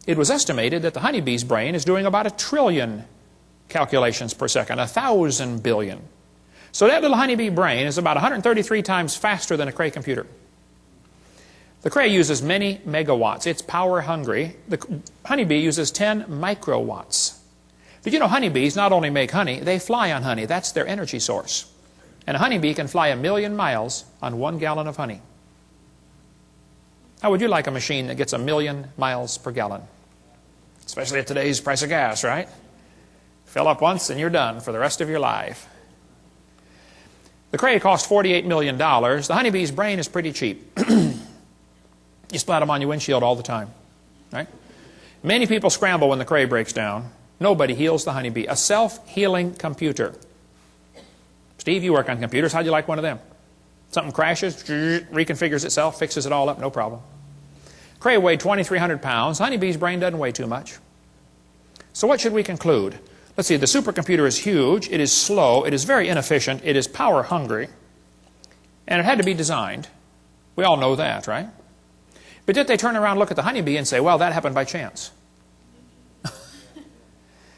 It was estimated that the honeybee's brain is doing about 1 trillion calculations per second, 1,000 billion. So that little honeybee brain is about 133 times faster than a Cray computer. The Cray uses many megawatts. It's power hungry. The honeybee uses 10 microwatts. But you know, honeybees not only make honey, they fly on honey. That's their energy source. And a honeybee can fly 1,000,000 miles on 1 gallon of honey. How would you like a machine that gets 1,000,000 miles per gallon? Especially at today's price of gas, right? Fill up once and you're done for the rest of your life. The Cray cost $48 million. The honeybee's brain is pretty cheap. You splat them on your windshield all the time, right? Many people scramble when the Cray breaks down. Nobody heals the honeybee. A self-healing computer. Steve, you work on computers. How'd you like one of them? Something crashes, reconfigures itself, fixes it all up, no problem. Cray weighed 2,300 pounds. Honeybee's brain doesn't weigh too much. So what should we conclude? Let's see, the supercomputer is huge, it is slow, it is very inefficient, it is power hungry, and it had to be designed. We all know that, right? But did they turn around and look at the honeybee and say, well, that happened by chance?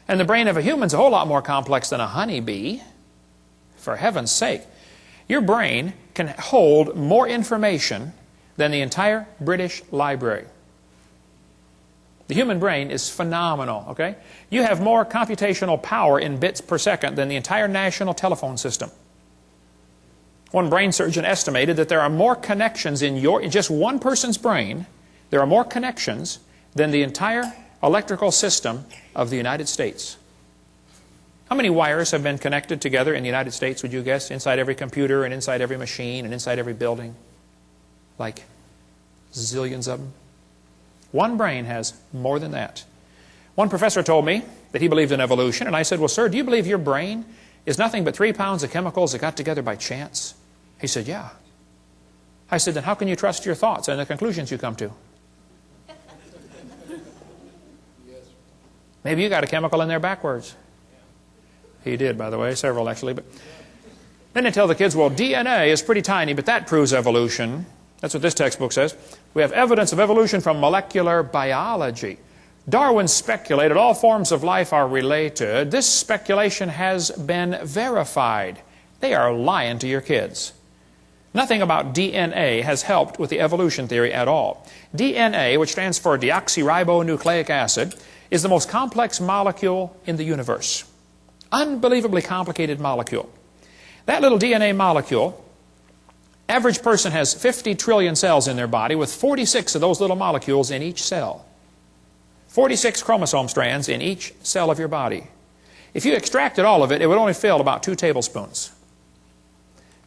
And the brain of a human is a whole lot more complex than a honeybee. For heaven's sake. Your brain can hold more information than the entire British Library. The human brain is phenomenal, okay? You have more computational power in bits per second than the entire national telephone system. One brain surgeon estimated that there are more connections in just one person's brain, there are more connections than the entire electrical system of the United States. How many wires have been connected together in the United States, would you guess? Inside every computer and inside every machine and inside every building? Like zillions of them. One brain has more than that. One professor told me that he believed in evolution, and I said, well, sir, do you believe your brain is nothing but 3 pounds of chemicals that got together by chance? He said, yeah. I said, then how can you trust your thoughts and the conclusions you come to? Maybe you got a chemical in there backwards. He did, by the way, several actually. But then they tell the kids, well, DNA is pretty tiny, but that proves evolution. That's what this textbook says. We have evidence of evolution from molecular biology. Darwin speculated all forms of life are related. This speculation has been verified. They are lying to your kids. Nothing about DNA has helped with the evolution theory at all. DNA, which stands for deoxyribonucleic acid, is the most complex molecule in the universe. Unbelievably complicated molecule. That little DNA molecule, average person has 50 trillion cells in their body with 46 of those little molecules in each cell. 46 chromosome strands in each cell of your body. If you extracted all of it, it would only fill about 2 tablespoons.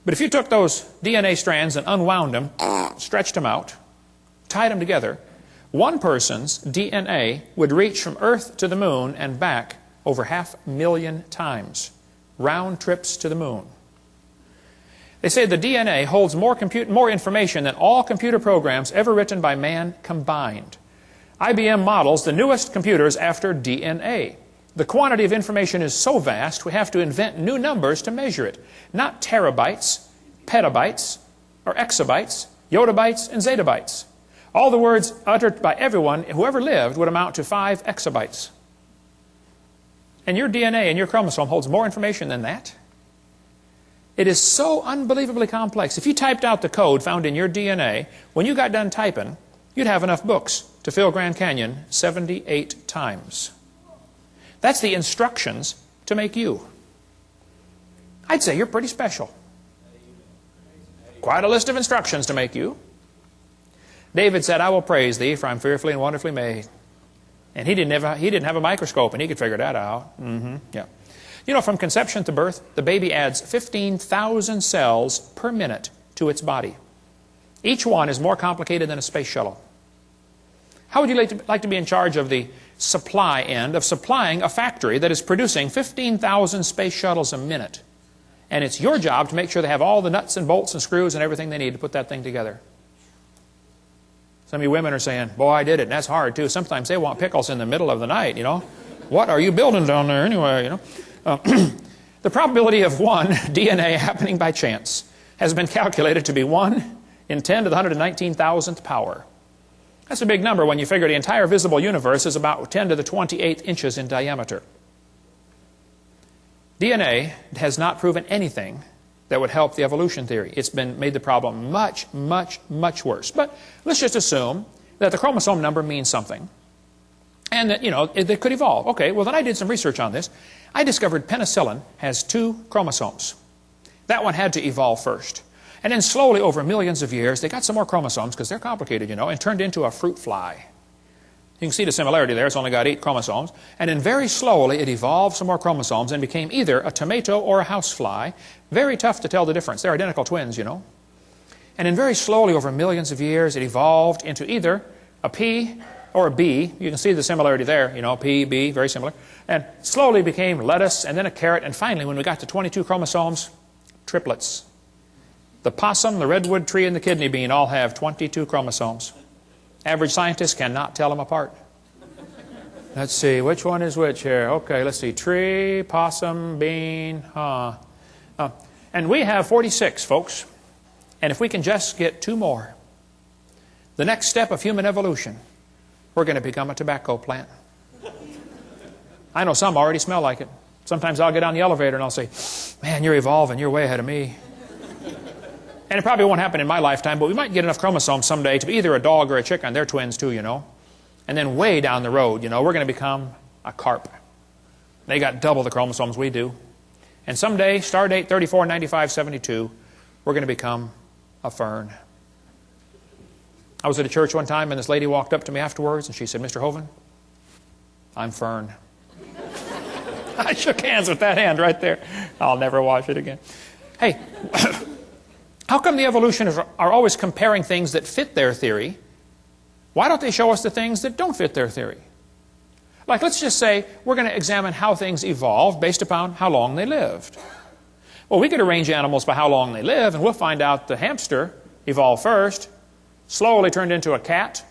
But if you took those DNA strands and unwound them, stretched them out, tied them together, one person's DNA would reach from Earth to the moon and back over 500,000 times. Round trips to the moon. They say the DNA holds more information than all computer programs ever written by man combined. IBM models the newest computers after DNA. The quantity of information is so vast, we have to invent new numbers to measure it. Not terabytes, petabytes, or exabytes, yottabytes, and zettabytes. All the words uttered by everyone who ever lived would amount to 5 exabytes. And your DNA and your chromosome holds more information than that. It is so unbelievably complex. If you typed out the code found in your DNA, when you got done typing, you'd have enough books to fill Grand Canyon 78 times. That's the instructions to make you. I'd say you're pretty special. Quite a list of instructions to make you. David said, I will praise thee, for I'm fearfully and wonderfully made. And he didn't have a microscope, and he could figure that out. Yeah. You know, from conception to birth, the baby adds 15,000 cells per minute to its body. Each one is more complicated than a space shuttle. How would you like to be in charge of the supply end of supplying a factory that is producing 15,000 space shuttles a minute? And it's your job to make sure they have all the nuts and bolts and screws and everything they need to put that thing together. Some of you women are saying, boy, I did it, and that's hard too. Sometimes they want pickles in the middle of the night, you know. What are you building down there anyway, you know? The probability of one DNA happening by chance has been calculated to be 1 in 10 to the 119,000th power. That's a big number when you figure the entire visible universe is about 10 to the 28th inches in diameter. DNA has not proven anything that would help the evolution theory. It's been made the problem much, much, much worse. But let's just assume that the chromosome number means something. And that, you know, it could evolve. Okay, well then I did some research on this. I discovered penicillin has 2 chromosomes. That one had to evolve first. And then slowly over millions of years, they got some more chromosomes, because they're complicated, you know, and turned into a fruit fly. You can see the similarity there. It's only got 8 chromosomes. And then very slowly it evolved some more chromosomes and became either a tomato or a housefly. Very tough to tell the difference. They're identical twins, you know. And then very slowly over millions of years it evolved into either a pea or a bee. You can see the similarity there, you know, pea, bee, very similar. And slowly became lettuce and then a carrot. And finally, when we got to 22 chromosomes, triplets. The possum, the redwood tree, and the kidney bean all have 22 chromosomes. Average scientists cannot tell them apart. Let's see, which one is which here? Okay, let's see, tree, possum, bean, and we have 46, folks. And if we can just get 2 more, the next step of human evolution, we're going to become a tobacco plant. I know some already smell like it. Sometimes I'll get on the elevator and I'll say, man, you're evolving, you're way ahead of me. And it probably won't happen in my lifetime, but we might get enough chromosomes someday to be either a dog or a chicken. They're twins too, you know. And then way down the road, you know, we're going to become a carp. They got double the chromosomes we do. And someday, star date 349572, we're going to become a fern. I was at a church one time, and this lady walked up to me afterwards, and she said, Mr. Hovind, I'm fern. I shook hands with that hand right there. I'll never wash it again. Hey, how come the evolutionists are always comparing things that fit their theory? Why don't they show us the things that don't fit their theory? Like, let's just say we're going to examine how things evolved based upon how long they lived. Well, we could arrange animals by how long they live, and we'll find out the hamster evolved first, slowly turned into a cat,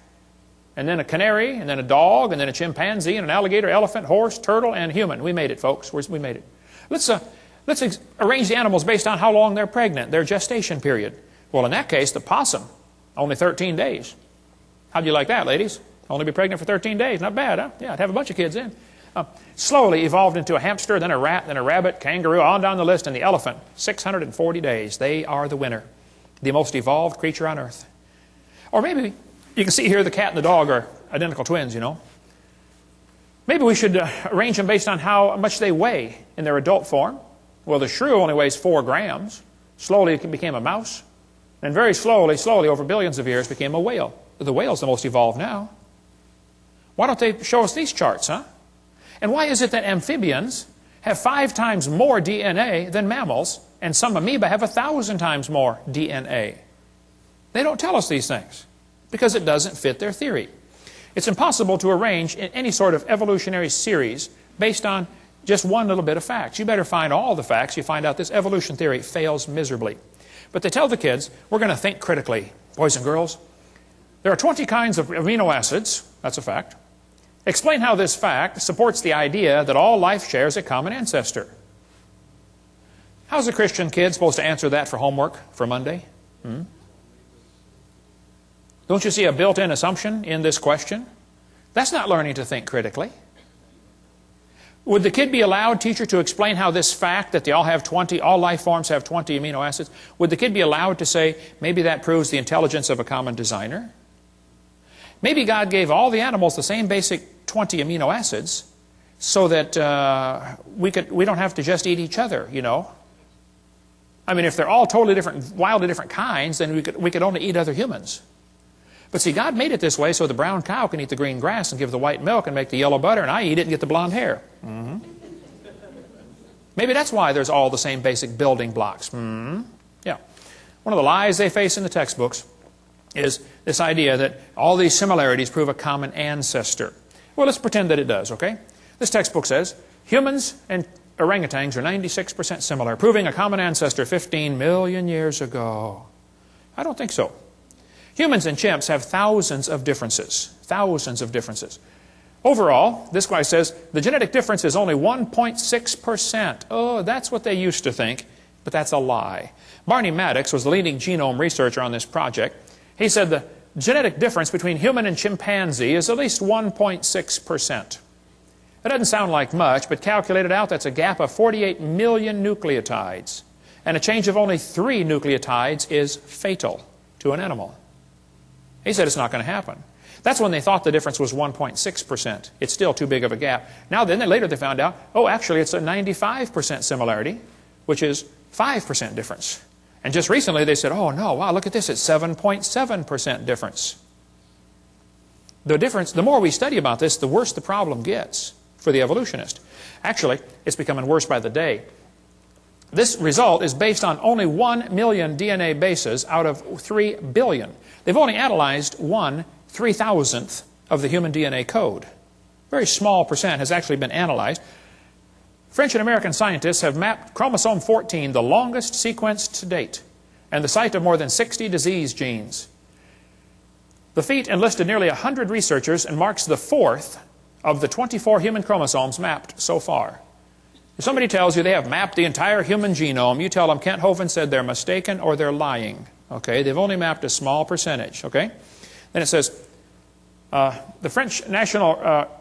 and then a canary, and then a dog, and then a chimpanzee, and an alligator, elephant, horse, turtle, and human. We made it, folks. We made it. Let's arrange the animals based on how long they're pregnant, their gestation period. Well, in that case, the possum, only 13 days. How'd you like that, ladies? Only be pregnant for 13 days. Not bad, huh? Yeah, I'd have a bunch of kids in. Slowly evolved into a hamster, then a rat, then a rabbit, kangaroo, on down the list, and the elephant. 640 days. They are the winner. The most evolved creature on earth. Or maybe, you can see here the cat and the dog are identical twins, you know. Maybe we should arrange them based on how much they weigh in their adult form. Well, the shrew only weighs 4 grams. Slowly it became a mouse. And very slowly, over billions of years, became a whale. The whale's the most evolved now. Why don't they show us these charts, huh? And why is it that amphibians have 5 times more DNA than mammals, and some amoeba have 1,000 times more DNA? They don't tell us these things because it doesn't fit their theory. It's impossible to arrange in any sort of evolutionary series based on just one little bit of facts. You better find all the facts. You find out this evolution theory fails miserably. But they tell the kids, we're going to think critically. Boys and girls, there are 20 kinds of amino acids. That's a fact. Explain how this fact supports the idea that all life shares a common ancestor. How's a Christian kid supposed to answer that for homework for Monday? Don't you see a built-in assumption in this question? That's not learning to think critically. Would the kid be allowed, teacher, to explain how this fact that all life forms have 20 amino acids, would the kid be allowed to say, maybe that proves the intelligence of a common designer? Maybe God gave all the animals the same basic 20 amino acids so that we don't have to just eat each other, you know. I mean, if they're all totally different, wildly different kinds, then we could only eat other humans. But see, God made it this way so the brown cow can eat the green grass and give the white milk and make the yellow butter, and I eat it and get the blonde hair. Maybe that's why there's all the same basic building blocks. Yeah. One of the lies they face in the textbooks is this idea that all these similarities prove a common ancestor. Well, let's pretend that it does, okay? This textbook says humans and orangutans are 96% similar, proving a common ancestor 15 million years ago. I don't think so. Humans and chimps have thousands of differences. Thousands of differences. Overall, this guy says, the genetic difference is only 1.6%. Oh, that's what they used to think, but that's a lie. Barney Maddox was the leading genome researcher on this project. He said the genetic difference between human and chimpanzee is at least 1.6%. That doesn't sound like much, but calculated out, that's a gap of 48 million nucleotides. And a change of only 3 nucleotides is fatal to an animal. He said it's not going to happen. That's when they thought the difference was 1.6%. It's still too big of a gap. Now then, later they found out, oh, actually it's a 95% similarity, which is 5% difference. And just recently they said, oh no, wow, look at this, it's 7.7% difference. The more we study about this, the worse the problem gets for the evolutionist. Actually, it's becoming worse by the day. This result is based on only 1 million DNA bases out of 3 billion. They've only analyzed 1/3000th of the human DNA code. A very small percent has actually been analyzed. French and American scientists have mapped chromosome 14, the longest sequence to date, and the site of more than 60 disease genes. The feat enlisted nearly 100 researchers and marks the 4th of the 24 human chromosomes mapped so far. If somebody tells you they have mapped the entire human genome, you tell them Kent Hovind said they're mistaken or they're lying. Okay, they've only mapped a small percentage. Okay, then it says The French National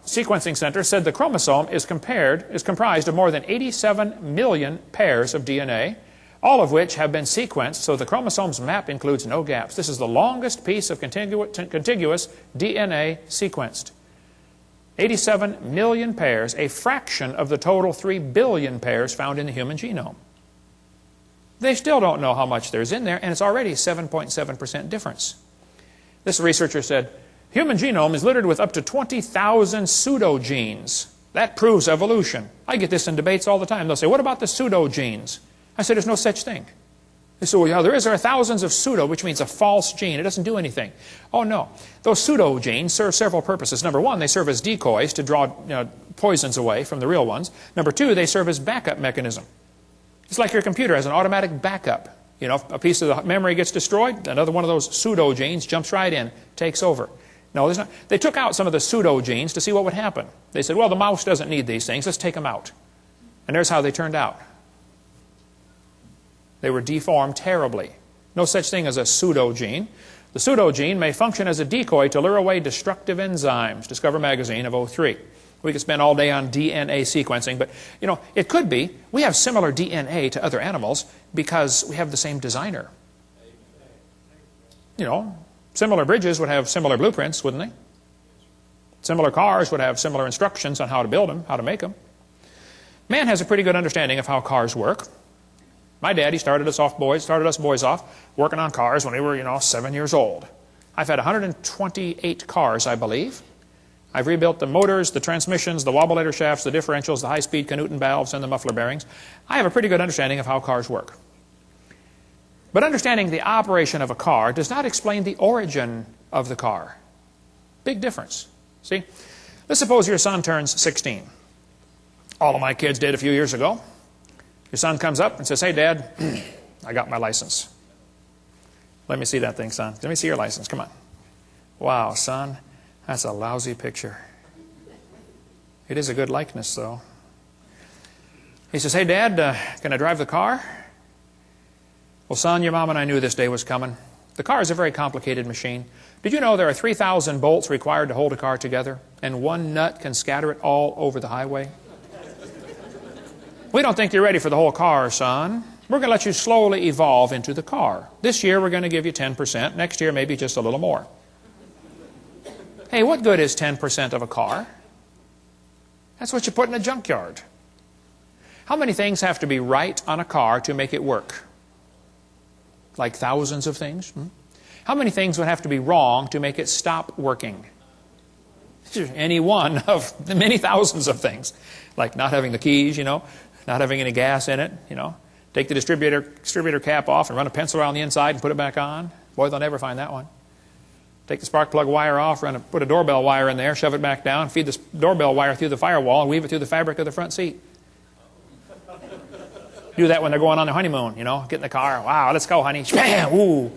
Sequencing Center said the chromosome is comprised of more than 87 million pairs of DNA, all of which have been sequenced, so the chromosome's map includes no gaps. This is the longest piece of contiguous DNA sequenced. 87 million pairs, a fraction of the total 3 billion pairs found in the human genome. They still don't know how much there's in there, and it's already 7.7% difference. This researcher said, human genome is littered with up to 20,000 pseudogenes. That proves evolution. I get this in debates all the time. They'll say, what about the pseudogenes? I said, there's no such thing. They say, well, yeah, there are thousands of pseudo, which means a false gene. It doesn't do anything. Oh, no. Those pseudogenes serve several purposes. Number one, they serve as decoys to draw poisons away from the real ones. Number two, they serve as backup mechanism. It's like your computer has an automatic backup. You know, if a piece of the memory gets destroyed, another one of those pseudogenes jumps right in, takes over. No, there's not. They took out some of the pseudogenes to see what would happen. They said, well, the mouse doesn't need these things. Let's take them out. And there's how they turned out. They were deformed terribly. No such thing as a pseudogene. The pseudogene may function as a decoy to lure away destructive enzymes. Discover Magazine of '03. We could spend all day on DNA sequencing, but you know, it could be. We have similar DNA to other animals because we have the same designer. You know, similar bridges would have similar blueprints, wouldn't they? Similar cars would have similar instructions on how to build them, how to make them. Man has a pretty good understanding of how cars work. My daddy started us boys off working on cars when we were, 7 years old. I've had 128 cars, I believe. I've rebuilt the motors, the transmissions, the wobbleator shafts, the differentials, the high-speed Canuten valves, and the muffler bearings. I have a pretty good understanding of how cars work. But understanding the operation of a car does not explain the origin of the car. Big difference. See? Let's suppose your son turns 16. All of my kids did a few years ago. Your son comes up and says, hey, Dad, I got my license. Let me see that thing, son. Let me see your license. Come on. Wow, son, that's a lousy picture. It is a good likeness, though. He says, hey, Dad, can I drive the car? Well, son, your mom and I knew this day was coming. The car is a very complicated machine. Did you know there are 3,000 bolts required to hold a car together, and one nut can scatter it all over the highway? We don't think you're ready for the whole car, son. We're going to let you slowly evolve into the car. This year we're going to give you 10%. Next year maybe just a little more. Hey, what good is 10% of a car? That's what you put in a junkyard. How many things have to be right on a car to make it work? Like thousands of things? How many things would have to be wrong to make it stop working? Any one of the many thousands of things. Like not having the keys, not having any gas in it, Take the distributor cap off and run a pencil around the inside and put it back on. Boy, they'll never find that one. Take the spark plug wire off, put a doorbell wire in there, shove it back down, feed the doorbell wire through the firewall, and weave it through the fabric of the front seat. Do that when they're going on their honeymoon, Get in the car. Wow, let's go, honey. Bam! Ooh.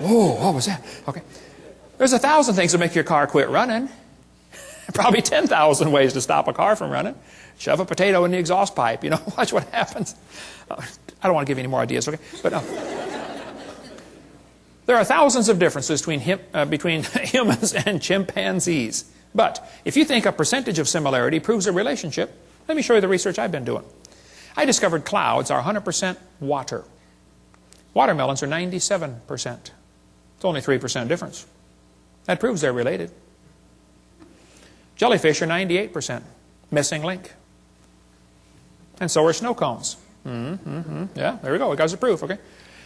Ooh, what was that? Okay. There's 1,000 things that make your car quit running. Probably 10,000 ways to stop a car from running. Shove a potato in the exhaust pipe. Watch what happens. I don't want to give you any more ideas, okay? But there are thousands of differences between humans and chimpanzees. But if you think a percentage of similarity proves a relationship, let me show you the research I've been doing. I discovered clouds are 100% water. Watermelons are 97%. It's only 3% difference. That proves they're related. Jellyfish are 98%. Missing link. And so are snow cones. Yeah, there we go. We got the proof, okay?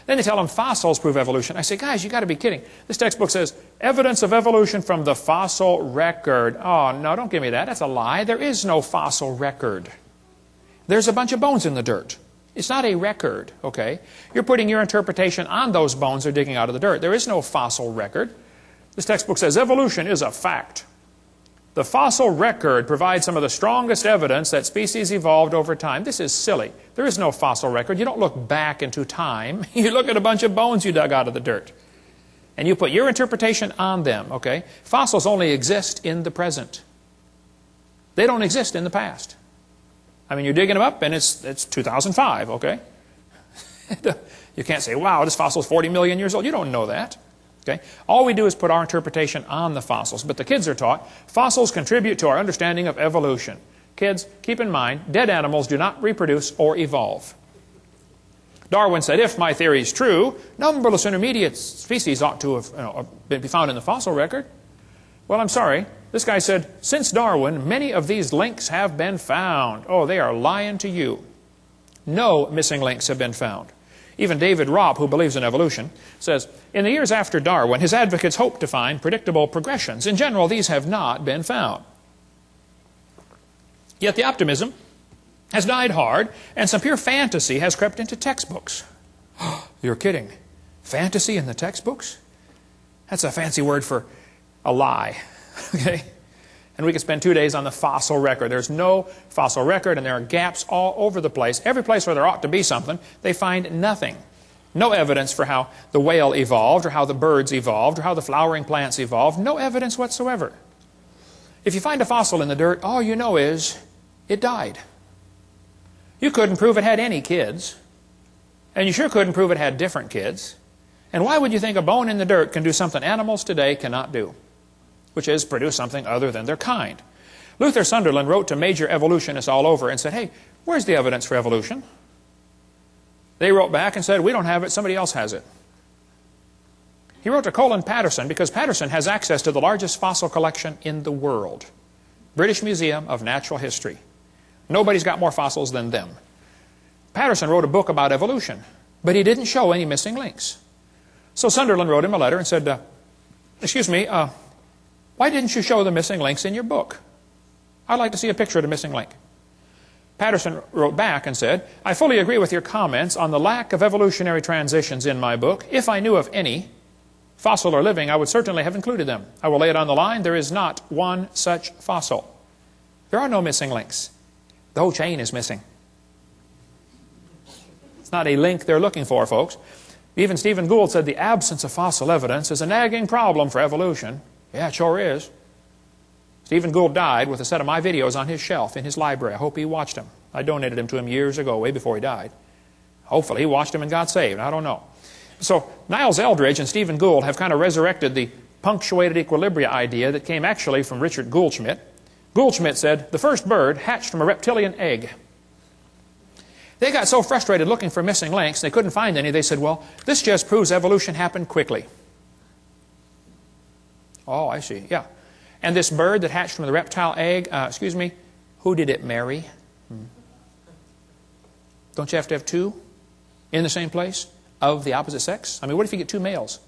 Then they tell them fossils prove evolution. I say, guys, you got to be kidding. This textbook says, evidence of evolution from the fossil record. Oh, no, don't give me that. That's a lie. There is no fossil record. There's a bunch of bones in the dirt. It's not a record, okay? You're putting your interpretation on those bones they're digging out of the dirt. There is no fossil record. This textbook says evolution is a fact. The fossil record provides some of the strongest evidence that species evolved over time. This is silly. There is no fossil record. You don't look back into time. You look at a bunch of bones you dug out of the dirt. And you put your interpretation on them, okay? Fossils only exist in the present. They don't exist in the past. I mean, you're digging them up and it's 2005, okay? You can't say, wow, this fossil is 40 million years old. You don't know that. Okay? All we do is put our interpretation on the fossils. But the kids are taught fossils contribute to our understanding of evolution. Kids, keep in mind, dead animals do not reproduce or evolve. Darwin said, if my theory is true, numberless intermediate species ought to have been found in the fossil record. Well, I'm sorry. This guy said, since Darwin, many of these links have been found. Oh, they are lying to you. No missing links have been found. Even David Ropp, who believes in evolution, says, in the years after Darwin, his advocates hoped to find predictable progressions. In general, these have not been found. Yet the optimism has died hard, and some pure fantasy has crept into textbooks. You're kidding. Fantasy in the textbooks? That's a fancy word for a lie. Okay? And we could spend 2 days on the fossil record. There's no fossil record, and there are gaps all over the place. Every place where there ought to be something, they find nothing. No evidence for how the whale evolved, or how the birds evolved, or how the flowering plants evolved. No evidence whatsoever. If you find a fossil in the dirt, all you know is it died. You couldn't prove it had any kids. And you sure couldn't prove it had different kids. And why would you think a bone in the dirt can do something animals today cannot do? Which is produce something other than their kind. Luther Sunderland wrote to major evolutionists all over and said, hey, where's the evidence for evolution? They wrote back and said, we don't have it, somebody else has it. He wrote to Colin Patterson because Patterson has access to the largest fossil collection in the world. British Museum of Natural History. Nobody's got more fossils than them. Patterson wrote a book about evolution, but he didn't show any missing links. So Sunderland wrote him a letter and said, excuse me, why didn't you show the missing links in your book? I'd like to see a picture of the missing link. Patterson wrote back and said, I fully agree with your comments on the lack of evolutionary transitions in my book. If I knew of any, fossil or living, I would certainly have included them. I will lay it on the line. There is not one such fossil. There are no missing links. The whole chain is missing. It's not a link they're looking for, folks. Even Stephen Gould said the absence of fossil evidence is a nagging problem for evolution. Yeah, it sure is. Stephen Gould died with a set of my videos on his shelf in his library. I hope he watched them. I donated them to him years ago, way before he died. Hopefully he watched them and got saved. I don't know. So Niles Eldridge and Stephen Gould have kind of resurrected the punctuated equilibria idea that came actually from Richard Goldschmidt. Goldschmidt said, the first bird hatched from a reptilian egg. They got so frustrated looking for missing links, they couldn't find any. They said, well, this just proves evolution happened quickly. Oh, I see, yeah. And this bird that hatched from the reptile egg, excuse me, who did it marry? Don't you have to have two in the same place of the opposite sex? I mean, what if you get two males?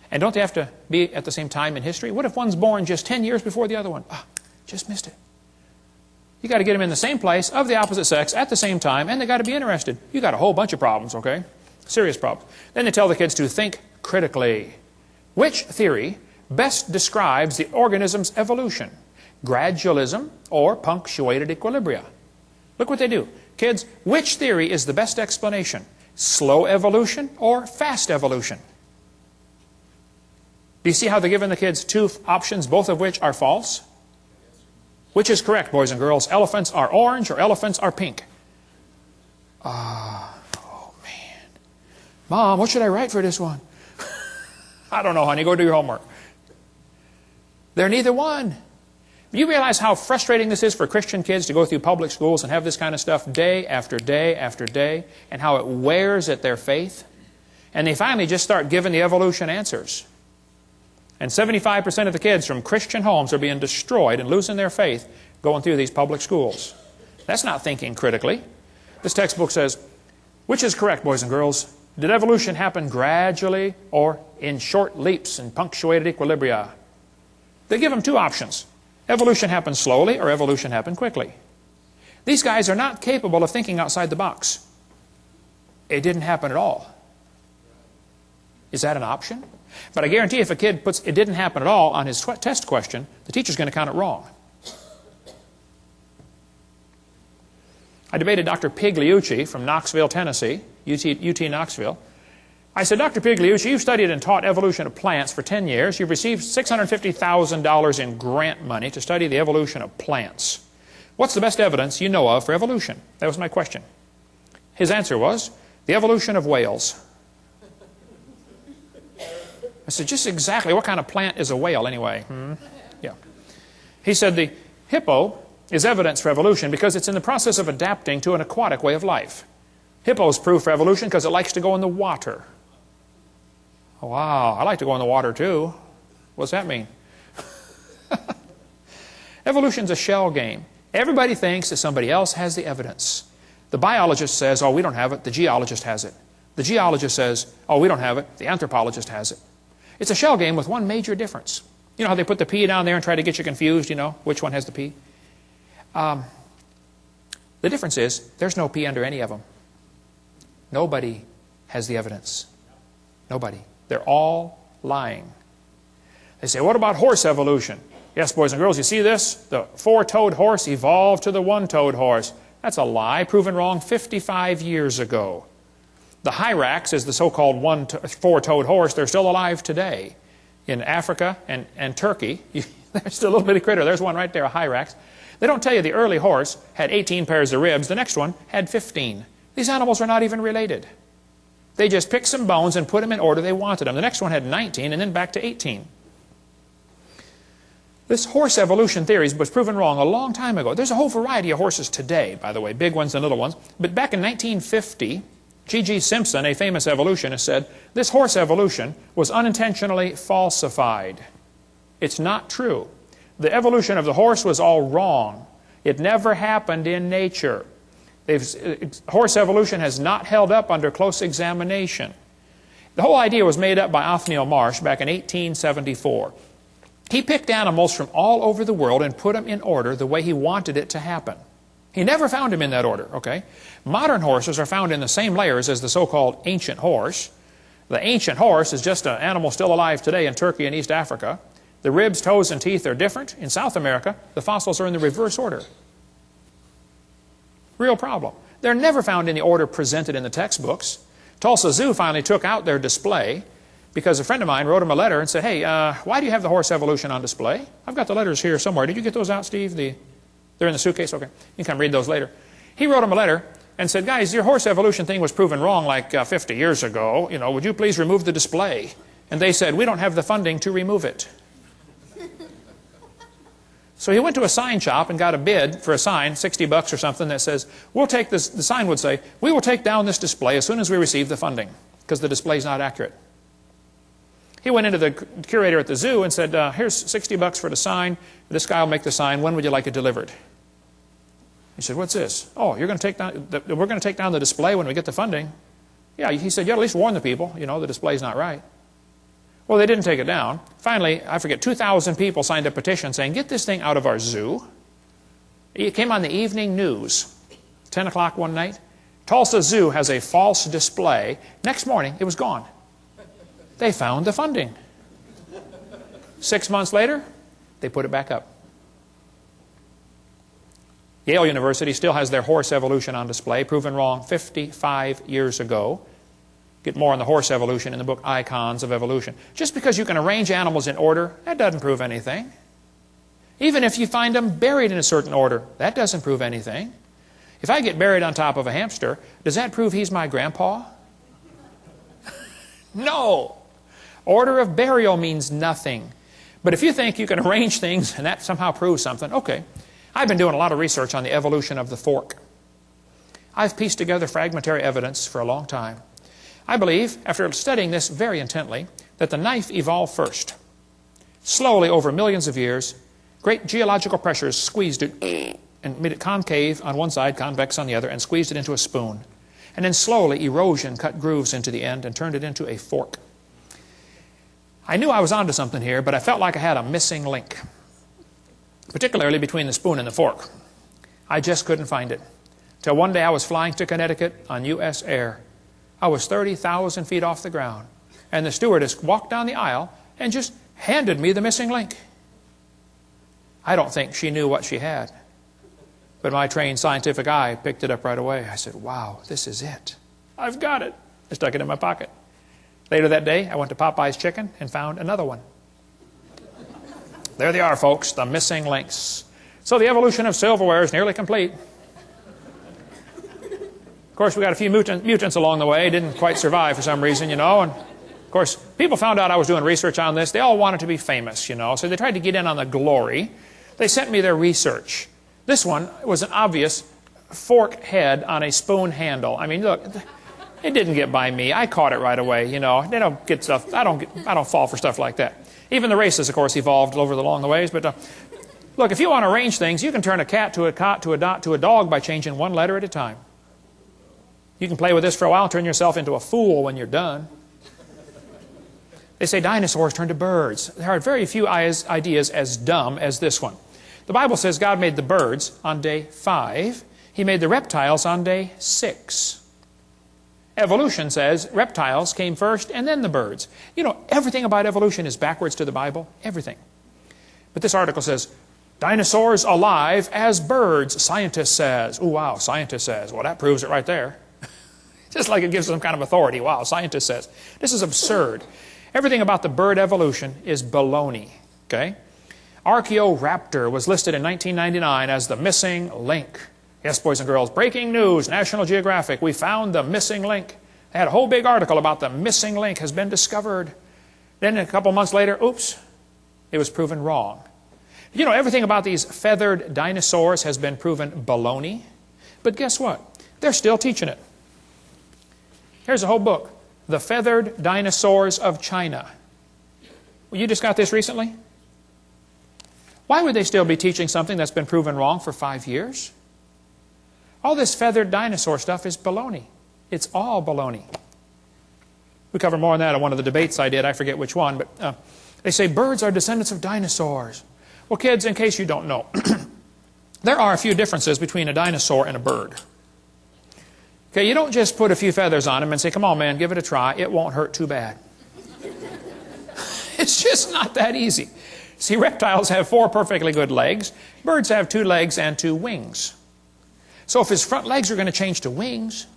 And don't they have to be at the same time in history? What if one's born just 10 years before the other one? Just missed it. You got to get them in the same place of the opposite sex at the same time, and they got to be interested. You got a whole bunch of problems, okay? Serious problems. Then they tell the kids to think critically. Which theory best describes the organism's evolution? Gradualism or punctuated equilibria? Look what they do. Kids, which theory is the best explanation? Slow evolution or fast evolution? Do you see how they're giving the kids two options, both of which are false? Which is correct, boys and girls? Elephants are orange or elephants are pink? Oh, man. Mom, what should I write for this one? I don't know, honey. Go do your homework. They're neither one. You realize how frustrating this is for Christian kids to go through public schools and have this kind of stuff day after day after day, and how it wears at their faith? And they finally just start giving the evolution answers. And 75% of the kids from Christian homes are being destroyed and losing their faith going through these public schools. That's not thinking critically. This textbook says, which is correct, boys and girls? Did evolution happen gradually or in short leaps and punctuated equilibria? They give them two options. Evolution happened slowly or evolution happened quickly. These guys are not capable of thinking outside the box. It didn't happen at all. Is that an option? But I guarantee if a kid puts it didn't happen at all on his test question, the teacher's going to count it wrong. I debated Dr. Pigliucci from Knoxville, Tennessee, UT Knoxville. I said, Dr. Pigliucci, you've studied and taught evolution of plants for 10 years. You've received $650,000 in grant money to study the evolution of plants. What's the best evidence you know of for evolution? That was my question. His answer was, the evolution of whales. I said, just exactly what kind of plant is a whale anyway? Yeah. He said the hippo is evidence for evolution because it's in the process of adapting to an aquatic way of life. Hippo is proof for evolution because it likes to go in the water. Oh, wow, I like to go in the water too. What's that mean? Evolution's a shell game. Everybody thinks that somebody else has the evidence. The biologist says, oh, we don't have it. The geologist has it. The geologist says, oh, we don't have it. The anthropologist has it. It's a shell game with one major difference. You know how they put the P down there and try to get you confused, you know, which one has the P? The difference is there's no P under any of them. Nobody has the evidence. Nobody. They're all lying. They say, what about horse evolution? Yes, boys and girls, you see this? The four-toed horse evolved to the one-toed horse. That's a lie, proven wrong 55 years ago. The hyrax is the so-called four-toed horse. They're still alive today. In Africa and Turkey, there's still a little bitty critter. There's one right there, a hyrax. They don't tell you the early horse had 18 pairs of ribs. The next one had 15. These animals are not even related. They just picked some bones and put them in order they wanted them. The next one had 19 and then back to 18. This horse evolution theory was proven wrong a long time ago. There's a whole variety of horses today, by the way, big ones and little ones. But back in 1950, G.G. Simpson, a famous evolutionist, said, this horse evolution was unintentionally falsified. It's not true. The evolution of the horse was all wrong. It never happened in nature. Horse evolution has not held up under close examination. The whole idea was made up by Othniel Marsh back in 1874. He picked animals from all over the world and put them in order the way he wanted it to happen. He never found them in that order, okay? Modern horses are found in the same layers as the so-called ancient horse. The ancient horse is just an animal still alive today in Turkey and East Africa. The ribs, toes, and teeth are different. In South America, the fossils are in the reverse order. Real problem. They're never found in the order presented in the textbooks. Tulsa Zoo finally took out their display because a friend of mine wrote him a letter and said, hey, why do you have the horse evolution on display? I've got the letters here somewhere. Did you get those out, Steve? They're in the suitcase? Okay. You can come read those later. He wrote him a letter and said, guys, your horse evolution thing was proven wrong like 50 years ago. You know, would you please remove the display? And they said, we don't have the funding to remove it. So he went to a sign shop and got a bid for a sign, $60 or something, that says, we'll take this, the sign would say, we will take down this display as soon as we receive the funding, because the display is not accurate. He went into the curator at the zoo and said, here's $60 for the sign. This guy will make the sign. When would you like it delivered? He said, what's this? Oh, you're going to take down, we're going to take down the display when we get the funding. Yeah, he said, you at least warn the people, you know, the display's not right. Well, they didn't take it down. Finally, I forget, 2,000 people signed a petition saying, get this thing out of our zoo. It came on the evening news, 10 o'clock one night. Tulsa Zoo has a false display. Next morning, it was gone. They found the funding. 6 months later, they put it back up. Yale University still has their horse evolution on display, proven wrong 55 years ago. Get more on the horse evolution in the book Icons of Evolution. Just because you can arrange animals in order, that doesn't prove anything. Even if you find them buried in a certain order, that doesn't prove anything. If I get buried on top of a hamster, does that prove he's my grandpa? No. Order of burial means nothing. But if you think you can arrange things and that somehow proves something, okay. I've been doing a lot of research on the evolution of the fork. I've pieced together fragmentary evidence for a long time. I believe, after studying this very intently, that the knife evolved first. Slowly, over millions of years, great geological pressures squeezed it and made it concave on one side, convex on the other, and squeezed it into a spoon. And then slowly, erosion cut grooves into the end and turned it into a fork. I knew I was onto something here, but I felt like I had a missing link, particularly between the spoon and the fork. I just couldn't find it. Till one day I was flying to Connecticut on U.S. Air. I was 30,000 feet off the ground, and the stewardess walked down the aisle and just handed me the missing link. I don't think she knew what she had, but my trained scientific eye picked it up right away. I said, wow, this is it. I've got it. I stuck it in my pocket. Later that day, I went to Popeye's Chicken and found another one. There they are, folks, the missing links. So the evolution of silverware is nearly complete. Of course, we got a few mutants along the way. Didn't quite survive for some reason, you know. And Of course, people found out I was doing research on this. They all wanted to be famous, you know, so they tried to get in on the glory. They sent me their research. This one was an obvious fork head on a spoon handle. I mean, look, it didn't get by me. I caught it right away, you know. They don't get stuff. I don't fall for stuff like that. Even the races, of course, evolved along the ways. But look, if you want to arrange things, you can turn a cat to a cot to a dot to a dog by changing one letter at a time. You can play with this for a while, turn yourself into a fool when you're done. They say dinosaurs turned to birds. There are very few ideas as dumb as this one. The Bible says God made the birds on day 5. He made the reptiles on day 6. Evolution says reptiles came first and then the birds. You know, everything about evolution is backwards to the Bible. Everything. But this article says, dinosaurs alive as birds, scientist says. Oh, wow, scientist says. Well, that proves it right there. Just like it gives some kind of authority. Wow, scientist says. This is absurd. Everything about the bird evolution is baloney. Okay? Archaeoraptor was listed in 1999 as the missing link. Yes, boys and girls, breaking news, National Geographic, we found the missing link. They had a whole big article about the missing link has been discovered. Then a couple months later, oops, it was proven wrong. You know, everything about these feathered dinosaurs has been proven baloney. But guess what? They're still teaching it. Here's a whole book. The Feathered Dinosaurs of China. Well, you just got this recently? Why would they still be teaching something that's been proven wrong for 5 years? All this feathered dinosaur stuff is baloney. It's all baloney. We cover more on that in one of the debates I did. I forget which one. But they say birds are descendants of dinosaurs. Well, kids, in case you don't know, there are a few differences between a dinosaur and a bird. Okay, you don't just put a few feathers on them and say, come on, man, give it a try. It won't hurt too bad. It's just not that easy. See, reptiles have 4 perfectly good legs. Birds have 2 legs and 2 wings. So if his front legs are going to change to wings,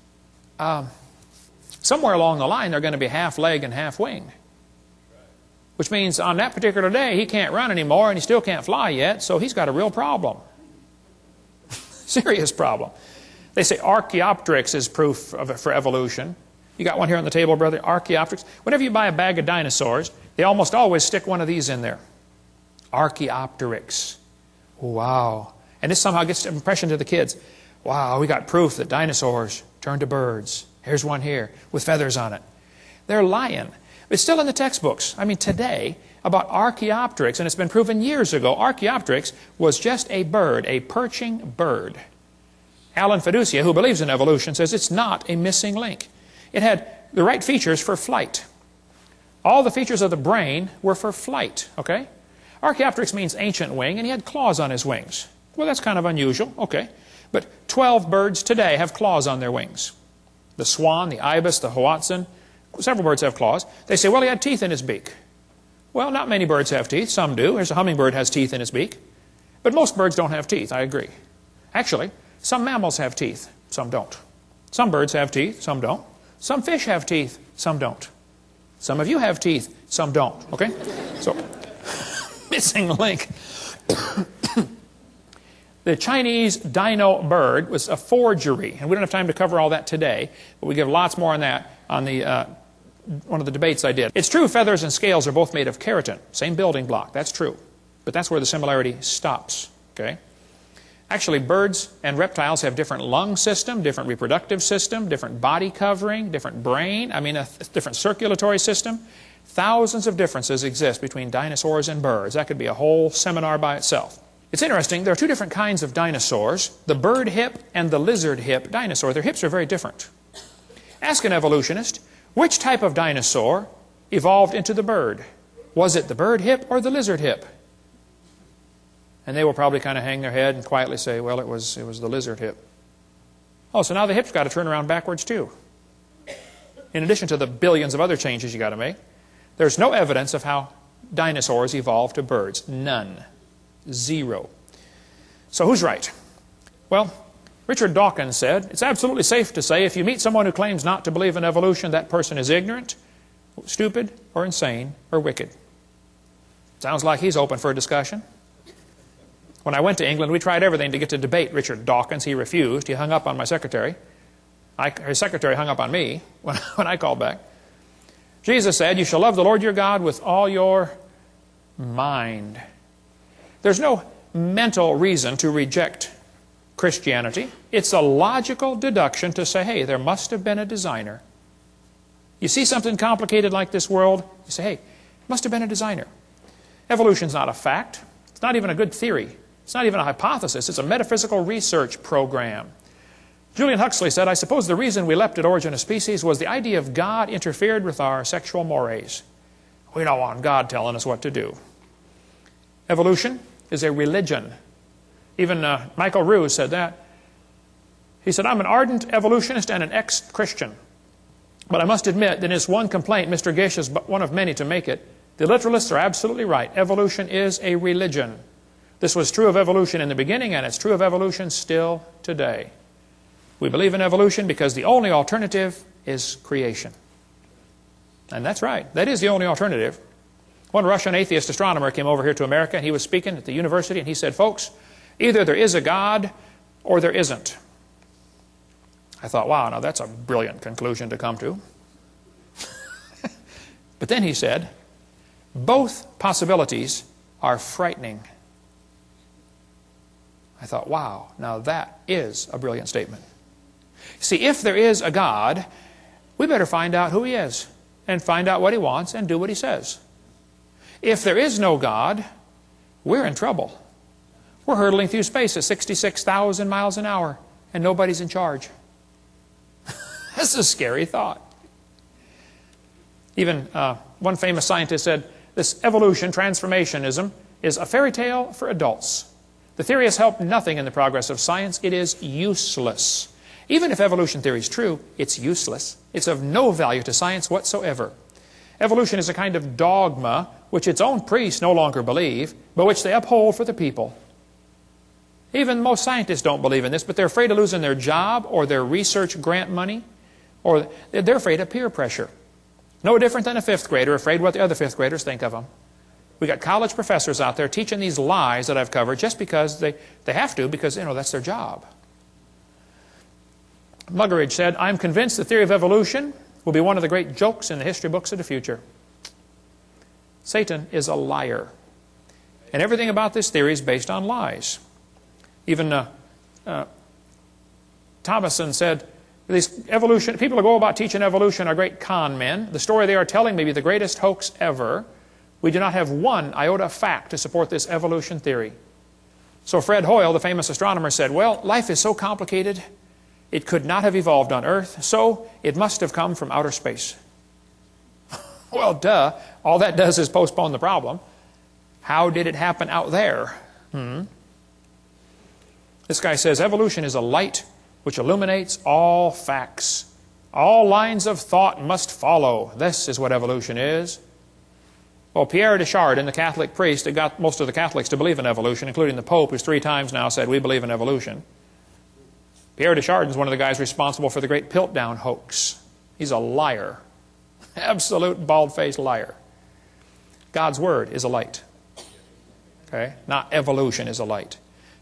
somewhere along the line they're going to be half leg and half wing. Which means on that particular day he can't run anymore and he still can't fly yet, so he's got a real problem. Serious problem. They say Archaeopteryx is proof for evolution. You got one here on the table, brother? Archaeopteryx. Whenever you buy a bag of dinosaurs, they almost always stick one of these in there. Archaeopteryx. Wow. And this somehow gets an impression to the kids. Wow, we got proof that dinosaurs turned to birds. Here's one here with feathers on it. They're lying. It's still in the textbooks. I mean, today, about Archaeopteryx, and it's been proven years ago, Archaeopteryx was just a bird, a perching bird. Alan Fiducia, who believes in evolution, says it's not a missing link. It had the right features for flight. All the features of the brain were for flight, okay? Archaeopteryx means ancient wing, and he had claws on his wings. Well, that's kind of unusual, okay. But 12 birds today have claws on their wings. The swan, the ibis, the hoatzin, several birds have claws. They say, well, he had teeth in his beak. Well, not many birds have teeth. Some do. There's a hummingbird has teeth in his beak. But most birds don't have teeth, I agree. Actually, some mammals have teeth. Some don't. Some birds have teeth. Some don't. Some fish have teeth. Some don't. Some of you have teeth. Some don't. Okay? So, missing link. The Chinese dino bird was a forgery. And we don't have time to cover all that today. But we give lots more on that on the one of the debates I did. It's true feathers and scales are both made of keratin. Same building block. That's true. But that's where the similarity stops. Okay? Actually, birds and reptiles have different lung system, different reproductive system, different body covering, different brain, a different circulatory system. Thousands of differences exist between dinosaurs and birds. That could be a whole seminar by itself. It's interesting, there are 2 different kinds of dinosaurs, the bird hip and the lizard hip dinosaur. Their hips are very different. Ask an evolutionist, which type of dinosaur evolved into the bird? Was it the bird hip or the lizard hip? And they will probably kind of hang their head and quietly say, well, it was the lizard hip. Oh, so now the hip's got to turn around backwards too. In addition to the billions of other changes you got to make, there's no evidence of how dinosaurs evolved to birds. None. 0. So who's right? Well, Richard Dawkins said, it's absolutely safe to say if you meet someone who claims not to believe in evolution, that person is ignorant, stupid, or insane, or wicked. Sounds like he's open for a discussion. When I went to England, we tried everything to get to debate Richard Dawkins. He refused. He hung up on my secretary. His secretary hung up on me when I called back. Jesus said, you shall love the Lord your God with all your mind. There's no mental reason to reject Christianity. It's a logical deduction to say, hey, there must have been a designer. You see something complicated like this world, you say, hey, must have been a designer. Evolution's not a fact. It's not even a good theory. It's not even a hypothesis. It's a metaphysical research program. Julian Huxley said, I suppose the reason we leapt at origin of species was the idea of God interfered with our sexual mores. We don't want God telling us what to do. Evolution is a religion. Even Michael Ruse said that. He said, I'm an ardent evolutionist and an ex-Christian. But I must admit that in his one complaint, Mr. Gish is but one of many to make it. The literalists are absolutely right. Evolution is a religion. This was true of evolution in the beginning, and it's true of evolution still today. We believe in evolution because the only alternative is creation. And that's right. That is the only alternative. One Russian atheist astronomer came over here to America, and he was speaking at the university, and he said, folks, either there is a God or there isn't. I thought, wow, now that's a brilliant conclusion to come to. But then he said, both possibilities are frightening. I thought, wow, now that is a brilliant statement. See, if there is a God, we better find out who He is and find out what He wants and do what He says. If there is no God, we're in trouble. We're hurtling through space at 66,000 miles an hour and nobody's in charge. That's a scary thought. Even one famous scientist said, this evolution, transformationism, is a fairy tale for adults. The theory has helped nothing in the progress of science. It is useless. Even if evolution theory is true, it's useless. It's of no value to science whatsoever. Evolution is a kind of dogma which its own priests no longer believe, but which they uphold for the people. Even most scientists don't believe in this, but they're afraid of losing their job or their research grant money, or they're afraid of peer pressure. No different than a fifth grader afraid what the other fifth graders think of them. We got college professors out there teaching these lies that I've covered just because they have to, because that's their job. Muggeridge said, I'm convinced the theory of evolution will be one of the great jokes in the history books of the future. Satan is a liar. And everything about this theory is based on lies. Even Thomason said, these people who go about teaching evolution are great con men. The story they are telling may be the greatest hoax ever. We do not have one iota of fact to support this evolution theory. So Fred Hoyle, the famous astronomer, said, well, life is so complicated, it could not have evolved on Earth, so it must have come from outer space. Well, duh. All that does is postpone the problem. How did it happen out there? This guy says, evolution is a light which illuminates all facts. All lines of thought must follow. This is what evolution is. Well, Pierre de Chardin, the Catholic priest that got most of the Catholics to believe in evolution, including the Pope, who's 3 times now said, we believe in evolution. Pierre de Chardin is one of the guys responsible for the great Piltdown hoax. He's a liar. Absolute bald-faced liar. God's Word is a light. Okay? Not evolution is a light.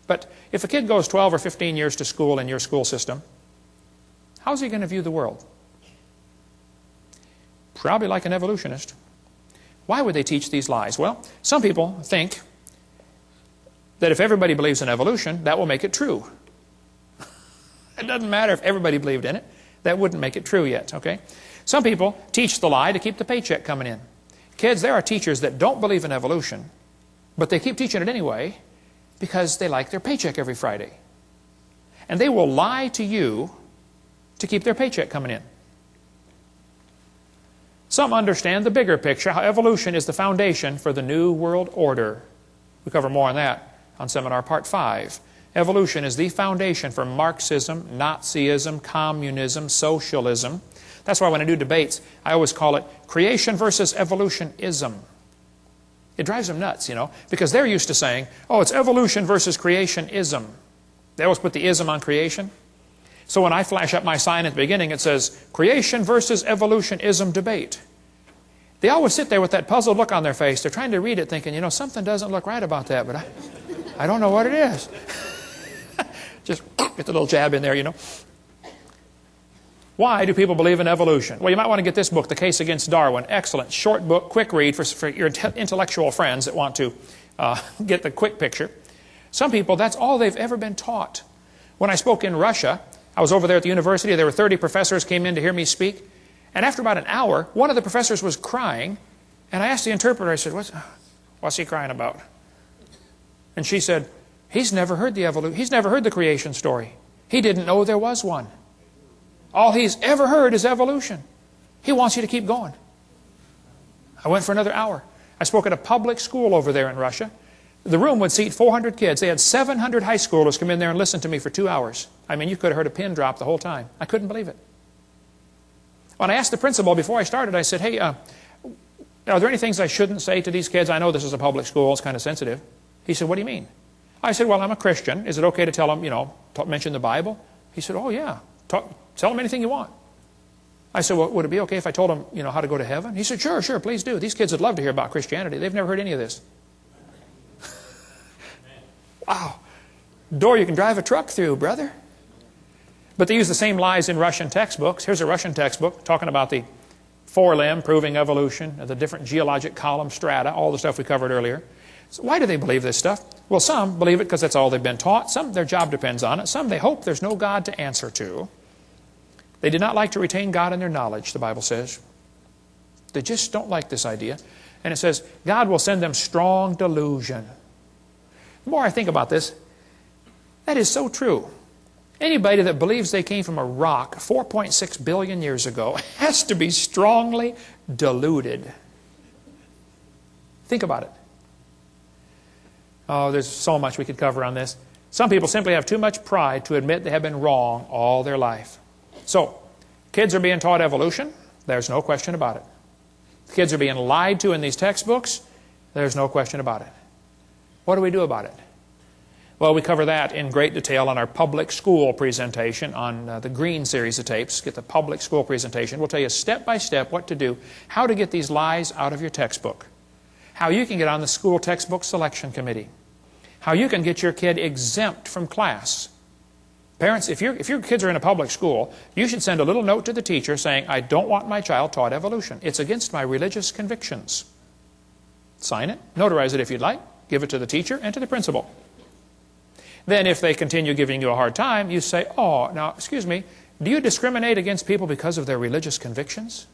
But if a kid goes 12 or 15 years to school in your school system, how's he going to view the world? Probably like an evolutionist. Why would they teach these lies? Well, some people think that if everybody believes in evolution, that will make it true. It doesn't matter if everybody believed in it. That wouldn't make it true yet, okay? Some people teach the lie to keep the paycheck coming in. Kids, there are teachers that don't believe in evolution, but they keep teaching it anyway because they like their paycheck every Friday. And they will lie to you to keep their paycheck coming in. Some understand the bigger picture, how evolution is the foundation for the New World Order. We cover more on that on Seminar Part 5. Evolution is the foundation for Marxism, Nazism, communism, socialism. That's why when I do debates, I always call it creation versus evolutionism. It drives them nuts, because they're used to saying, oh, it's evolution versus creationism. They always put the ism on creation. So when I flash up my sign at the beginning, it says, creation versus evolutionism debate. They always sit there with that puzzled look on their face. They're trying to read it thinking, something doesn't look right about that, but I don't know what it is. Just get the little jab in there, Why do people believe in evolution? Well, you might want to get this book, The Case Against Darwin. Excellent, short book, quick read for your intellectual friends that want to get the quick picture. Some people, that's all they've ever been taught. When I spoke in Russia, I was over there at the university. There were 30 professors came in to hear me speak. And after about an hour, one of the professors was crying. And I asked the interpreter, I said, what's he crying about? And she said, he's never heard the creation story. He didn't know there was one. All he's ever heard is evolution. He wants you to keep going. I went for another hour. I spoke at a public school over there in Russia. The room would seat 400 kids. They had 700 high schoolers come in there and listen to me for 2 hours. I mean, you could have heard a pin drop the whole time. I couldn't believe it. When I asked the principal before I started, I said, hey, are there any things I shouldn't say to these kids? I know this is a public school. It's kind of sensitive. He said, what do you mean? I said, well, I'm a Christian. Is it okay to tell them, mention the Bible? He said, oh, yeah. Tell them anything you want. I said, well, would it be okay if I told them, how to go to heaven? He said, sure, please do. These kids would love to hear about Christianity. They've never heard any of this. Wow. Door you can drive a truck through, brother. But they use the same lies in Russian textbooks. Here's a Russian textbook talking about the forelimb, proving evolution, the different geologic column strata, all the stuff we covered earlier. So why do they believe this stuff? Well, some believe it because that's all they've been taught. Some, their job depends on it. Some, they hope there's no God to answer to. They did not like to retain God in their knowledge, the Bible says. They just don't like this idea. And it says, God will send them strong delusion. The more I think about this, that is so true. Anybody that believes they came from a rock 4.6 billion years ago has to be strongly deluded. Think about it. Oh, there's so much we could cover on this. Some people simply have too much pride to admit they have been wrong all their life. So, kids are being taught evolution. There's no question about it. Kids are being lied to in these textbooks. There's no question about it. What do we do about it? Well, we cover that in great detail on our public school presentation on the Green series of tapes. Get the public school presentation. We'll tell you step by step what to do, how to get these lies out of your textbook, how you can get on the school textbook selection committee, how you can get your kid exempt from class. Parents, if your kids are in a public school, you should send a little note to the teacher saying, I don't want my child taught evolution. It's against my religious convictions. Sign it, notarize it if you'd like, give it to the teacher and to the principal. Then if they continue giving you a hard time, you say, oh, now, excuse me, do you discriminate against people because of their religious convictions?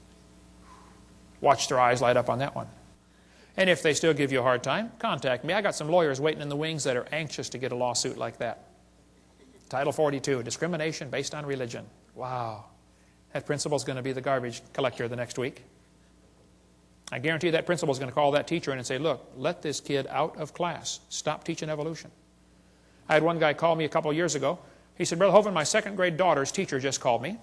Watch their eyes light up on that one. And if they still give you a hard time, contact me. I got some lawyers waiting in the wings that are anxious to get a lawsuit like that. Title 42, discrimination based on religion. Wow. That principal's going to be the garbage collector the next week. I guarantee that principal's going to call that teacher in and say, look, let this kid out of class. Stop teaching evolution. I had one guy call me a couple of years ago. He said, Brother Hovind, my second grade daughter's teacher just called me.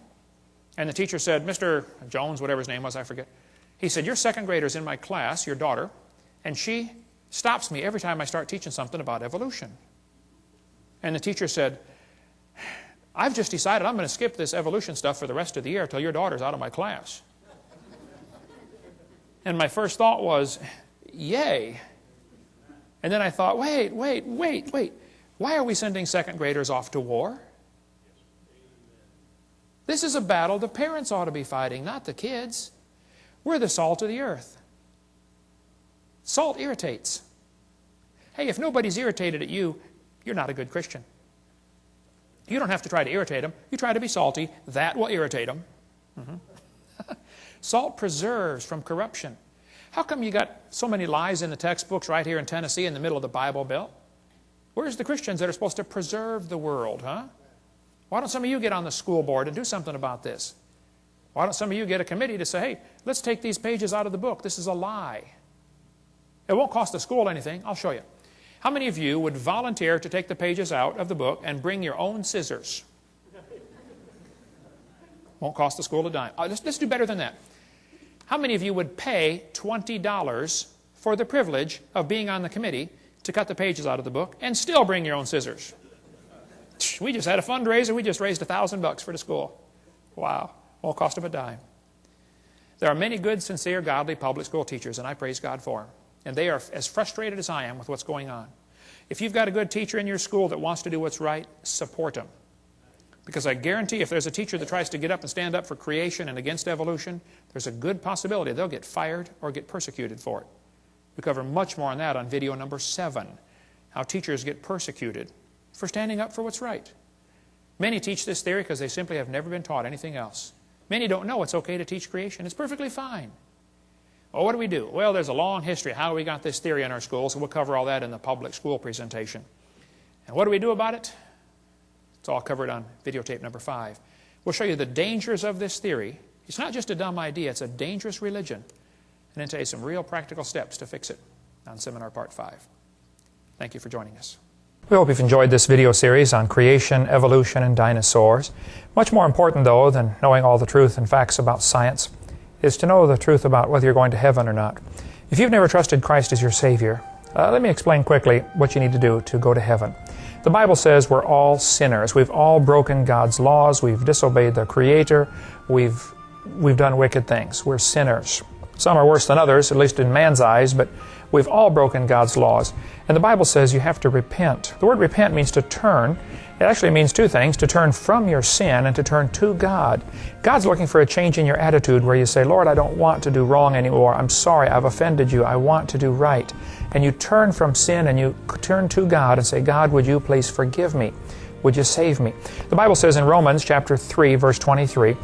And the teacher said, Mr. Jones, whatever his name was, I forget. He said, your second grader's in my class, your daughter, and she stops me every time I start teaching something about evolution. And the teacher said, I've just decided I'm going to skip this evolution stuff for the rest of the year until your daughter's out of my class. And my first thought was, yay. And then I thought, wait. Why are we sending second graders off to war? This is a battle the parents ought to be fighting, not the kids. We're the salt of the earth. Salt irritates. Hey, if nobody's irritated at you, you're not a good Christian. You don't have to try to irritate them. You try to be salty. That will irritate them. Salt preserves from corruption. How come you got so many lies in the textbooks right here in Tennessee in the middle of the Bible Belt? Where's the Christians that are supposed to preserve the world, huh? Why don't some of you get on the school board and do something about this? Why don't some of you get a committee to say, hey, let's take these pages out of the book. This is a lie. It won't cost the school anything. I'll show you. How many of you would volunteer to take the pages out of the book and bring your own scissors? Won't cost the school a dime. Let's do better than that. How many of you would pay $20 for the privilege of being on the committee to cut the pages out of the book and still bring your own scissors? We just had a fundraiser. We just raised $1,000 for the school. Wow. Won't cost them a dime. There are many good, sincere, godly public school teachers, and I praise God for them. And they are as frustrated as I am with what's going on. If you've got a good teacher in your school that wants to do what's right, support them. Because I guarantee if there's a teacher that tries to get up and stand up for creation and against evolution, there's a good possibility they'll get fired or get persecuted for it. We cover much more on that on video number 7, how teachers get persecuted for standing up for what's right. Many teach this theory because they simply have never been taught anything else. Many don't know it's okay to teach creation. It's perfectly fine. Well, what do we do? Well, there's a long history of how we got this theory in our schools, and we'll cover all that in the public school presentation. And what do we do about it? It's all covered on videotape number 5. We'll show you the dangers of this theory. It's not just a dumb idea, it's a dangerous religion. And then tell you some real practical steps to fix it on Seminar Part 5. Thank you for joining us. We hope you've enjoyed this video series on creation, evolution, and dinosaurs. Much more important, though, than knowing all the truth and facts about science is to know the truth about whether you're going to heaven or not. If you've never trusted Christ as your Savior, let me explain quickly what you need to do to go to heaven. The Bible says we're all sinners. We've all broken God's laws. We've disobeyed the Creator. We've done wicked things. We're sinners. Some are worse than others, at least in man's eyes, but we've all broken God's laws. And the Bible says you have to repent. The word repent means to turn. It actually means two things, to turn from your sin and to turn to God. God's looking for a change in your attitude where you say, Lord, I don't want to do wrong anymore. I'm sorry, I've offended you. I want to do right. And you turn from sin and you turn to God and say, God, would you please forgive me? Would you save me? The Bible says in Romans chapter 3, verse 23,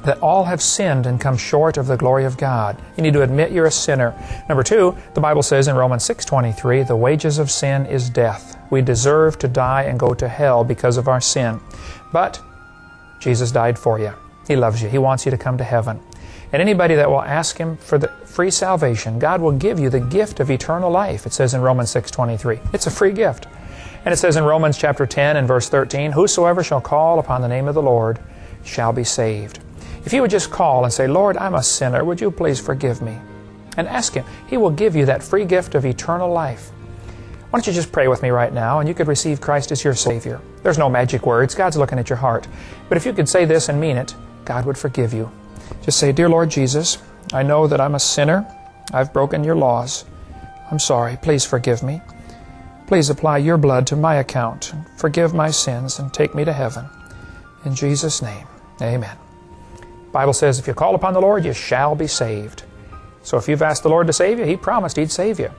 that all have sinned and come short of the glory of God. You need to admit you're a sinner. Number 2, the Bible says in Romans 6:23, the wages of sin is death. We deserve to die and go to hell because of our sin. But Jesus died for you. He loves you. He wants you to come to heaven. And anybody that will ask Him for the free salvation, God will give you the gift of eternal life. It says in Romans 6:23. It's a free gift. And it says in Romans chapter 10 and verse 13, whosoever shall call upon the name of the Lord shall be saved. If you would just call and say, Lord, I'm a sinner, would you please forgive me? And ask Him. He will give you that free gift of eternal life. Why don't you just pray with me right now, and you could receive Christ as your Savior. There's no magic words. God's looking at your heart. But if you could say this and mean it, God would forgive you. Just say, Dear Lord Jesus, I know that I'm a sinner. I've broken your laws. I'm sorry. Please forgive me. Please apply your blood to my account. Forgive my sins and take me to heaven. In Jesus' name, amen. The Bible says if you call upon the Lord, you shall be saved. So if you've asked the Lord to save you, He promised He'd save you.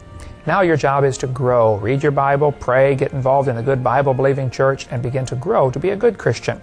Now your job is to grow. Read your Bible, pray, get involved in a good Bible-believing church, and begin to grow to be a good Christian.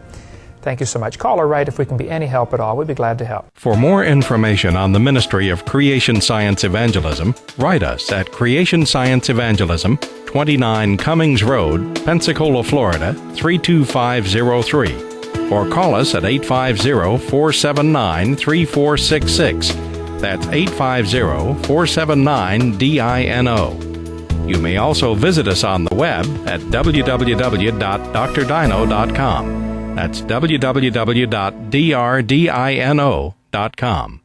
Thank you so much. Call or write if we can be any help at all. We'd be glad to help. For more information on the ministry of Creation Science Evangelism, write us at Creation Science Evangelism, 29 Cummings Road, Pensacola, Florida, 32503. Or call us at 850-479-3466. That's 850-479-DINO. You may also visit us on the web at www.drdino.com. That's www.drdino.com.